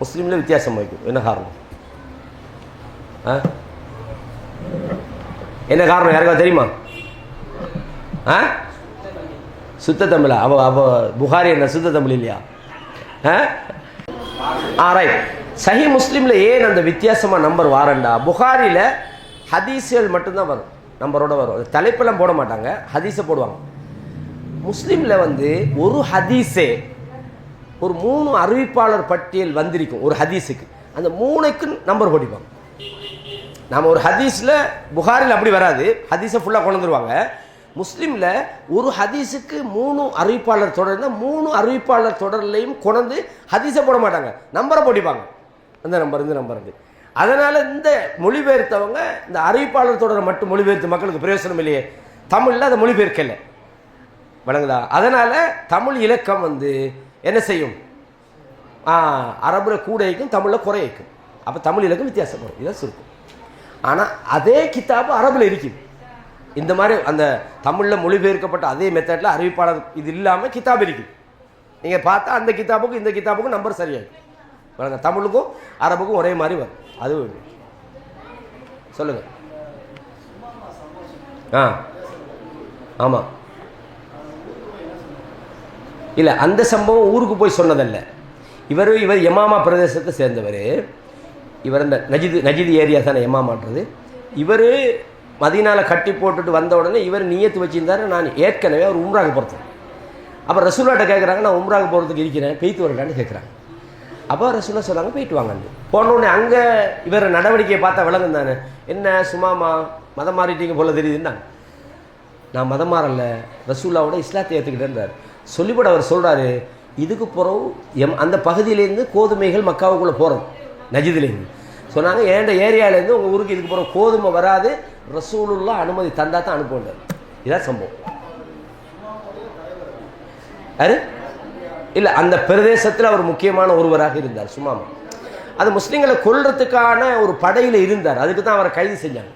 முஸ்லீமில் வித்தியாசம் வைக்கும். என்ன காரணம்? என்ன காரணம் யாருக்கா தெரியுமா? சுத்த தமிழா? அவ புகாரி என்ன சுத்த தமிழ் இல்லையா? ரைட். சஹீஹ் முஸ்லீமில் ஏன் அந்த வித்தியாசமாக நம்பர் வாரண்டா? புகாரியில் ஹதீஸ்கள் மட்டும்தான் வரும், நம்பரோட வரும். தலைப்பெல்லாம் போட மாட்டாங்க, ஹதீஸை போடுவாங்க. முஸ்லீமில் ஒரு ஹதீஸே ஒரு 3 அறிவிப்பாளர் பட்டியல் வந்திருக்கும் ஒரு ஹதீஸுக்கு. அந்த 3க்கு நம்பர் போட்டிப்பாங்க. நாம் ஒரு ஹதீஸில் புகாரில் அப்படி வராது, ஹதீஸை ஃபுல்லாக கொண்டு வந்துருவாங்க. முஸ்லீமில் ஒரு ஹதீஸுக்கு 3 அறிவிப்பாளர் தொடர் இருந்தால் 3 அறிவிப்பாளர் தொடர்லையும் கொண்டு ஹதீஸை போட மாட்டாங்க, நம்பரை போட்டிப்பாங்க. அந்த நம்பர் இந்த நம்பர். அதனால் இந்த மொழிபெயர்த்தவங்க இந்த அறிவிப்பாளர் தொடரை மட்டும் மொழிபெயர்த்து மக்களுக்கு பிரயோசனம் இல்லையே, தமிழில் அதை மொழிபெயர்க்கலை, வழங்குதா? அதனால் தமிழ் இலக்கம் என்ன செய்யும்? அரபில் கூட வைக்கும், தமிழில் குறைக்கும். அப்போ தமிழ் இலக்கம் வித்தியாசப்படும். இதான் சுருக்கும். ஆனால் அதே கிதாபு அரபில் இருக்குது. இந்த மாதிரி அந்த தமிழில் மொழிபெயர்க்கப்பட்ட அதே மெத்தடில் அறிவிப்பாளர் இது இல்லாமல் கிதாப் இருக்குது. நீங்கள் பார்த்தா அந்த கிதாபுக்கும் இந்த கிதாபுக்கும் நம்பர் சரியாகும். வழங்க, தமிழுக்கும் அரபுக்கும் ஒரே மாதிரி வரும். அது சொல்லுங்கள். ஆமாம். இல்லை, அந்த சம்பவம் ஊருக்கு போய் சொன்னதல்ல. இவர் யமாமா பிரதேசத்தை சேர்ந்தவர். இவர் இந்த நஜிது ஏரியா தானே யமாமான்றது. இவர் மதீனாவில் கட்டி போட்டுட்டு வந்த உடனே இவர் நியத்து வச்சுருந்தார், நான் ஏற்கனவே அவர் உம்ராக்கு போகிறேன். அப்போ ரசூலாட்ட கேட்குறாங்க, நான் உம்ராக்கு போகிறதுக்கு இருக்கிறேன், பெய்த்து வரலான்னு கேட்குறாங்க. அப்போ ரசூலா சொன்னாங்க, போயிட்டு வாங்கன்னு. போனோடனே அங்கே இவர் நடவடிக்கையை பார்த்தா விளங்கும் தானே, என்ன சும்மாமா மதம் மாறிட்டீங்க போல தெரியுதுன்னாங்க. நான் மதம் மாறல, ரசூலாவோட இஸ்லாத்தை ஏற்றுக்கிட்டேன்றார். சொல்லிவிட அவர் சொல்கிறாரு, இதுக்கு பிறகு அந்த பகுதியிலேருந்து கோதுமைகள் மக்காவுக்குள்ளே போகிறது, நஜிதுலேருந்து சொன்னாங்க. ஏண்ட ஏரியாவிலேருந்து உங்கள் ஊருக்கு இதுக்கு பிறகு கோதுமை வராது, ரசூலுல்லாஹ் அனுமதி தந்தா தான் அனுப்புவார். இதான் சம்பவம். இல்லை, அந்த பிரதேசத்தில் அவர் முக்கியமான ஒருவராக இருந்தார் சும்மா. அது முஸ்லீம்களை கொல்றதுக்கான ஒரு படையில் இருந்தார். அதுக்கு தான் அவரை கைது செஞ்சாங்க.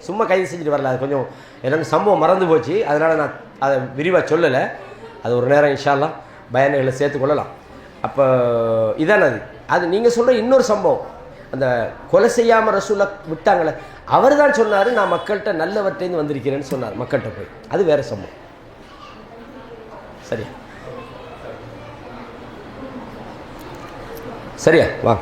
சும்மா கைது செஞ்சுட்டு வரல. அது கொஞ்சம் எனக்கு சம்பவம் மறந்து போச்சு, அதனால் நான் அதை விரிவாக சொல்லலை. அது ஒரு நேரம் இன்ஷா அல்லாஹ் பயான்களை சேர்த்துக்கொள்ளலாம். அப்போ இதான அது நீங்கள் சொல்கிற இன்னொரு சம்பவம், அந்த கொலை செய்யாமல் ரசூலை விட்டாங்களே, அவர் தான் சொன்னார் நான் மக்கள்கிட்ட நல்லவற்றைந்து வந்திருக்கிறேன்னு சொன்னார் மக்கள்கிட்ட போய். அது வேறு சம்பவம். சரியா சரியா வா.